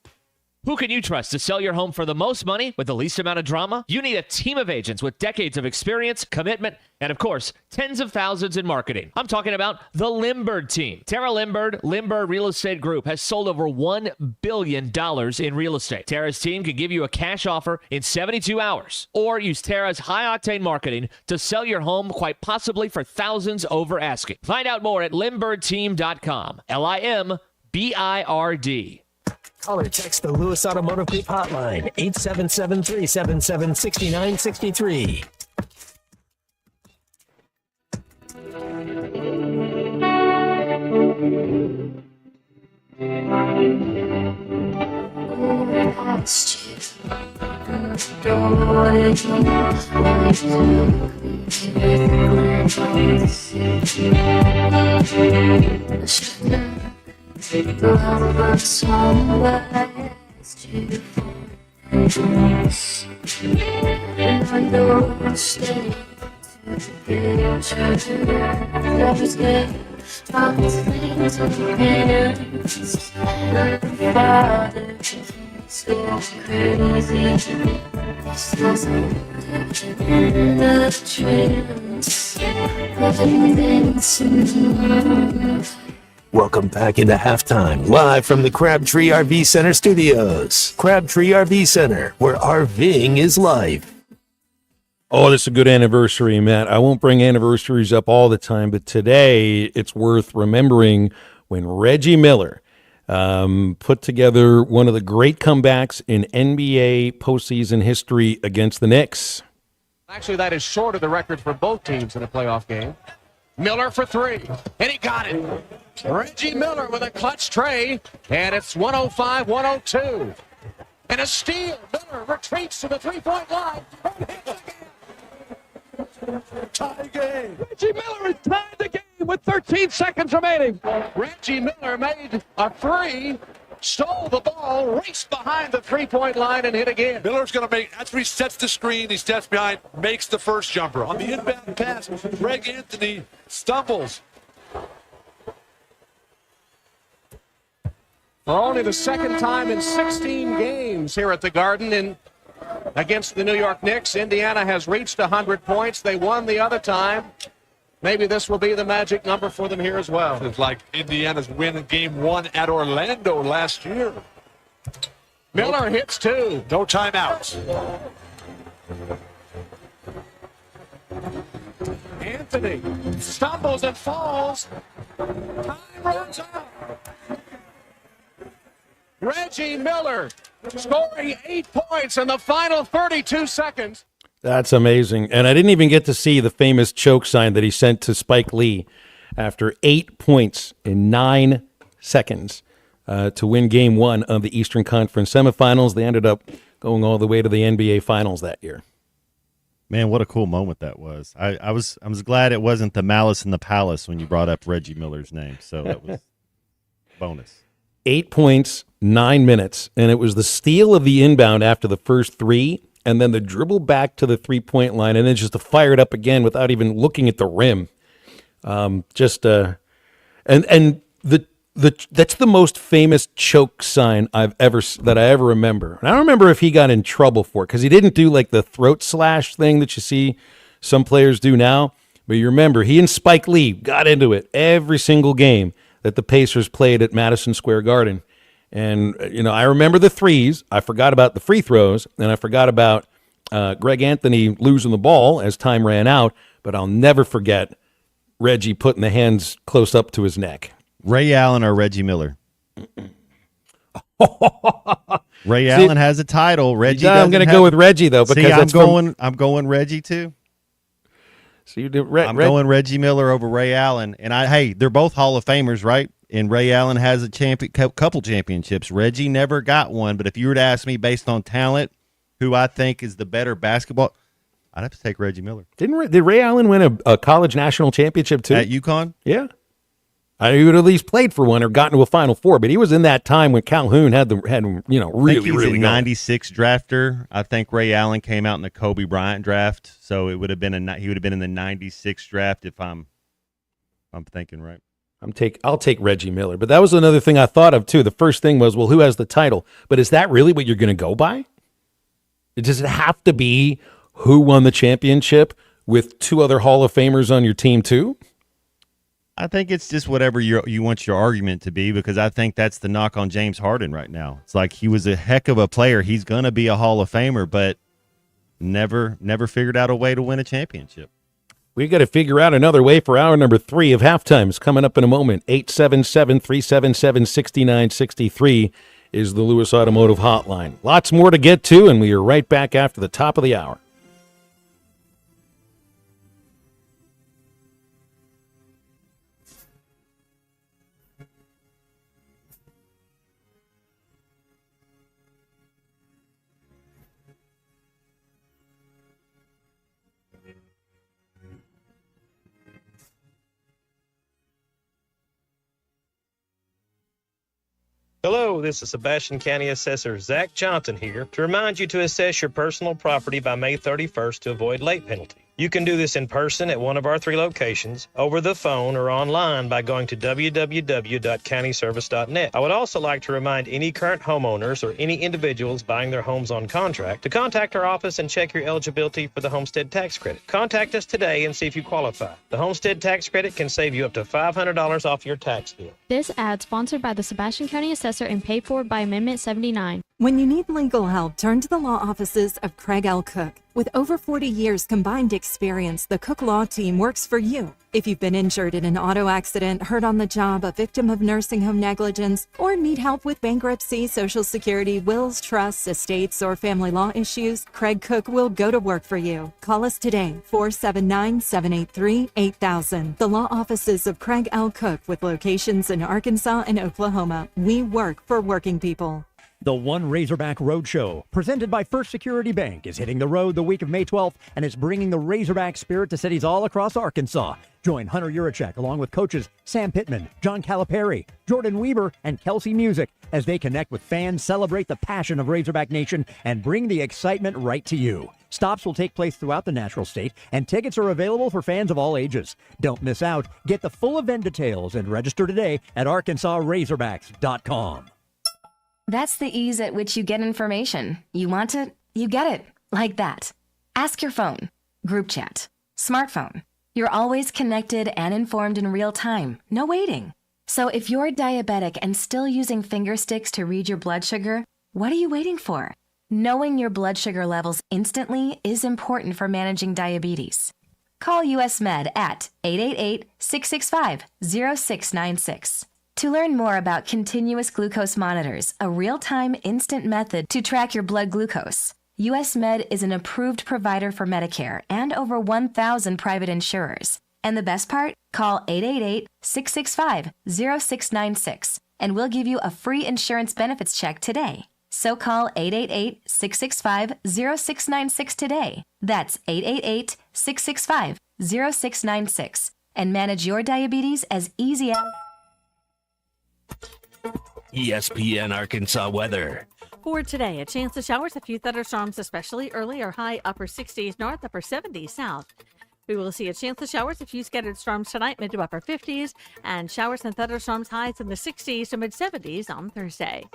Who can you trust to sell your home for the most money with the least amount of drama? You need a team of agents with decades of experience, commitment, and of course, tens of thousands in marketing. I'm talking about the Limbird team. Tara Limbird Real Estate Group has sold over $1 billion in real estate. Tara's team can give you a cash offer in 72 hours or use Tara's high-octane marketing to sell your home quite possibly for thousands over asking. Find out more at limbirdteam.com. LIMBIRD. Call or text the Lewis Automotive Group hotline, 877-377-6963. Welcome back into halftime, live from the Crabtree RV Center studios. Crabtree RV Center, where RVing is life. Oh, this is a good anniversary, Matt. I won't bring anniversaries up all the time, but today it's worth remembering when Reggie Miller put together one of the great comebacks in NBA postseason history against the Knicks. Actually, that is short of the record for both teams in a playoff game. Miller for three, and he got it. Reggie Miller with a clutch tray, and it's 105-102. And a steal. Miller retreats to the three-point line. Tie game. Reggie Miller has tied the game with 13 seconds remaining. Reggie Miller made a three, stole the ball, raced behind the three-point line, and hit again. Miller's going to make, after he sets the screen, he steps behind, makes the first jumper. On the inbound pass, Greg Anthony stumbles. For only the second time in 16 games here at the Garden in against the New York Knicks, Indiana has reached 100 points. They won the other time. Maybe this will be the magic number for them here as well. It's like Indiana's win in game 1 at Orlando last year. Miller hits two. No timeouts. Anthony stumbles and falls. Time runs out. Reggie Miller scoring 8 points in the final 32 seconds. That's amazing. And I didn't even get to see the famous choke sign that he sent to Spike Lee after 8 points in 9 seconds to win game 1 of the Eastern Conference semifinals. They ended up going all the way to the NBA Finals that year. Man, what a cool moment that was. I was glad it wasn't the Malice in the Palace when you brought up Reggie Miller's name. So that was bonus. 8 points, 9 minutes, and it was the steal of the inbound after the first three, and then the dribble back to the three-point line, and then just to fire it up again without even looking at the rim. That's the most famous choke sign that I ever remember. And I don't remember if he got in trouble for it because he didn't do like the throat slash thing that you see some players do now. But you remember he and Spike Lee got into it every single game that the Pacers played at Madison Square Garden. And, I remember the threes. I forgot about the free throws, and I forgot about Greg Anthony losing the ball as time ran out, but I'll never forget Reggie putting the hands close up to his neck. Ray Allen or Reggie Miller? Ray Allen has a title. Reggie I'm going to go with Reggie, though, because I'm going Reggie, too. So you do I'm going Reggie Miller over Ray Allen, and they're both Hall of Famers, right? And Ray Allen has a couple championships. Reggie never got one, but if you were to ask me based on talent, who I think is the better basketball, I'd have to take Reggie Miller. Did Ray Allen win a college national championship too at UConn? Yeah, he would at least played for one or gotten to a Final Four. But he was in that time when Calhoun had really I think he was really a '96 drafter. I think Ray Allen came out in the Kobe Bryant draft, so he would have been in the '96 draft if I'm thinking right. I'll take Reggie Miller. But that was another thing I thought of too. The first thing was, well, who has the title? But is that really what you're going to go by? Does it have to be who won the championship with two other Hall of Famers on your team too? I think it's just whatever you want your argument to be, because I think that's the knock on James Harden right now. It's like he was a heck of a player. He's going to be a Hall of Famer, but never figured out a way to win a championship. We got to figure out another way for hour number 3 of Halftime. It's coming up in a moment. 877-377-6963 is the Lewis Automotive Hotline. Lots more to get to, and we are right back after the top of the hour. Hello, this is Sebastian County Assessor Zach Johnson here to remind you to assess your personal property by May 31st to avoid late penalty. You can do this in person at one of our 3 locations, over the phone, or online by going to www.countyservice.net. I would also like to remind any current homeowners or any individuals buying their homes on contract to contact our office and check your eligibility for the homestead tax credit. Contact us today and see if you qualify. The homestead tax credit can save you up to $500 off your tax bill. This ad sponsored by the Sebastian County Assessor and paid for by Amendment 79. When you need legal help, turn to the law offices of Craig L. Cook. With over 40 years combined experience, the Cook Law Team works for you. If you've been injured in an auto accident, hurt on the job, a victim of nursing home negligence, or need help with bankruptcy, Social Security, wills, trusts, estates, or family law issues, Craig Cook will go to work for you. Call us today, 479-783-8000. The law offices of Craig L. Cook with locations in Arkansas and Oklahoma. We work for working people. The One Razorback Roadshow, presented by First Security Bank, is hitting the road the week of May 12th, and it's bringing the Razorback spirit to cities all across Arkansas. Join Hunter Yurachek along with coaches Sam Pittman, John Calipari, Jordan Weaver, and Kelsey Music as they connect with fans, celebrate the passion of Razorback Nation, and bring the excitement right to you. Stops will take place throughout the Natural State, and tickets are available for fans of all ages. Don't miss out. Get the full event details and register today at ArkansasRazorbacks.com. That's the ease at which you get information. You want it, you get it. Like that. Ask your phone. Group chat. Smartphone. You're always connected and informed in real time. No waiting. So if you're diabetic and still using finger sticks to read your blood sugar, what are you waiting for? Knowing your blood sugar levels instantly is important for managing diabetes. Call US Med at 888-665-0696. To learn more about continuous glucose monitors, a real-time instant method to track your blood glucose, US Med is an approved provider for Medicare and over 1,000 private insurers. And the best part? Call 888-665-0696 and we'll give you a free insurance benefits check today. So call 888-665-0696 today. That's 888-665-0696 and manage your diabetes as easy as... ESPN Arkansas weather. For today, a chance of showers, a few thunderstorms, especially early or high upper 60s north, upper 70s south. We will see a chance of showers, a few scattered storms tonight, mid to upper 50s, and showers and thunderstorms highs in the 60s to mid 70s on Thursday.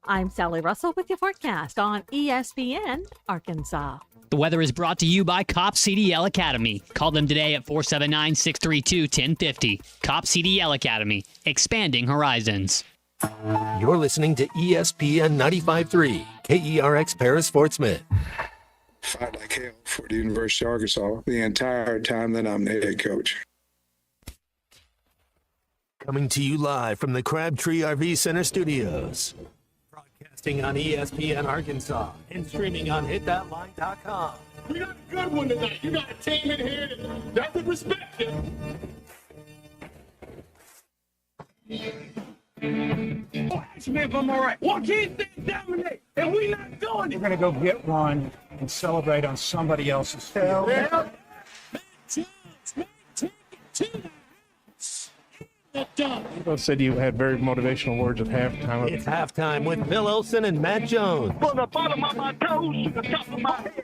I'm Sally Russell with your forecast on ESPN Arkansas. The weather is brought to you by Cop CDL Academy. Call them today at 479-632-1050. Cop CDL Academy, expanding horizons. You're listening to ESPN 95.3, KERX Paris Sportsman. Fight like hell for the University of Arkansas the entire time that I'm the head coach. Coming to you live from the Crabtree RV Center studios. Broadcasting on ESPN Arkansas and streaming on hitthatline.com. We got a good one tonight. You got a team in here that would respect you. Oh, ask me if I'm all right. Why can't they dominate? And we not doing it. We're going to go get one and celebrate on somebody else's field. Yeah. You said you had very motivational words at halftime. It's halftime with Bill Olsen and Matt Jones. From the bottom of my toes to the top of my head.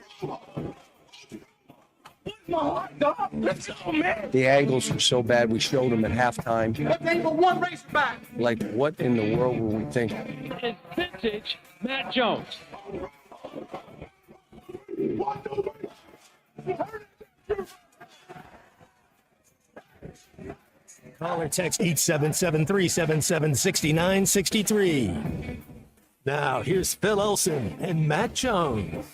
My heart, dog. Let's go, man. The angles were so bad, we showed them at halftime. But they were one race back. Like, what in the world were we thinking? It's vintage Matt Jones. Call or text 877-377-6963. Now, here's Phil Olsen and Matt Jones.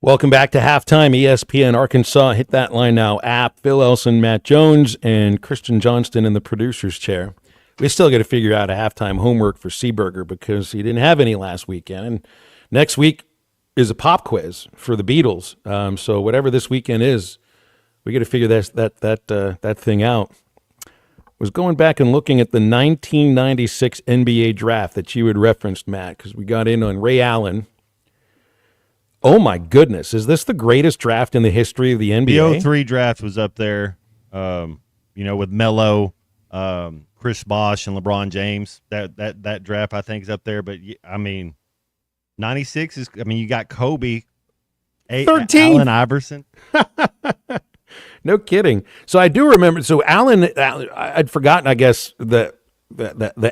Welcome back to Halftime, ESPN Arkansas. Hit that line now app. Phil Elson, Matt Jones, and Christian Johnston in the producer's chair. We still got to figure out a halftime homework for Seaburger because he didn't have any last weekend. And next week is a pop quiz for the Beatles. So whatever this weekend is, we got to figure that thing out. I was going back and looking at the 1996 NBA draft that you had referenced, Matt, because we got in on Ray Allen. Oh, my goodness. Is this the greatest draft in the history of the NBA? The 03 draft was up there, with Melo, Chris Bosh, and LeBron James. That draft, I think, is up there. But, 96 is – you got Kobe, 13. Allen Iverson. No kidding. So I do remember – so Allen I'd forgotten, I guess, the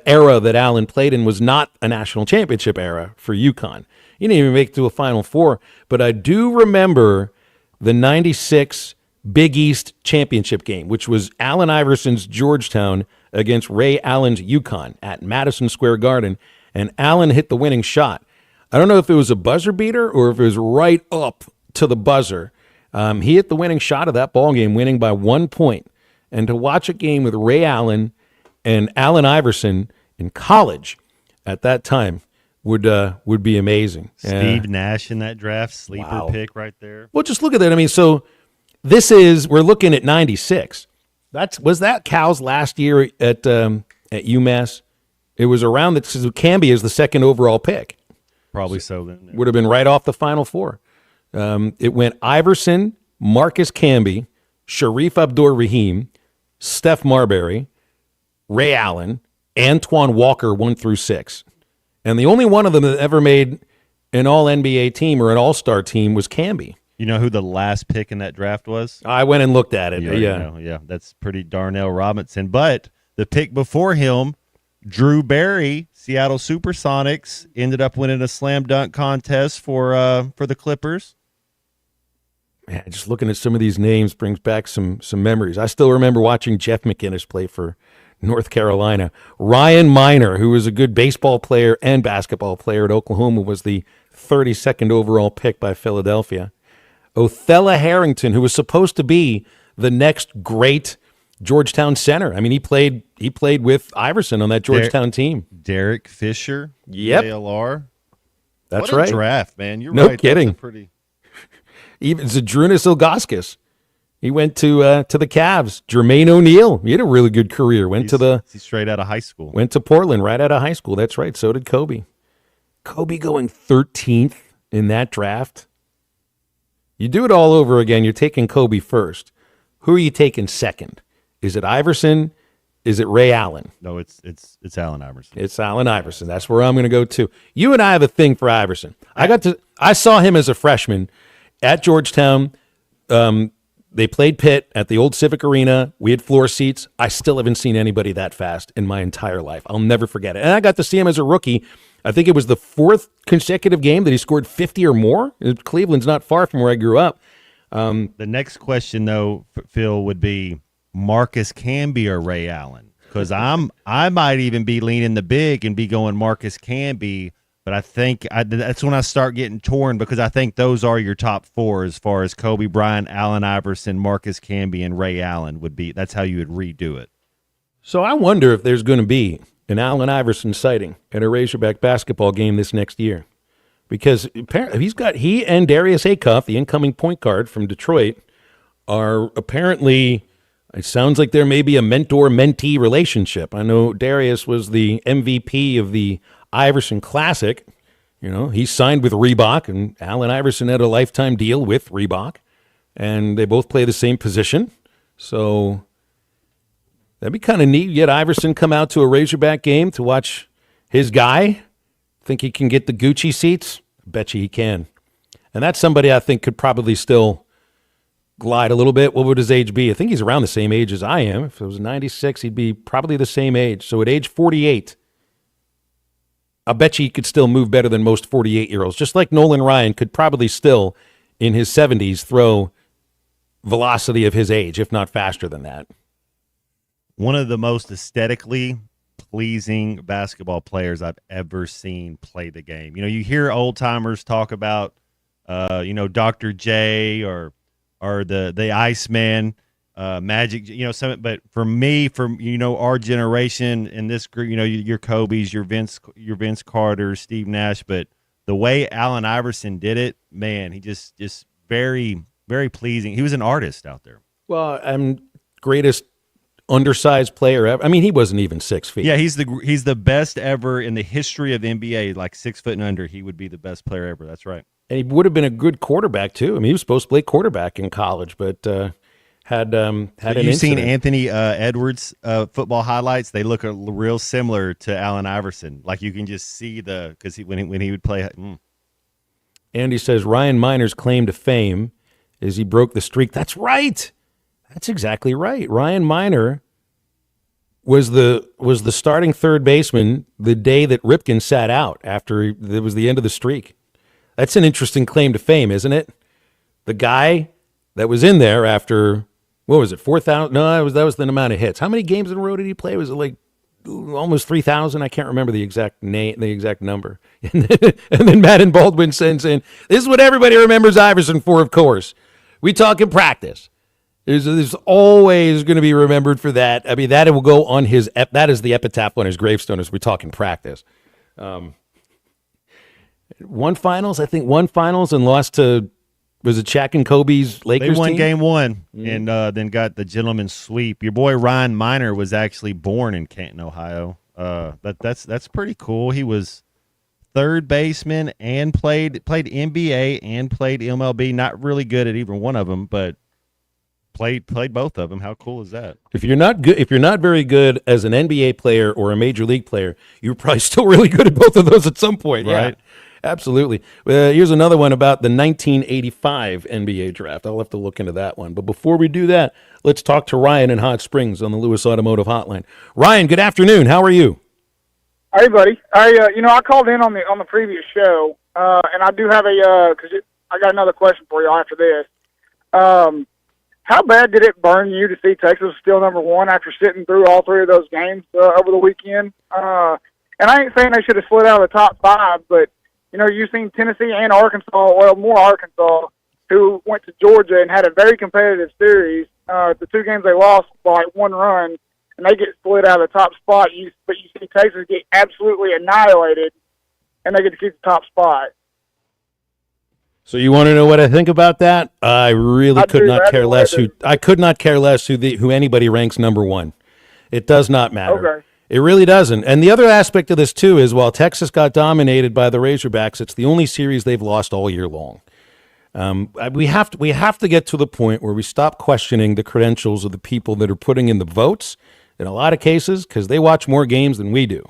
era that Allen played in was not a national championship era for UConn. He didn't even make it to a Final Four, but I do remember the 96 Big East championship game, which was Allen Iverson's Georgetown against Ray Allen's UConn at Madison Square Garden, and Allen hit the winning shot. I don't know if it was a buzzer beater or if it was right up to the buzzer. He hit the winning shot of that ball game, winning by 1 point. And to watch a game with Ray Allen and Allen Iverson in college at that time would be amazing. Steve Nash in that draft, sleeper pick right there. Well, just look at that. I mean, so we're looking at 96. Was that Cal's last year at UMass? It was around that Camby is the second overall pick. Probably so then. Yeah. Would have been right off the Final Four. It went Iverson, Marcus Camby, Sharif Abdur-Rahim, Steph Marbury, Ray Allen, Antoine Walker 1 through 6. And the only one of them that ever made an All-NBA team or an All-Star team was Camby. You know who the last pick in that draft was? I went and looked at it. Yeah, that's pretty Darnell Robinson. But the pick before him, Drew Barry, Seattle Supersonics, ended up winning a slam dunk contest for the Clippers. Man, just looking at some of these names brings back some memories. I still remember watching Jeff McInnes play for North Carolina. Ryan Miner, who was a good baseball player and basketball player at Oklahoma, was the 32nd overall pick by Philadelphia. Othella Harrington, who was supposed to be the next great Georgetown center. I mean, he played with Iverson on that Georgetown team. Derek Fisher, yep. JLR. That's what right. A draft, man. You're no right. kidding. Pretty... Even Zadrunas Ilgauskas. He went to the Cavs. Jermaine O'Neal. He had a really good career. He's straight out of high school. Went to Portland right out of high school. That's right. So did Kobe. Kobe going 13th in that draft. You do it all over again. You're taking Kobe first. Who are you taking second? Is it Iverson? Is it Ray Allen? No, it's Allen Iverson. It's Allen Iverson. That's where I'm going to go too. You and I have a thing for Iverson. I saw him as a freshman at Georgetown. They played Pitt at the old Civic Arena. We had floor seats. I still haven't seen anybody that fast in my entire life. I'll never forget it. And I got to see him as a rookie. I think it was the 4th consecutive game that he scored 50 or more. Cleveland's not far from where I grew up. The next question, though, Phil, would be Marcus Camby or Ray Allen? Because I might even be leaning the big and be going Marcus Camby, but I think that's when I start getting torn because I think those are your top 4 as far as Kobe Bryant, Allen Iverson, Marcus Camby, and Ray Allen would be. That's how you would redo it. So I wonder if there's going to be an Allen Iverson sighting at a Razorback basketball game this next year. Because apparently he and Darius Acuff, the incoming point guard from Detroit, are apparently, it sounds like there may be a mentor-mentee relationship. I know Darius was the MVP of the Iverson Classic. You know, he signed with Reebok, and Allen Iverson had a lifetime deal with Reebok, and they both play the same position. So that'd be kind of neat. Get Iverson come out to a Razorback game to watch his guy. Think he can get the Gucci seats? I bet you he can. And that's somebody I think could probably still glide a little bit. What would his age be? I think he's around the same age as I am. If it was 96, he'd be probably the same age. So at age 48, I bet you he could still move better than most 48-year-olds. Just like Nolan Ryan could probably still, in his 70s, throw velocity of his age, if not faster than that. One of the most aesthetically pleasing basketball players I've ever seen play the game. You know, you hear old timers talk about, Dr. J or the Iceman, Magic. But for me, our generation in this group, your Kobe's, your Vince Carter, Steve Nash. But the way Allen Iverson did it, man, he just very, very pleasing. He was an artist out there. Well, greatest undersized player ever. I mean, he wasn't even 6 feet. Yeah, he's the best ever in the history of the NBA. Like 6 foot and under, he would be the best player ever. That's right. And he would have been a good quarterback too. I mean, he was supposed to play quarterback in college, but had an incident. You've seen Anthony Edwards football highlights? They look real similar to Allen Iverson. Like you can just see because when he would play. Andy says Ryan Miner's claim to fame is he broke the streak. That's right. That's exactly right. Ryan Miner was the starting third baseman the day that Ripken sat out after it was the end of the streak. That's an interesting claim to fame, isn't it? The guy that was in there after What was it? 4,000? No, that was the amount of hits. How many games in a row did he play? Was it like almost 3,000? I can't remember the exact number. And then Madden Baldwin sends in, this is what everybody remembers Iverson for, of course. We talk in practice. There's always going to be remembered for that. I mean, that will go on that is the epitaph on his gravestone as we talk in practice. Won finals and lost to, was it Shaq and Kobe's Lakers They won team? game one and then got the gentleman's sweep. Your boy Ryan Miner was actually born in Canton, Ohio. That's pretty cool. He was third baseman and played NBA and played MLB. Not really good at either one of them, but played both of them. How cool is that? If you're not very good as an NBA player or a major league player, you're probably still really good at both of those at some point, right? Yeah. Absolutely. Here's another one about the 1985 NBA draft. I'll have to look into that one. But before we do that, let's talk to Ryan in Hot Springs on the Lewis Automotive Hotline. Ryan, good afternoon. How are you? Hey, buddy. I called in on the previous show, and I do have because I got another question for you after this. How bad did it burn you to see Texas still number one after sitting through all three of those games over the weekend? And I ain't saying they should have slid out of the top five, but you've seen Tennessee and Arkansas, well, more Arkansas, who went to Georgia and had a very competitive series. The two games they lost by like one run, and they get split out of the top spot. But you see Texas get absolutely annihilated, and they get to keep the top spot. So you want to know what I think about that? I really could not care less who anybody ranks number one. It does not matter. Okay. It really doesn't. And the other aspect of this, too, is while Texas got dominated by the Razorbacks, it's the only series they've lost all year long. We have to get to the point where we stop questioning the credentials of the people that are putting in the votes in a lot of cases because they watch more games than we do.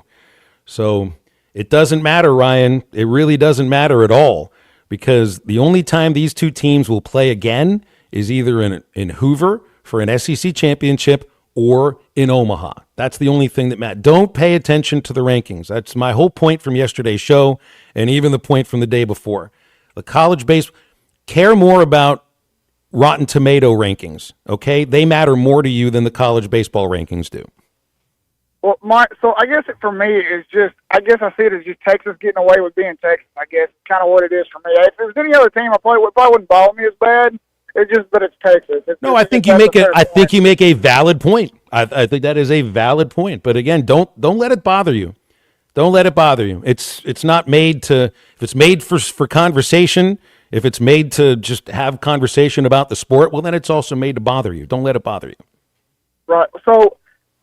So it doesn't matter, Ryan. It really doesn't matter at all because the only time these two teams will play again is either in Hoover for an SEC championship or in Omaha. That's the only thing that matters. Don't pay attention to the rankings. That's my whole point from yesterday's show and even the point from the day before. The college base care more about Rotten Tomato rankings, okay? They matter more to you than the college baseball rankings do. Well, so I guess for me is just, I guess I see it as just Texas getting away with being Texas, I guess. It's kind of what it is for me. If it was any other team I played with, probably wouldn't bother me as bad. But it's Texas. I think you make a valid point. I think that is a valid point. But again, don't let it bother you. Don't let it bother you. It's not made to. If it's made for conversation, if it's made to just have conversation about the sport, well, then it's also made to bother you. Don't let it bother you. Right. So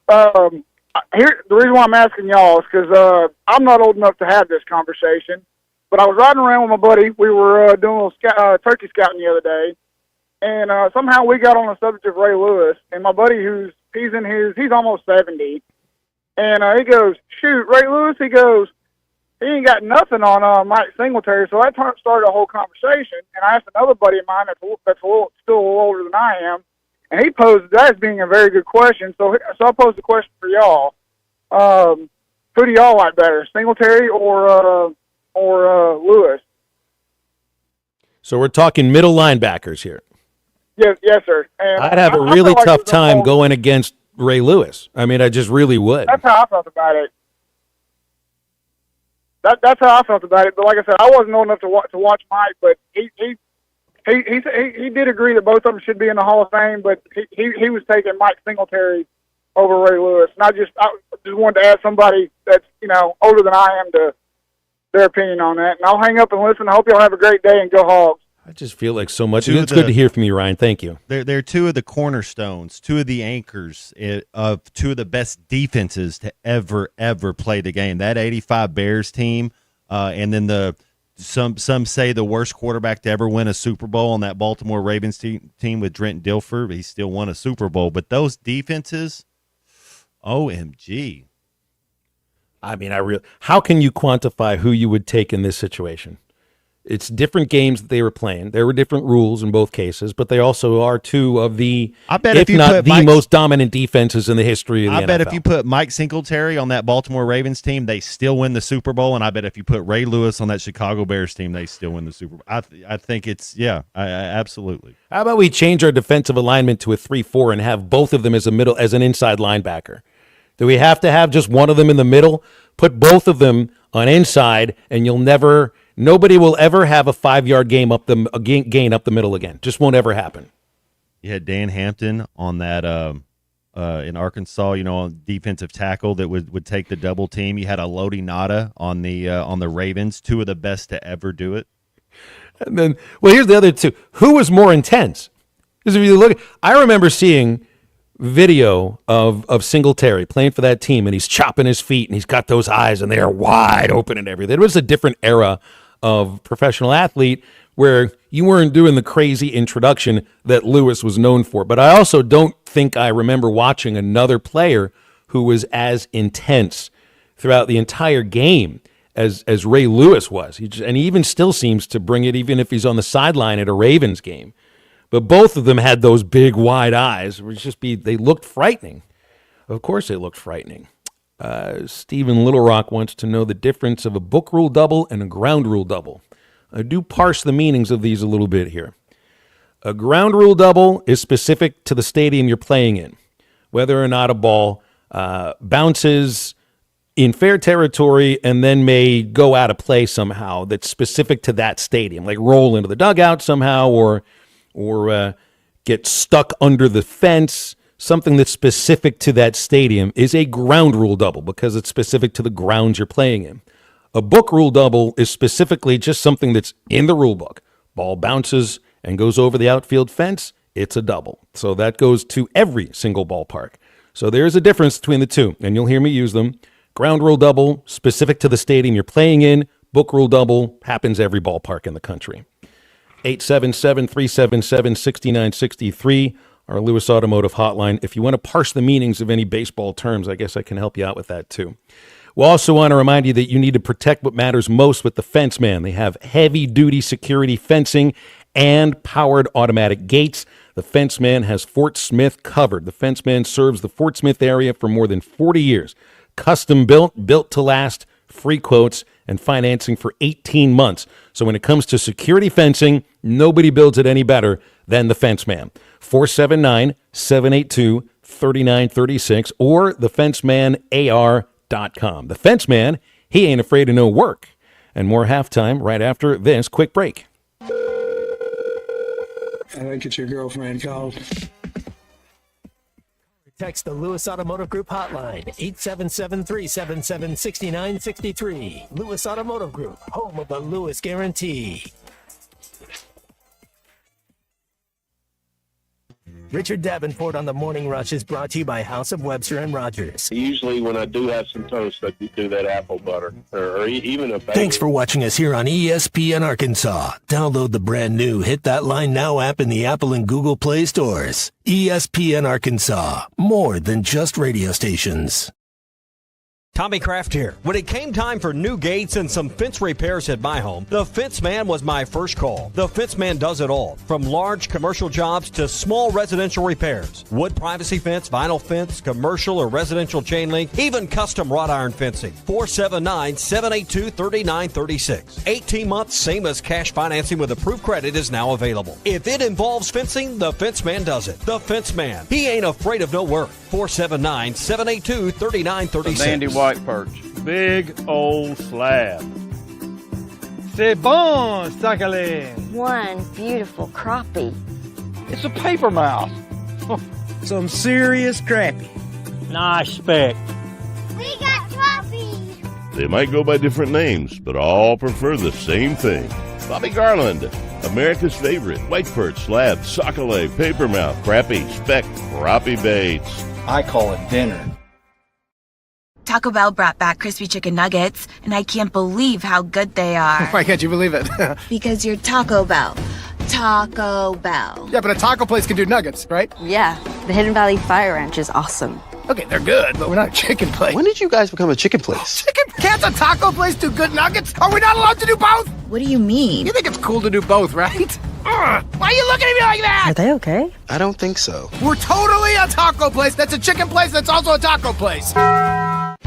here, the reason why I'm asking y'all is because I'm not old enough to have this conversation. But I was riding around with my buddy. We were doing a little turkey scouting the other day. And somehow we got on the subject of Ray Lewis, and my buddy he's almost 70, and he goes, shoot, Ray Lewis, he goes, he ain't got nothing on Mike Singletary, so that started a whole conversation, and I asked another buddy of mine that's still a little older than I am, and he posed that as being a very good question, so I posed the question for y'all. Who do y'all like better, Singletary or Lewis? So we're talking middle linebackers here. Yes, sir. And I'd have a really tough time going against Ray Lewis. I mean, I just really would. That's how I felt about it. That's how I felt about it. But like I said, I wasn't old enough to watch Mike, but he did agree that both of them should be in the Hall of Fame. But he was taking Mike Singletary over Ray Lewis, and I just wanted to ask somebody that's older than I am to their opinion on that. And I'll hang up and listen. I hope y'all have a great day and go Hogs. I just feel like so much. It's good to hear from you, Ryan. Thank you. They're two of the cornerstones, two of the anchors of two of the best defenses to ever play the game. That 85 Bears team, and then some say the worst quarterback to ever win a Super Bowl on that Baltimore Ravens team with Trent Dilfer. He still won a Super Bowl. But those defenses, OMG. I mean, how can you quantify who you would take in this situation? It's different games that they were playing. There were different rules in both cases, but they also are two of the, I bet if if you not put the Mike's- most dominant defenses in the history of the NFL. I bet if you put Mike Singletary on that Baltimore Ravens team, they still win the Super Bowl. And I bet if you put Ray Lewis on that Chicago Bears team, they still win the Super Bowl. I think it's, absolutely. How about we change our defensive alignment to a 3-4 and have both of them as an inside linebacker? Do we have to have just one of them in the middle? Put both of them on inside, and nobody will ever have a 5-yard gain up the middle again. Just won't ever happen. You had Dan Hampton on that in Arkansas, on defensive tackle that would take the double team. You had a Lodi Nada on the Ravens, two of the best to ever do it. And then, here's the other two. Who was more intense? Because if you look, I remember seeing video of Singletary playing for that team, and he's chopping his feet, and he's got those eyes, and they are wide open and everything. It was a different era of professional athlete where you weren't doing the crazy introduction that Lewis was known for. But I also don't think I remember watching another player who was as intense throughout the entire game as Ray Lewis was. And he even still seems to bring it, even if he's on the sideline at a Ravens game. But both of them had those big, wide eyes. They looked frightening. Of course they looked frightening. Stephen Little Rock wants to know the difference of a book rule double and a ground rule double. I do parse the meanings of these a little bit here. A ground rule double is specific to the stadium you're playing in. Whether or not a ball bounces in fair territory and then may go out of play somehow that's specific to that stadium, like roll into the dugout somehow or get stuck under the fence, something that's specific to that stadium is a ground rule double because it's specific to the grounds you're playing in. A book rule double is specifically just something that's in the rule book. Ball bounces and goes over the outfield fence, it's a double. So that goes to every single ballpark. So there's a difference between the two, and you'll hear me use them. Ground rule double, specific to the stadium you're playing in. Book rule double happens every ballpark in the country. 877-377-6963, our Lewis Automotive hotline. If you want to parse the meanings of any baseball terms, I guess I can help you out with that too. We also want to remind you that you need to protect what matters most with the Fence Man. They have heavy-duty security fencing and powered automatic gates. The Fence Man has Fort Smith covered. The Fence Man serves the Fort Smith area for more than 40 years. Custom built to last, free quotes, and financing for 18 months. So when it comes to security fencing, nobody builds it any better than the Fence Man. 479-782-3936 or thefencemanAR.com. The Fence Man, he ain't afraid of no work. And more halftime right after this quick break. I think it's your girlfriend called. Text the Lewis Automotive Group hotline, 877-377-6963. Lewis Automotive Group, home of the Lewis Guarantee. Richard Davenport on the Morning Rush is brought to you by House of Webster and Rogers. Usually when I do have some toast, I do that apple butter or even a bagel. Thanks for watching us here on ESPN Arkansas. Download the brand new Hit That Line Now app in the Apple and Google Play stores. ESPN Arkansas, more than just radio stations. Tommy Kraft here. When it came time for new gates and some fence repairs at my home, the Fence Man was my first call. The Fence Man does it all, from large commercial jobs to small residential repairs. Wood privacy fence, vinyl fence, commercial or residential chain link, even custom wrought iron fencing. 479-782-3936. 18 months, same as cash financing with approved credit is now available. If it involves fencing, the Fence Man does it. The Fence Man. He ain't afraid of no work. 479-782-3936. Sandy White perch. Big old slab. C'est bon, sacalé. One beautiful crappie. It's a paper mouse. Some serious crappie. Nice speck. We got crappie. They might go by different names, but all prefer the same thing. Bobby Garland, America's favorite white perch, slab, sockeye, papermouth, crappie, speck, crappie baits. I call it dinner. Taco Bell brought back crispy chicken nuggets, and I can't believe how good they are. Why can't you believe it? Because you're Taco Bell. Taco Bell. Yeah, but a taco place can do nuggets, right? Yeah, the Hidden Valley Fire Ranch is awesome. Okay, they're good, but we're not a chicken place. When did you guys become a chicken place? Can't a taco place do good nuggets? Are we not allowed to do both? What do you mean? You think it's cool to do both, right? Why are you looking at me like that? Are they okay? I don't think so. We're totally a taco place that's a chicken place that's also a taco place.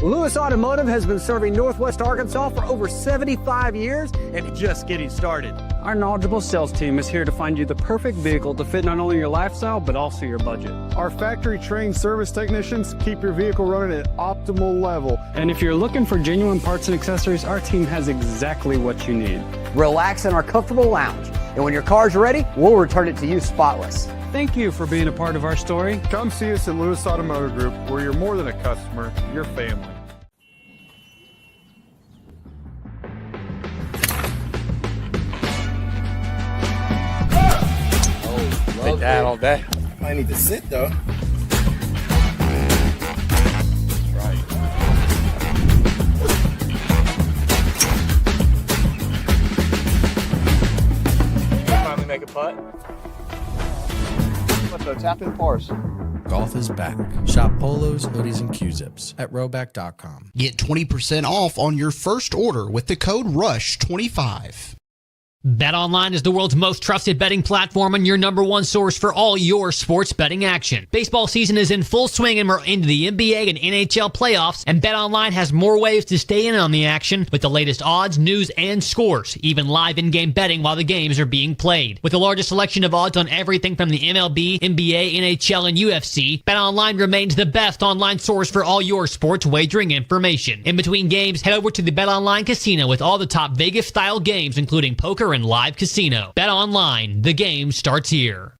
Lewis Automotive has been serving Northwest Arkansas for over 75 years and just getting started. Our knowledgeable sales team is here to find you the perfect vehicle to fit not only your lifestyle, but also your budget. Our factory-trained service technicians keep your vehicle running at optimal level. And if you're looking for genuine parts and accessories, our team has exactly what you need. Relax in our comfortable lounge. And when your car's ready, we'll return it to you spotless. Thank you for being a part of our story. Come see us at Lewis Automotive Group, where you're more than a customer, you're family. Take that all day. I need to sit though. Finally make a putt. Let's go tap in pars. Golf is back. Shop polos, hoodies, and Q-zips at rowback.com. Get 20% off on your first order with the code RUSH25. BetOnline is the world's most trusted betting platform and your number one source for all your sports betting action. Baseball season is in full swing and we're into the NBA and NHL playoffs, and BetOnline has more ways to stay in on the action with the latest odds, news, and scores, even live in-game betting while the games are being played. With the largest selection of odds on everything from the MLB, NBA, NHL, and UFC, BetOnline remains the best online source for all your sports wagering information. In between games, head over to the BetOnline Casino with all the top Vegas-style games, including poker and live casino. Bet online. The game starts here.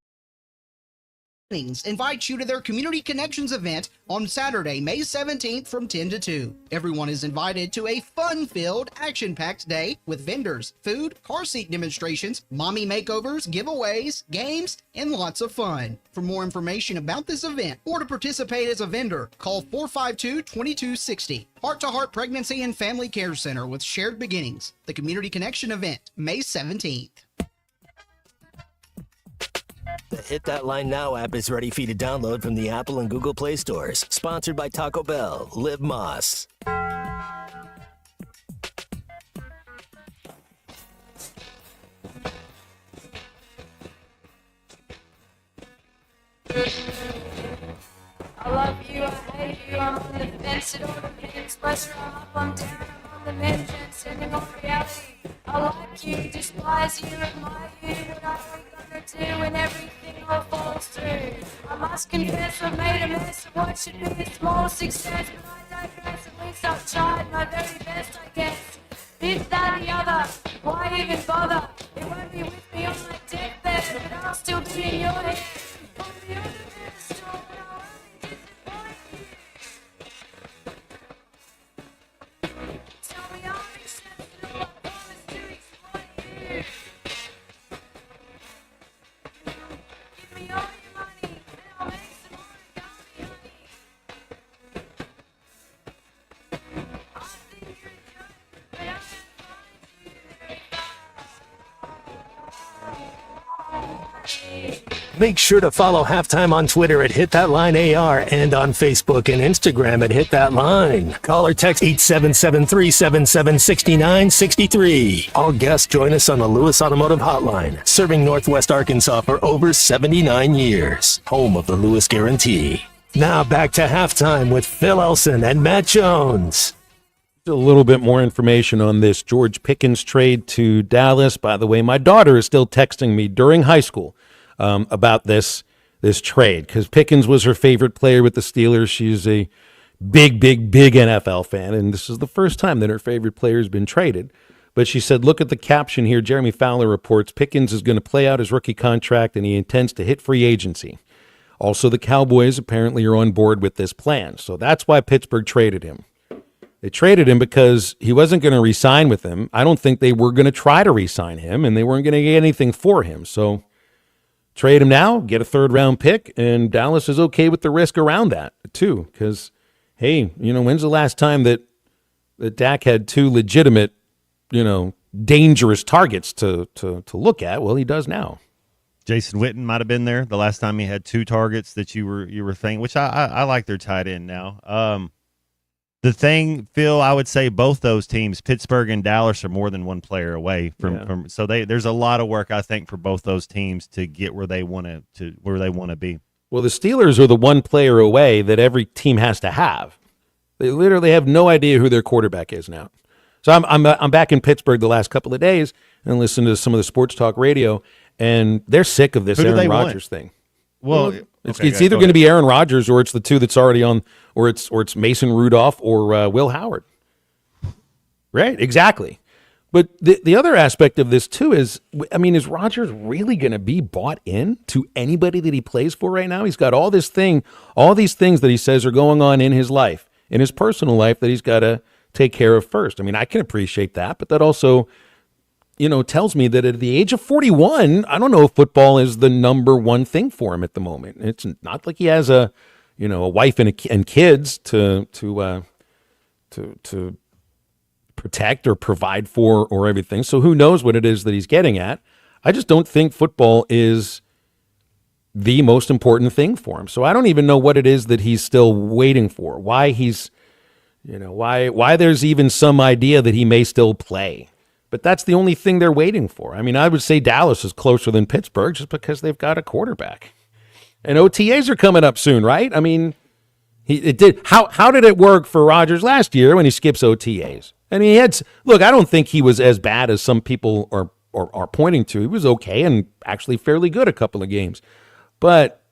Invite you to their Community Connections event on Saturday, May 17th from 10 to 2. Everyone is invited to a fun-filled, action-packed day with vendors, food, car seat demonstrations, mommy makeovers, giveaways, games, and lots of fun. For more information about this event or to participate as a vendor, call 452-2260. Heart to Heart Pregnancy and Family Care Center with Shared Beginnings. The Community Connection event, May 17th. The Hit That Line Now app is ready for you to download from the Apple and Google Play stores. Sponsored by Taco Bell. Live Moss. I love you, I hate you, I'm on the fence, it ought to be an expression, I'm up, I'm down, I'm on the mention, sending on reality. I like you, despise you, admire you, what are we gonna do when everything all falls through? I must confess I've made a mess of what should be a small success, but I digress, at least I've tried my very best, I guess. This, that, the other, why even bother? It won't be with me on my deathbed, but I'll still be in your head. On the other pedestal, but I'll only disappoint you. Tell me I'll accept it all, I promise to exploit you. Give me all your money, and I'll make some origami, honey. I think you're a joke, but I'm just find you very fine. Make sure to follow Halftime on Twitter at Hit That Line AR and on Facebook and Instagram at Hit That Line. Call or text 877-377-6963. All guests join us on the Lewis Automotive Hotline, serving Northwest Arkansas for over 79 years. Home of the Lewis Guarantee. Now back to Halftime with Phil Elson and Matt Jones. A little bit more information on this George Pickens trade to Dallas. By the way, my daughter is still texting me during high school about this trade because Pickens was her favorite player with the Steelers. She's a big NFL fan, and this is the first time that her favorite player has been traded. But she said, look at the caption here. Jeremy Fowler reports Pickens is going to play out his rookie contract, and he intends to hit free agency. Also, the Cowboys apparently are on board with this plan, so that's why Pittsburgh traded him. They traded him because he wasn't going to re-sign with them. I don't think they were going to try to re-sign him, and they weren't going to get anything for him. So trade him now, get a third-round pick, and Dallas is okay with the risk around that, too. Because, hey, when's the last time that Dak had two legitimate, dangerous targets to look at? Well, he does now. Jason Witten might have been there the last time he had two targets that you were thinking, which I like their tight end now. The thing, Phil, I would say both those teams, Pittsburgh and Dallas, are more than one player away from. So there's a lot of work, I think, for both those teams to get where they want to be. Well, the Steelers are the one player away that every team has to have. They literally have no idea who their quarterback is now. So I'm back in Pittsburgh the last couple of days and listened to some of the sports talk radio, and they're sick of this Aaron Rodgers thing. Well, it's either going to be Aaron Rodgers or it's the two that's already on, or it's Mason Rudolph or Will Howard. Right, exactly. But the other aspect of this too is, I mean, is Rodgers really going to be bought in to anybody that he plays for right now? He's got all these things that he says are going on in his life, in his personal life, that he's got to take care of first. I mean, I can appreciate that, but that also, tells me that at the age of 41, I don't know if football is the number one thing for him at the moment. It's not like he has a wife and kids to protect or provide for or everything. So who knows what it is that he's getting at. I just don't think football is the most important thing for him. So I don't even know what it is that he's still waiting for. Why he's, why there's even some idea that he may still play. But that's the only thing they're waiting for. I mean, I would say Dallas is closer than Pittsburgh just because they've got a quarterback. And OTAs are coming up soon, right? I mean, how did it work for Rodgers last year when he skips OTAs? I mean, I don't think he was as bad as some people are pointing to. He was okay and actually fairly good a couple of games. But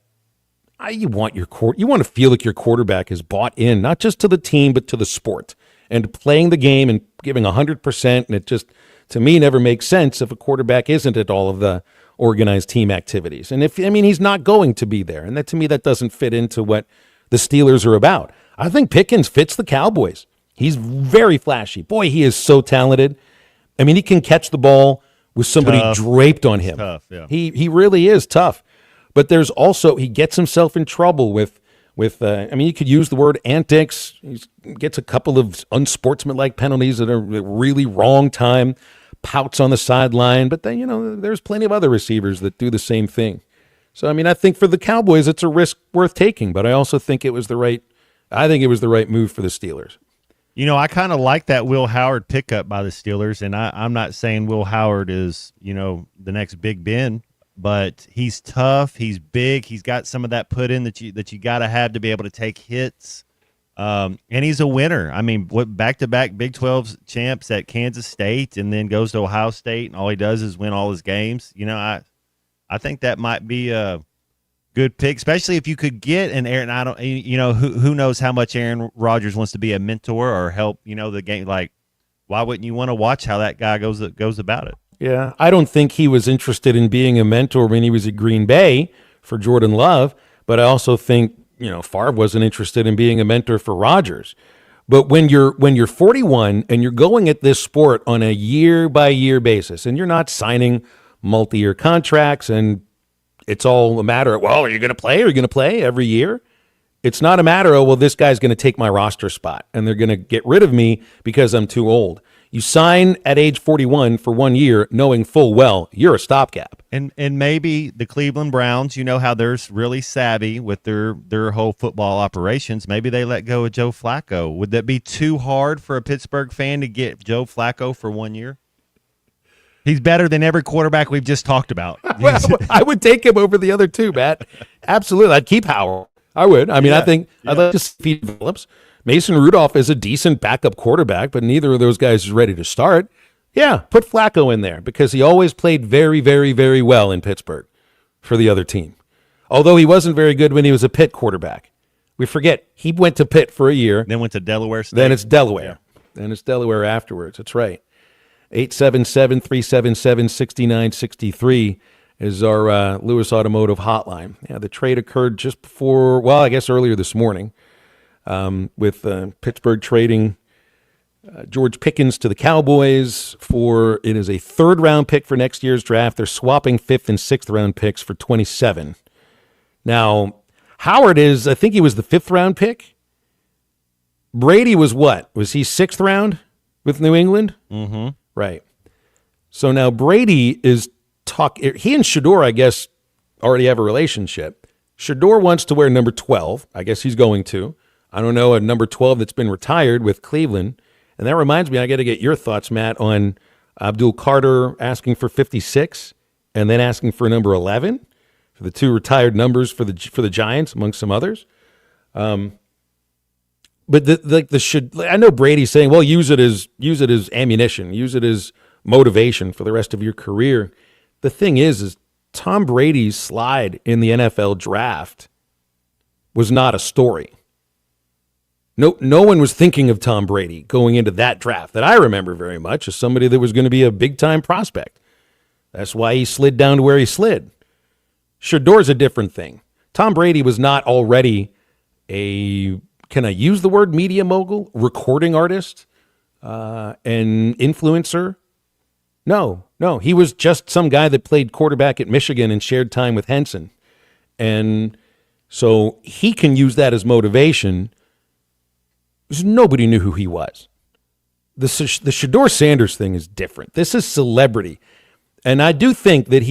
you want to feel like your quarterback is bought in, not just to the team, but to the sport and playing the game and giving 100%. And it just, to me, never makes sense if a quarterback isn't at all of the organized team activities. And he's not going to be there. And that, to me, that doesn't fit into what the Steelers are about. I think Pickens fits the Cowboys. He's very flashy. Boy, he is so talented. I mean, he can catch the ball with somebody draped on him. Tough, yeah. He really is tough. But there's also, he gets himself in trouble with you could use the word antics. He gets a couple of unsportsmanlike penalties at a really wrong time, pouts on the sideline. But then, there's plenty of other receivers that do the same thing. So, I mean, I think for the Cowboys, it's a risk worth taking. But I also think it was the right move for the Steelers. I kind of like that Will Howard pickup by the Steelers, and I'm not saying Will Howard is, the next Big Ben, but he's tough, he's big, he's got some of that put in that you got to have to be able to take hits, and he's a winner. I mean, back-to-back Big 12 champs at Kansas State, and then goes to Ohio State, and all he does is win all his games. I think that might be a good pick, especially if you could get an Aaron. I don't, who knows how much Aaron Rodgers wants to be a mentor or help, the game. Like, why wouldn't you want to watch how that guy goes about it? Yeah, I don't think he was interested in being a mentor when he was at Green Bay for Jordan Love, but I also think, Favre wasn't interested in being a mentor for Rodgers. But when you're 41 and you're going at this sport on a year-by-year basis, and you're not signing multi-year contracts, and it's all a matter of, well, are you going to play? Are you going to play every year? It's not a matter of, well, this guy's going to take my roster spot, and they're going to get rid of me because I'm too old. You sign at age 41 for 1 year, knowing full well you're a stopgap. And maybe the Cleveland Browns, how they're really savvy with their whole football operations. Maybe they let go of Joe Flacco. Would that be too hard for a Pittsburgh fan to get Joe Flacco for 1 year? He's better than every quarterback we've just talked about. Well, I would take him over the other two, Matt. Absolutely. I'd keep Howard. I would. I mean, I think I'd like to see if he develops. Mason Rudolph is a decent backup quarterback, but neither of those guys is ready to start. Yeah, put Flacco in there because he always played very, very, very well in Pittsburgh for the other team. Although he wasn't very good when he was a Pitt quarterback. We forget he went to Pitt for a year. Then went to Delaware State. Then it's Delaware. Yeah. Then it's Delaware afterwards. That's right. 877-377-6963 is our Lewis Automotive hotline. Yeah, the trade occurred just before, earlier this morning. With Pittsburgh trading George Pickens to the Cowboys it is a third-round pick for next year's draft. They're swapping 5th and 6th-round picks for 27. Now, Howard I think he was the 5th-round pick. Brady was what? Was he 6th round with New England? Mm-hmm. Right. So now Brady is he and Shador, I guess, already have a relationship. Shador wants to wear number 12. I guess he's going to. I don't know, a number 12 that's been retired with Cleveland. And that reminds me, I got to get your thoughts, Matt, on Abdul Carter asking for 56 and then asking for number 11 for the two retired numbers for the Giants, amongst some others. But I know Brady's saying, well, use it as ammunition, use it as motivation for the rest of your career. The thing is Tom Brady's slide in the NFL draft was not a story. No one was thinking of Tom Brady going into that draft that I remember very much as somebody that was going to be a big-time prospect. That's why he slid down to where he slid. Shador's a different thing. Tom Brady was not already a, can I use the word media mogul, recording artist, and influencer? No. He was just some guy that played quarterback at Michigan and shared time with Henson. And so he can use that as motivation because nobody knew who he was. The Shador Sanders thing is different. This is celebrity. And I do think that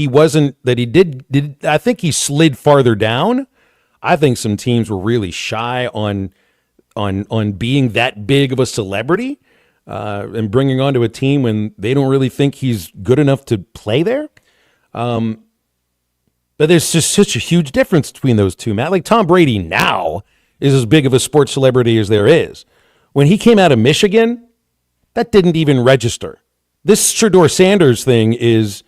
I think he slid farther down. I think some teams were really shy on being that big of a celebrity and bringing onto a team when they don't really think he's good enough to play there. But there's just such a huge difference between those two, Matt. Like Tom Brady now is as big of a sports celebrity as there is. When he came out of Michigan, that didn't even register. This Shador Sanders thing is,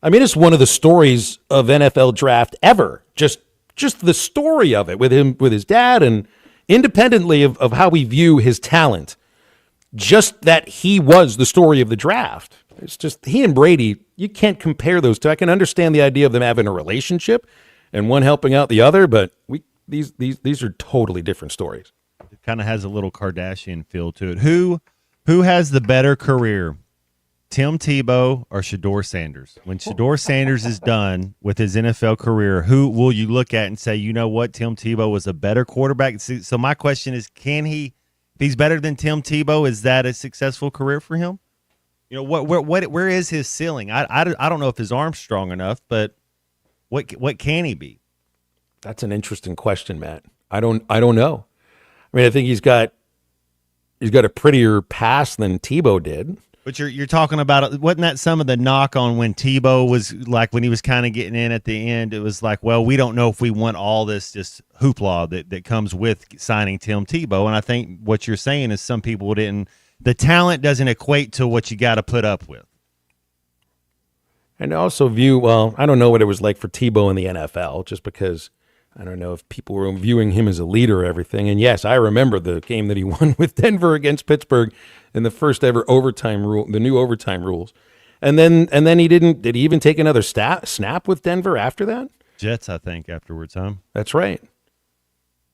it's one of the stories of NFL draft ever. Just the story of it with him, with his dad, and independently of how we view his talent, just that he was the story of the draft. It's just he and Brady, you can't compare those two. I can understand the idea of them having a relationship and one helping out the other, but these are totally different stories. It kind of has a little Kardashian feel to it. Who has the better career, Tim Tebow or Shador Sanders? When Shador Sanders is done with his NFL career, who will you look at and say, you know what, Tim Tebow was a better quarterback? So my question is, if he's better than Tim Tebow, is that a successful career for him? You know, where is his ceiling? I don't know if his arm's strong enough, but what can he be? That's an interesting question, Matt. I don't know. I think he's got a prettier pass than Tebow did. But you're talking about, wasn't that some of the knock on when Tebow was like, when he was kind of getting in at the end, it was like, well, we don't know if we want all this just hoopla that comes with signing Tim Tebow. And I think what you're saying is some people the talent doesn't equate to what you got to put up with. And I also I don't know what it was like for Tebow in the NFL, just because I don't know if people were viewing him as a leader or everything. And yes, I remember the game that he won with Denver against Pittsburgh in the first ever overtime rule, the new overtime rules. And then did he even take another snap with Denver after that? Jets, I think, afterwards, huh? That's right.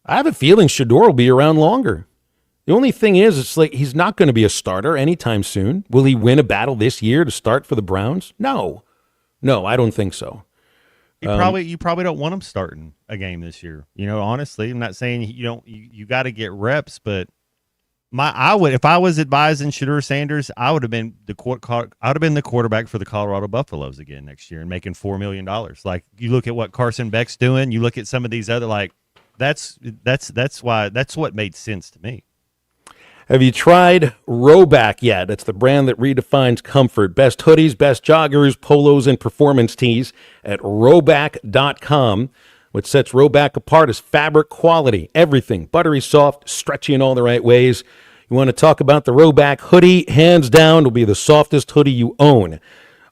I have a feeling Shador will be around longer. The only thing is, it's like he's not going to be a starter anytime soon. Will he win a battle this year to start for the Browns? No, I don't think so. You probably don't want him starting a game this year. You know, honestly, I'm not saying you got to get reps, but if I was advising Shador Sanders, I would have been the quarterback for the Colorado Buffaloes again next year and making $4 million. Like, you look at what Carson Beck's doing, you look at some of these other, that's what made sense to me. Have you tried Roback yet? That's the brand that redefines comfort. Best hoodies, best joggers, polos, and performance tees at Roback.com. What sets Roback apart is fabric quality. Everything buttery soft, stretchy in all the right ways. You want to talk about the Roback hoodie? Hands down, it'll be the softest hoodie you own.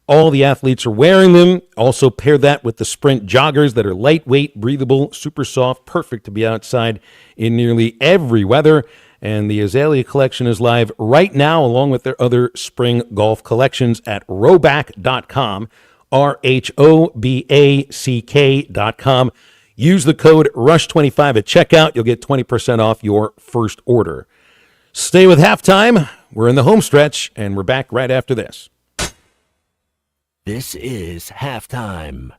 All the athletes are wearing them. Also pair that with the Sprint joggers that are lightweight, breathable, super soft, perfect to be outside in nearly every weather. And the Azalea collection is live right now, along with their other spring golf collections at Roback.com, RHOBACK.com. Use the code RUSH25 at checkout. You'll get 20% off your first order. Stay with Halftime. We're in the home stretch, and we're back right after this. This is Halftime.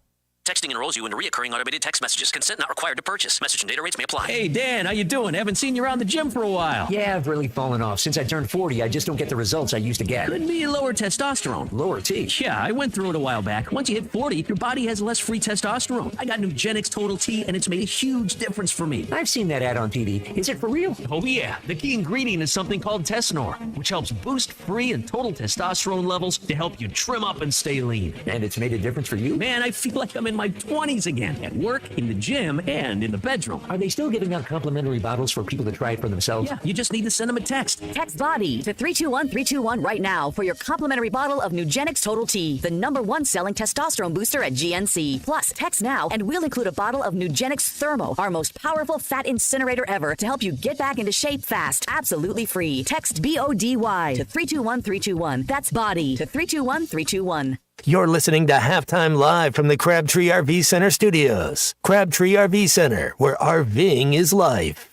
Texting enrolls you in recurring automated text messages. Consent not required to purchase. Message and data rates may apply. Hey, Dan, how you doing? Haven't seen you around the gym for a while. Yeah, I've really fallen off. Since I turned 40, I just don't get the results I used to get. Could be lower testosterone. Lower T? Yeah, I went through it a while back. Once you hit 40, your body has less free testosterone. I got Nugenix Total T, and it's made a huge difference for me. I've seen that ad on TV. Is it for real? Oh, yeah. The key ingredient is something called Tesnor, which helps boost free and total testosterone levels to help you trim up and stay lean. And it's made a difference for you? Man, I feel like I'm in my 20s again, at work, in the gym, and in the bedroom. Are they still giving out complimentary bottles for people to try it for themselves? Yeah, you just need to send them a text. Text BODY to 321-321 right now for your complimentary bottle of Nugenix Total T, the #1 selling testosterone booster at GNC. Plus, text now and we'll include a bottle of Nugenix Thermo, our most powerful fat incinerator ever, to help you get back into shape fast. Absolutely free. Text BODY to 321-321. That's BODY to 321-321. You're listening to Halftime Live from the Crabtree RV Center studios. Crabtree RV Center, where RVing is life.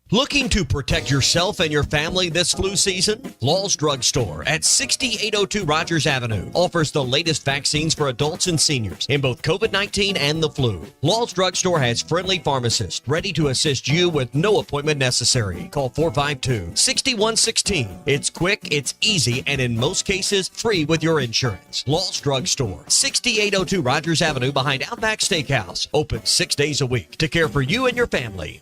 Looking to protect yourself and your family this flu season? Law's Drug Store at 6802 Rogers Avenue offers the latest vaccines for adults and seniors in both COVID-19 and the flu. Law's Drug Store has friendly pharmacists ready to assist you with no appointment necessary. Call 452-6116. It's quick, it's easy, and in most cases, free with your insurance. Law's Drug Store, 6802 Rogers Avenue behind Outback Steakhouse. Open 6 days a week to care for you and your family.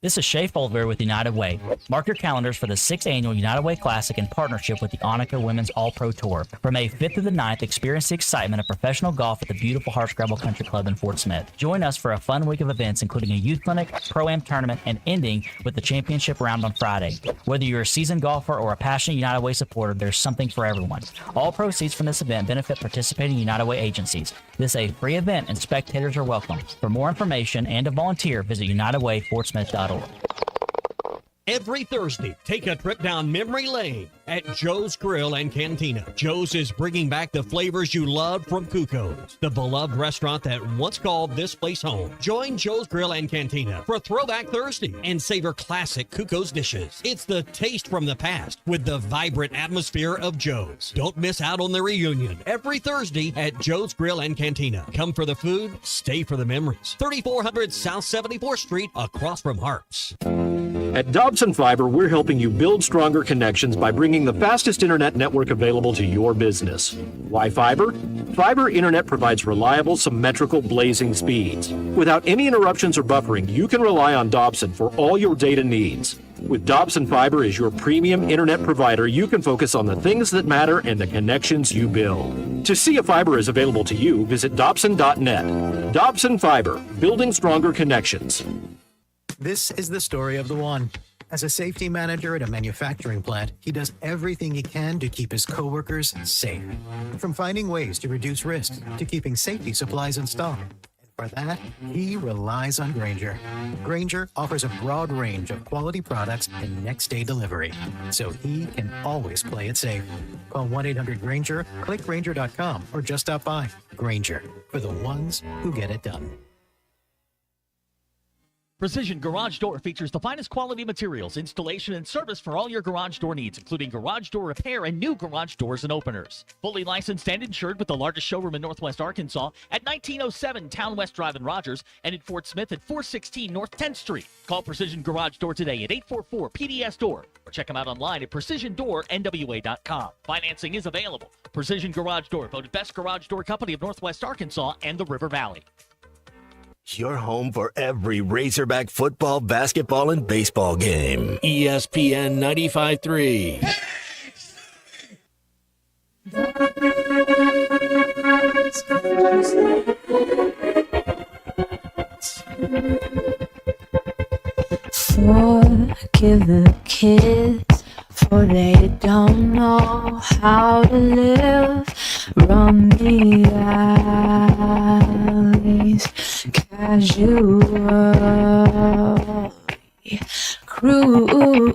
This is Shay Foldberry with United Way. Mark your calendars for the 6th Annual United Way Classic in partnership with the Annika Women's All-Pro Tour. From May 5th to the 9th, experience the excitement of professional golf at the beautiful Hardscrabble Country Club in Fort Smith. Join us for a fun week of events, including a youth clinic, pro-am tournament, and ending with the championship round on Friday. Whether you're a seasoned golfer or a passionate United Way supporter, there's something for everyone. All proceeds from this event benefit participating United Way agencies. This is a free event and spectators are welcome. For more information and to volunteer, visit UnitedWayFortSmith.org. Every Thursday, take a trip down memory lane at Joe's Grill and Cantina. Joe's is bringing back the flavors you loved from Cuco's, the beloved restaurant that once called this place home. Join Joe's Grill and Cantina for Throwback Thursday and savor classic Cuco's dishes. It's the taste from the past with the vibrant atmosphere of Joe's. Don't miss out on the reunion every Thursday at Joe's Grill and Cantina. Come for the food, stay for the memories. 3400 South 74th Street, across from Harps. At Dobson Fiber, we're helping you build stronger connections by bringing the fastest internet network available to your business. Why fiber? Fiber internet provides reliable, symmetrical, blazing speeds. Without any interruptions or buffering, you can rely on Dobson for all your data needs. With Dobson Fiber as your premium internet provider, you can focus on the things that matter and the connections you build. To see if fiber is available to you, visit Dobson.net. Dobson Fiber, building stronger connections. This is the story of the one. As a safety manager at a manufacturing plant, he does everything he can to keep his coworkers safe. From finding ways to reduce risk to keeping safety supplies in stock. And for that, he relies on Grainger. Grainger offers a broad range of quality products and next-day delivery, so he can always play it safe. Call 1-800-GRAINGER, click Grainger.com, or just stop by. Grainger, for the ones who get it done. Precision Garage Door features the finest quality materials, installation, and service for all your garage door needs, including garage door repair and new garage doors and openers. Fully licensed and insured with the largest showroom in Northwest Arkansas at 1907 Town West Drive in Rogers and in Fort Smith at 416 North 10th Street. Call Precision Garage Door today at 844-PDS-DOOR or check them out online at PrecisionDoorNWA.com. Financing is available. Precision Garage Door, voted best garage door company of Northwest Arkansas and the River Valley. Your home for every Razorback football, basketball, and baseball game. ESPN 95.3. Forgive the kids, for they don't know how to live. Run the alleys, casual, cruel,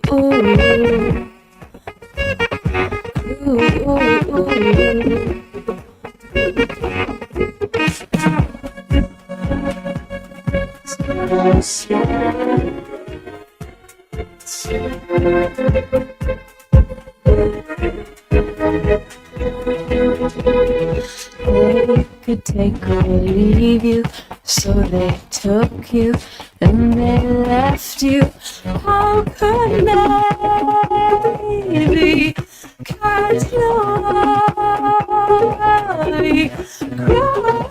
They could take or leave you, so they took you and they left you. How could they be? 'Cause nobody cried.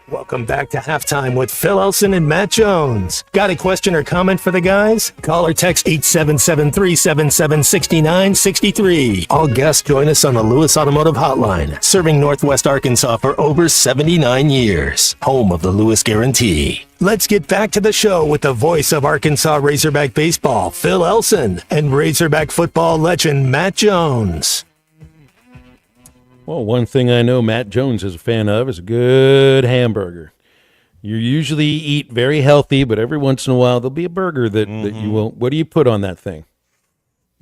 Welcome back to Halftime with Phil Elson and Matt Jones. Got a question or comment for the guys? Call or text 877-377-6963. All guests join us on the Lewis Automotive Hotline, serving Northwest Arkansas for over 79 years. Home of the Lewis Guarantee. Let's get back to the show with the voice of Arkansas Razorback baseball, Phil Elson, and Razorback football legend Matt Jones. Well, one thing I know Matt Jones is a fan of is a good hamburger. You usually eat very healthy, but every once in a while there'll be a burger that you will. What do you put on that thing?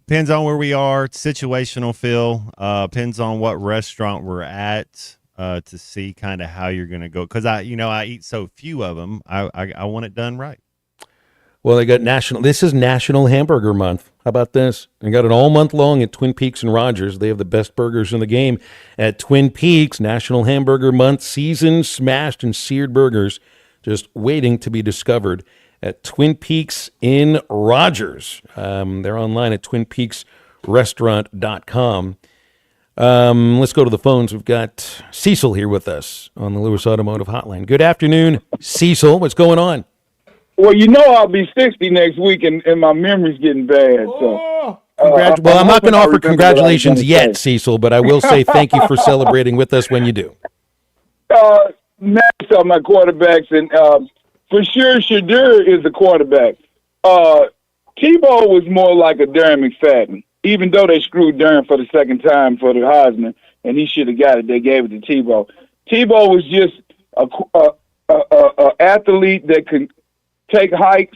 Depends on where we are. It's situational, Phil. Depends on what restaurant we're at to see kind of how you're going to go. Because I eat so few of them. I want it done right. Well, they got this is National Hamburger Month. How about this? They got it all month long at Twin Peaks and Rogers. They have the best burgers in the game at Twin Peaks. National Hamburger Month, seasoned, smashed, and seared burgers just waiting to be discovered at Twin Peaks in Rogers. They're online at twinpeaksrestaurant.com. Let's go to the phones. We've got Cecil here with us on the Lewis Automotive Hotline. Good afternoon, Cecil. What's going on? Well, I'll be 60 next week, and my memory's getting bad. So, well, I'm not going to offer congratulations yet, Cecil, but I will say thank you for celebrating with us when you do. Next on my quarterbacks, and for sure, Shadur is the quarterback. Tebow was more like a Darren McFadden, even though they screwed Darren for the second time for the Heisman, and he should have got it. They gave it to Tebow. Tebow was just a athlete that could take hikes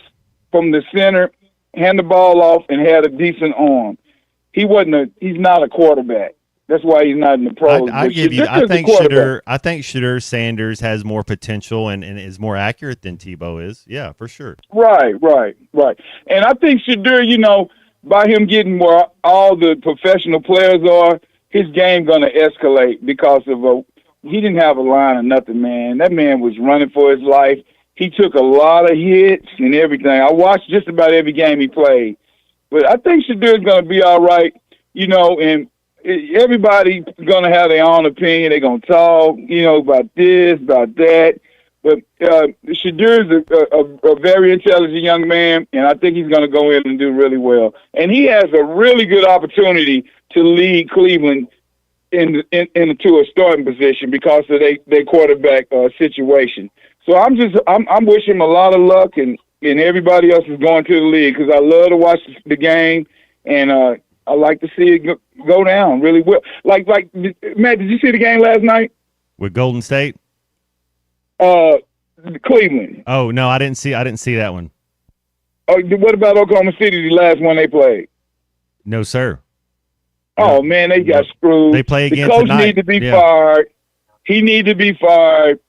from the center, hand the ball off, and had a decent arm. He's not a quarterback. That's why he's not in the pros. I think Shadur Sanders has more potential and is more accurate than Tebow is. Yeah, for sure. Right. And I think Shadur, by him getting where all the professional players are, his game going to escalate because of he didn't have a line or nothing, man. That man was running for his life. He took a lot of hits and everything. I watched just about every game he played. But I think Shadur's going to be all right, and everybody's going to have their own opinion. They're going to talk, about this, about that. But Shadur's a very intelligent young man, and I think he's going to go in and do really well. And he has a really good opportunity to lead Cleveland into a starting position because of their quarterback situation. So I'm wishing him a lot of luck, and everybody else is going to the league because I love to watch the game, and I like to see it go down really well. Like Matt, did you see the game last night with Golden State? Cleveland. Oh no, I didn't see that one. Oh, what about Oklahoma City? The last one they played? No, sir. Oh man, they got screwed. They play again tonight. The coach tonight. need to be fired. He need to be fired.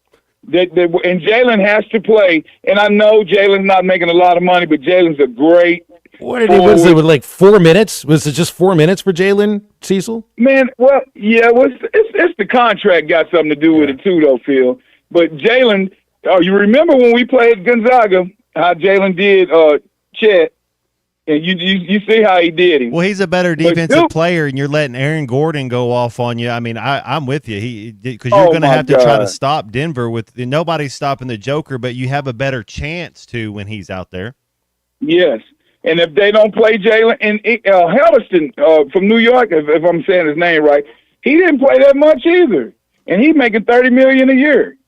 And Jalen has to play. And I know Jalen's not making a lot of money, but Jalen's a great. What did was it with like 4 minutes? Was it just 4 minutes for Jalen, Cecil? Man, well, yeah, it's the contract got something to do with it too, though, Phil. But Jalen, you remember when we played Gonzaga, how Jalen did Chet, and you see how he did him. Well, he's a better defensive player, and you're letting Aaron Gordon go off on you. I mean, I'm with you. Because you're going to have to try to stop Denver with nobody's stopping the Joker, but you have a better chance to when he's out there. Yes. And if they don't play Jalen, and Helliston from New York, if I'm saying his name right, he didn't play that much either, and he's making $30 million a year.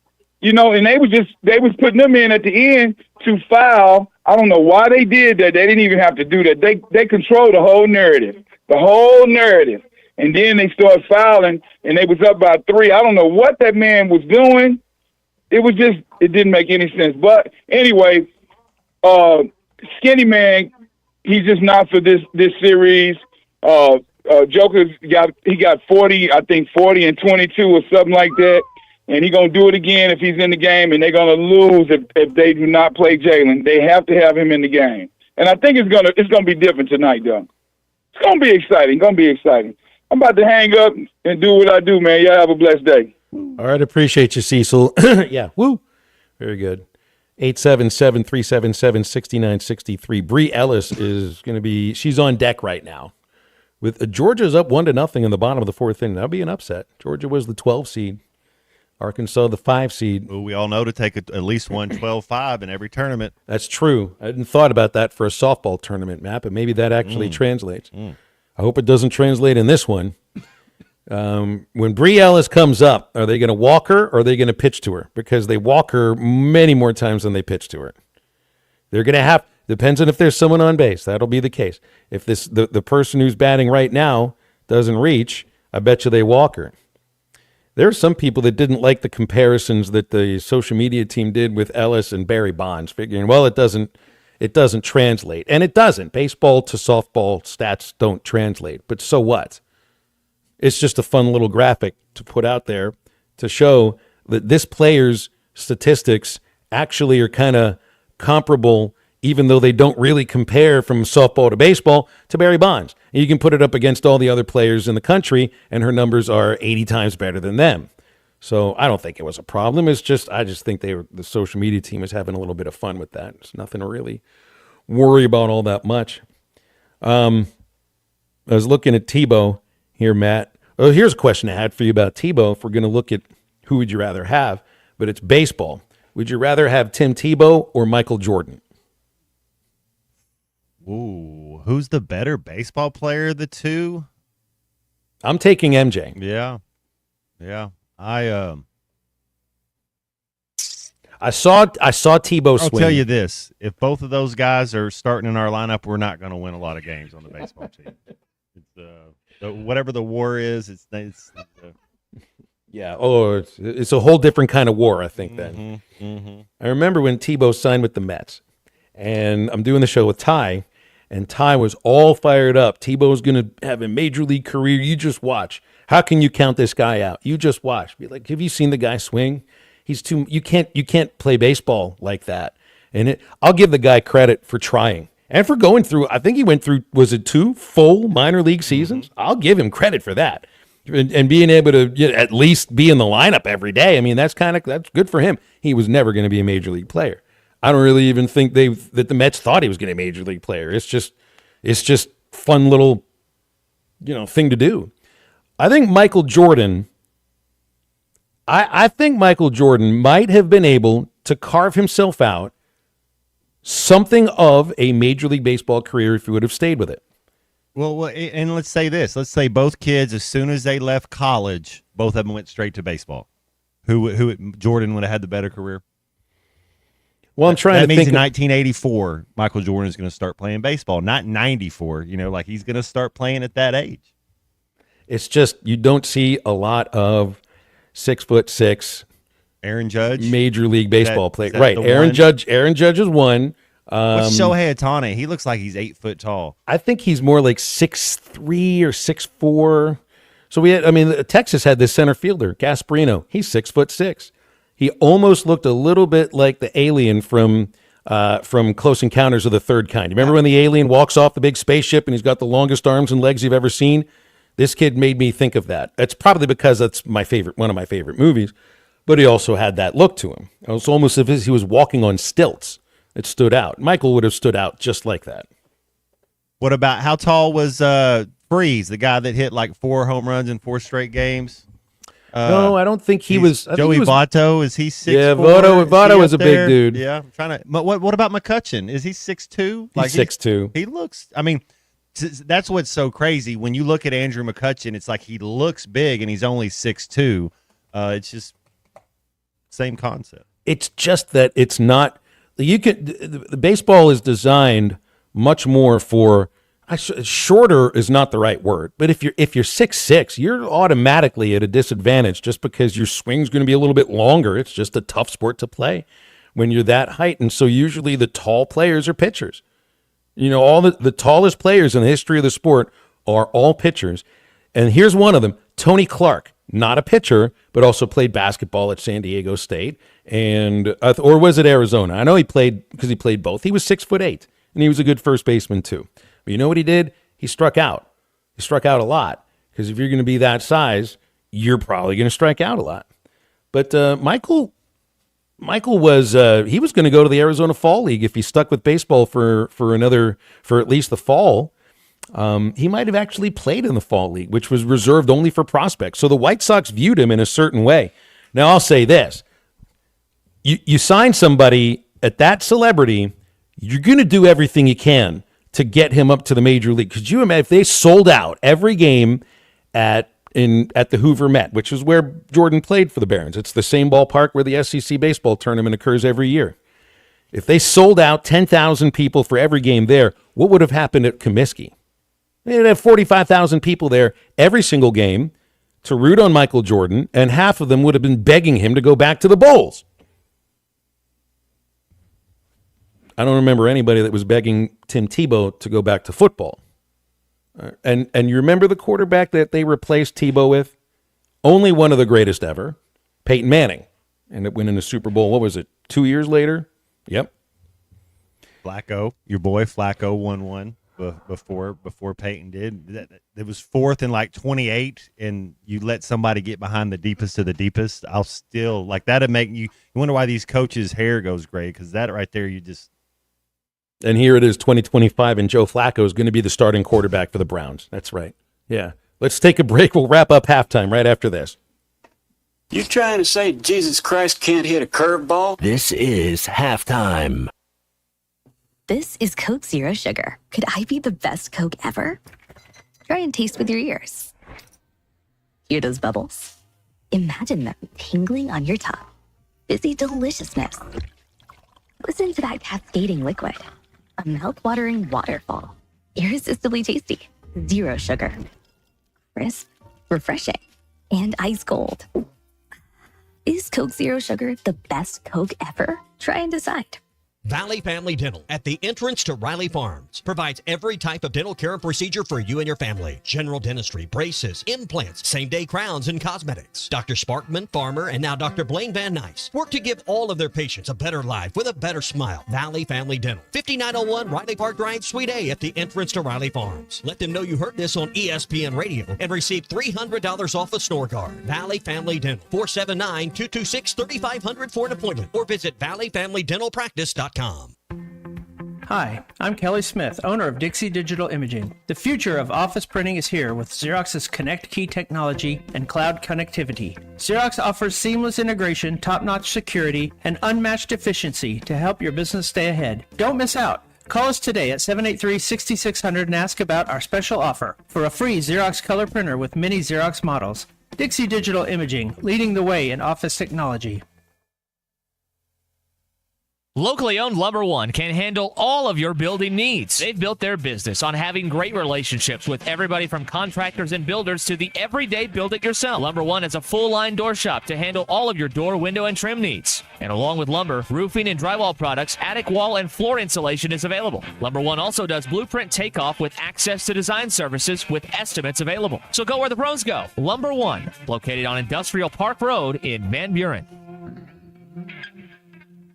And they was putting them in at the end to foul. I don't know why they did that. They didn't even have to do that. They control the whole narrative, and then they started fouling, and they was up by 3. I don't know what that man was doing. It didn't make any sense. But anyway, Skinny Man. He's just not for this series. Joker's got 40, I think 40 and 22 or something like that, and he's gonna do it again if he's in the game. And they're gonna lose if they do not play Jalen. They have to have him in the game, and I think it's gonna be different tonight, though. It's gonna be exciting. I'm about to hang up and do what I do, man. Y'all have a blessed day. All right, appreciate you, Cecil. Yeah, woo. Very good. 877-377-6963. Bree Ellis is going to be, she's on deck right now. With Georgia's up 1-0 in the bottom of the fourth inning. That'll be an upset. Georgia was the 12 seed. Arkansas, the 5 seed. Well, we all know to take at least 1-12-5 in every tournament. That's true. I hadn't thought about that for a softball tournament, Matt, but maybe that actually translates. I hope it doesn't translate in this one. When Bree Ellis comes up, are they going to walk her or are they going to pitch to her? Because they walk her many more times than they pitch to her. They're going to have, depends on if there's someone on base. That'll be the case. If the person who's batting right now doesn't reach, I bet you they walk her. There are some people that didn't like the comparisons that the social media team did with Ellis and Barry Bonds, figuring, well, it doesn't translate. And it doesn't. Baseball to softball stats don't translate. But so what? It's just a fun little graphic to put out there to show that this player's statistics actually are kind of comparable, even though they don't really compare from softball to baseball, to Barry Bonds. And you can put it up against all the other players in the country, and her numbers are 80 times better than them. So I don't think it was a problem. It's just, I just think the social media team is having a little bit of fun with that. It's nothing to really worry about all that much. I was looking at Tebow here, Matt. Oh, here's a question I had for you about Tebow. If we're going to look at who would you rather have, but it's baseball. Would you rather have Tim Tebow or Michael Jordan? Ooh, who's the better baseball player of the two? I'm taking MJ. Yeah. I saw Tebow swing. I'll tell you this: if both of those guys are starting in our lineup, we're not going to win a lot of games on the baseball team. It's whatever the war is. Yeah. Oh, it's a whole different kind of war, I think. Then I remember when Tebow signed with the Mets, and I'm doing the show with Ty. And Ty was all fired up. Tebow's going to have a major league career. You just watch. How can you count this guy out? You just watch. Be like, have you seen the guy swing? He's too. You can't play baseball like that. And I'll give the guy credit for trying and for going through. I think he went through. Was it 2 full minor league seasons? I'll give him credit for that. And being able to at least be in the lineup every day. I mean, that's good for him. He was never going to be a major league player. I don't really even think that the Mets thought he was going to be a major league player. It's just fun little, thing to do. I think Michael Jordan. I think Michael Jordan might have been able to carve himself out something of a Major League Baseball career if he would have stayed with it. Well, and let's say this. Let's say both kids, as soon as they left college, both of them went straight to baseball. Who Jordan would have had the better career? Well, I'm trying to think. That means in 1984, Michael Jordan is going to start playing baseball, not 94. Like he's going to start playing at that age. It's just you don't see a lot of 6'6" Aaron Judge, Major League Baseball player. Right, Aaron Judge is one. What's Shohei Ohtani? He looks like he's 8 foot tall. I think he's more like 6'3" or 6'4". So Texas had this center fielder, Gasparino. He's 6'6". He almost looked a little bit like the alien from Close Encounters of the Third Kind. Remember when the alien walks off the big spaceship and he's got the longest arms and legs you've ever seen? This kid made me think of that. That's probably because that's one of my favorite movies. But he also had that look to him. It was almost as if he was walking on stilts. It stood out. Michael would have stood out just like that. What about how tall was Freeze, the guy that hit like 4 home runs in 4 straight games? No, I don't think he was. Joey Votto, is he 6'4"? Yeah, Votto was a big dude. Yeah, I'm trying to. What about McCutcheon? Is he 6'2"? He's 6'2". He looks. I mean, that's what's so crazy when you look at Andrew McCutcheon. It's like he looks big and he's only 6'2". It's just same concept. It's just that it's not. The baseball is designed much more for. Shorter is not the right word, but if you're 6'6", you're automatically at a disadvantage just because your swing's going to be a little bit longer. It's just a tough sport to play when you're that height, and so usually the tall players are pitchers. All the tallest players in the history of the sport are all pitchers, and here's one of them: Tony Clark, not a pitcher, but also played basketball at San Diego State, or was it Arizona? I know he played because he played both. He was 6'8", and he was a good first baseman too. But you know what he did? He struck out. He struck out a lot because if you're going to be that size, you're probably going to strike out a lot. But Michael was he was going to go to the Arizona Fall League if he stuck with baseball for at least the fall. He might have actually played in the Fall League, which was reserved only for prospects. So the White Sox viewed him in a certain way. Now, I'll say this. You sign somebody at that celebrity, you're going to do everything you can to get him up to the major league. Could you imagine if they sold out every game at the Hoover Met, which is where Jordan played for the Barons? It's the same ballpark where the SEC baseball tournament occurs every year. If they sold out 10,000 people for every game there, what would have happened at Comiskey? They'd have 45,000 people there every single game to root on Michael Jordan, and half of them would have been begging him to go back to the Bulls. I don't remember anybody that was begging Tim Tebow to go back to football. And you remember the quarterback that they replaced Tebow with? Only one of the greatest ever, Peyton Manning. Ended up winning the Super Bowl, what was it, 2 years later? Yep. Flacco, your boy Flacco won one before Peyton did. It was fourth and like 28, and you let somebody get behind the deepest of the deepest. I'll still, like, that'd make you wonder why these coaches' hair goes gray, because that right there, you just... And here it is, 2025, and Joe Flacco is going to be the starting quarterback for the Browns. That's right. Yeah. Let's take a break. We'll wrap up halftime right after this. You trying to say Jesus Christ can't hit a curveball? This is halftime. This is Coke Zero Sugar. Could I be the best Coke ever? Try and taste with your ears. Hear those bubbles? Imagine them tingling on your tongue. Fizzy deliciousness. Listen to that cascading liquid. A mouth-watering waterfall. Irresistibly tasty. Zero sugar. Crisp, refreshing, and ice cold. Is Coke Zero Sugar the best Coke ever? Try and decide. Valley Family Dental at the entrance to Riley Farms provides every type of dental care and procedure for you and your family. General dentistry, braces, implants, same-day crowns, and cosmetics. Dr. Sparkman, Farmer, and now Dr. Blaine Van Nice work to give all of their patients a better life with a better smile. Valley Family Dental, 5901 Riley Park Drive, Suite A at the entrance to Riley Farms. Let them know you heard this on ESPN Radio and receive $300 off a store card. Valley Family Dental, 479-226-3500 for an appointment, or visit valleyfamilydentalpractice.com. Hi, I'm Kelly Smith, owner of Dixie Digital Imaging. The future of office printing is here with Xerox's Connect Key technology and cloud connectivity. Xerox offers seamless integration, top-notch security, and unmatched efficiency to help your business stay ahead. Don't miss out. Call us today at 783-6600 and ask about our special offer for a free Xerox color printer with many Xerox models. Dixie Digital Imaging, leading the way in office technology. Locally owned Lumber One can handle all of your building needs. They've built their business on having great relationships with everybody from contractors and builders to the everyday build-it-yourself. Lumber One is a full-line door shop to handle all of your door, window, and trim needs. And along with lumber, roofing and drywall products, attic wall and floor insulation is available. Lumber One also does blueprint takeoff with access to design services with estimates available. So go where the pros go. Lumber One, located on Industrial Park Road in Van Buren.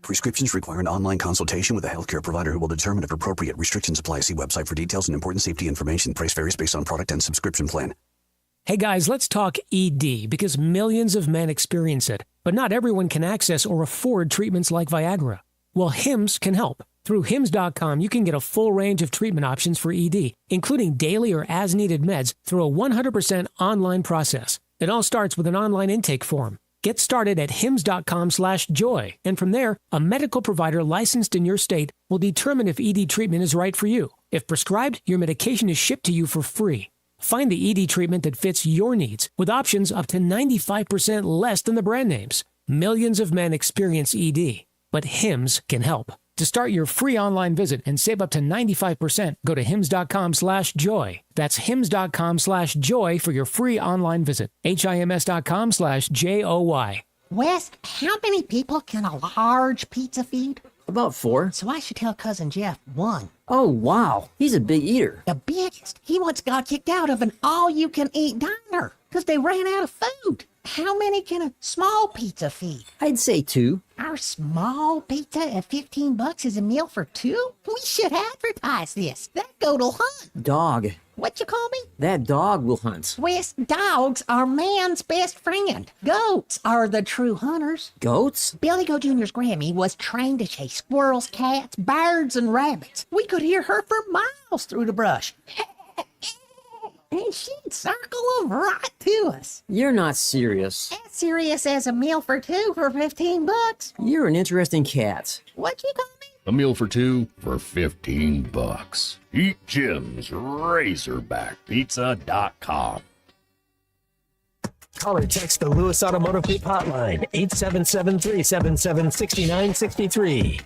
Prescriptions require an online consultation with a healthcare provider who will determine if appropriate. Restrictions apply. See website for details and important safety information. Price varies based on product and subscription plan. Hey guys, let's talk ED because millions of men experience it, but not everyone can access or afford treatments like Viagra. Well, Hims can help. Through Hims.com, you can get a full range of treatment options for ED, including daily or as-needed meds through a 100% online process. It all starts with an online intake form. Get started at hims.com/joy, and from there, a medical provider licensed in your state will determine if ED treatment is right for you. If prescribed, your medication is shipped to you for free. Find the ED treatment that fits your needs with options up to 95% less than the brand names. Millions of men experience ED, but Hims can help. To start your free online visit and save up to 95%, go to hims.com/joy. That's hims.com/joy for your free online visit. HIMS.com/JOY. Wes, how many people can a large pizza feed? About 4. So I should tell Cousin Jeff 1. Oh, wow. He's a big eater. The biggest. He once got kicked out of an all-you-can-eat diner because they ran out of food. How many can a small pizza feed? I'd say 2. Our small pizza at $15 is a meal for two? We should advertise this. That goat'll hunt. Dog. What you call me? That dog will hunt. Wes, dogs are man's best friend. Goats are the true hunters. Goats? Billy Goat Jr.'s Grammy was trained to chase squirrels, cats, birds, and rabbits. We could hear her for miles through the brush. And she'd circle them right to us. You're not serious. As serious as a meal for two for $15. You're an interesting cat. What'd you call me? A meal for two for $15. Eat Jim's RazorbackPizza.com. Call or text the Lewis Automotive Group hotline, 877-377-6963.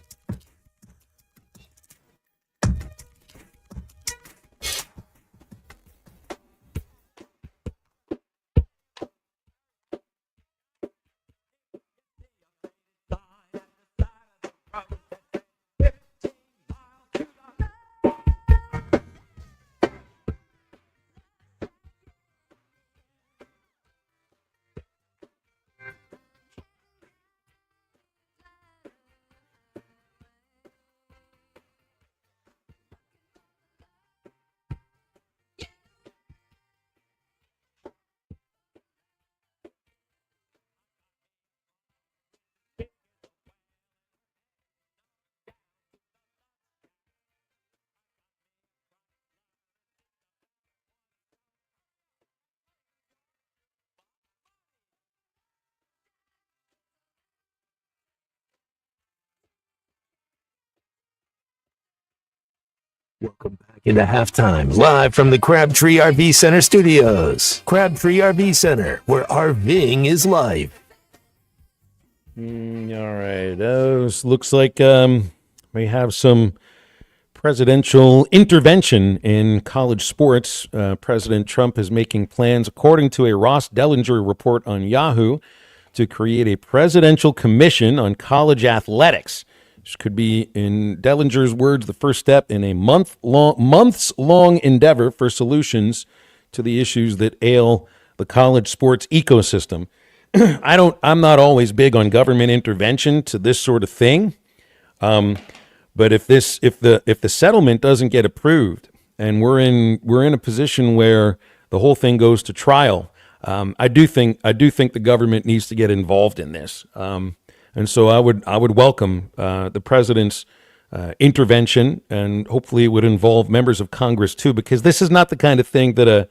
Welcome back into halftime, live from the Crabtree RV Center studios. Crabtree RV Center, where RVing is life. All right. Looks like we have some presidential intervention in college sports. President Trump is making plans, according to a Ross Dellinger report on Yahoo, to create a presidential commission on college athletics. This could be, in Dellinger's words, the first step in a months-long endeavor for solutions to the issues that ail the college sports ecosystem. I'm not always big on government intervention to this sort of thing, but if the settlement doesn't get approved and we're in a position where the whole thing goes to trial, I do think the government needs to get involved in this. And so I would welcome the president's intervention, and hopefully it would involve members of Congress too, because this is not the kind of thing that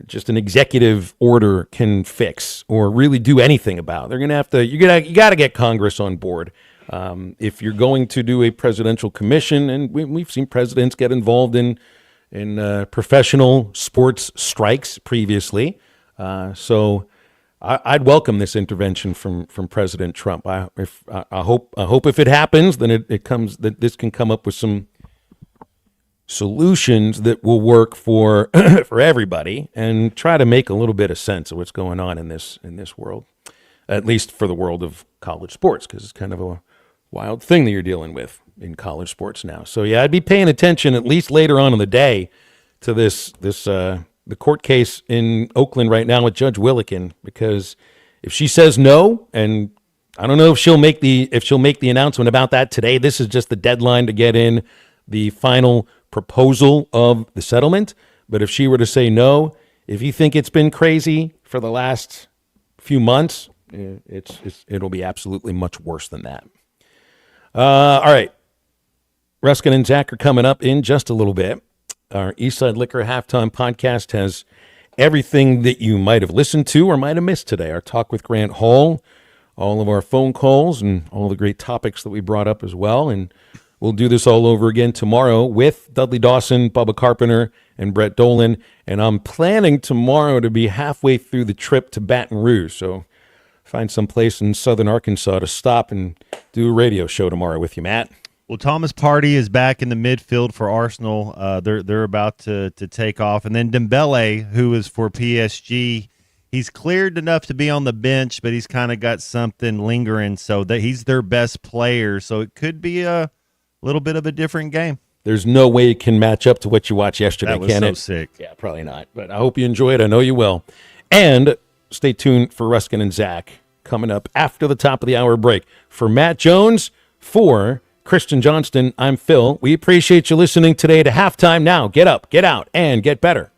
just an executive order can fix or really do anything about. They're going to have to. You got to get Congress on board if you're going to do a presidential commission. And we've seen presidents get involved in professional sports strikes previously, so. I'd welcome this intervention from President Trump. I hope if it happens, then it comes that this can come up with some solutions that will work for for everybody and try to make a little bit of sense of what's going on in this world, at least for the world of college sports, because it's kind of a wild thing that you're dealing with in college sports now. So yeah, I'd be paying attention at least later on in the day to the court case in Oakland right now with Judge Willikin, because if she says no, and I don't know if she'll make the announcement about that today. This is just the deadline to get in the final proposal of the settlement. But if she were to say no, if you think it's been crazy for the last few months, it'll be absolutely much worse than that. All right, Ruskin and Zach are coming up in just a little bit. Our Eastside Liquor Halftime Podcast has everything that you might have listened to or might have missed today. Our talk with Grant Hall, all of our phone calls, and all the great topics that we brought up as well. And we'll do this all over again tomorrow with Dudley Dawson, Bubba Carpenter, and Brett Dolan. And I'm planning tomorrow to be halfway through the trip to Baton Rouge. So find some place in southern Arkansas to stop and do a radio show tomorrow with you, Matt. Well, Thomas Partey is back in the midfield for Arsenal. They're about to take off. And then Dembele, who is for PSG, he's cleared enough to be on the bench, but he's kind of got something lingering, so that he's their best player. So it could be a little bit of a different game. There's no way it can match up to what you watched yesterday, can it? That was was so sick. Yeah, probably not. But I hope you enjoy it. I know you will. And stay tuned for Ruskin and Zach coming up after the top of the hour break. For Matt Jones, for Christian Johnston, I'm Phil. We appreciate you listening today to Halftime Now. Get up, get out, and get better.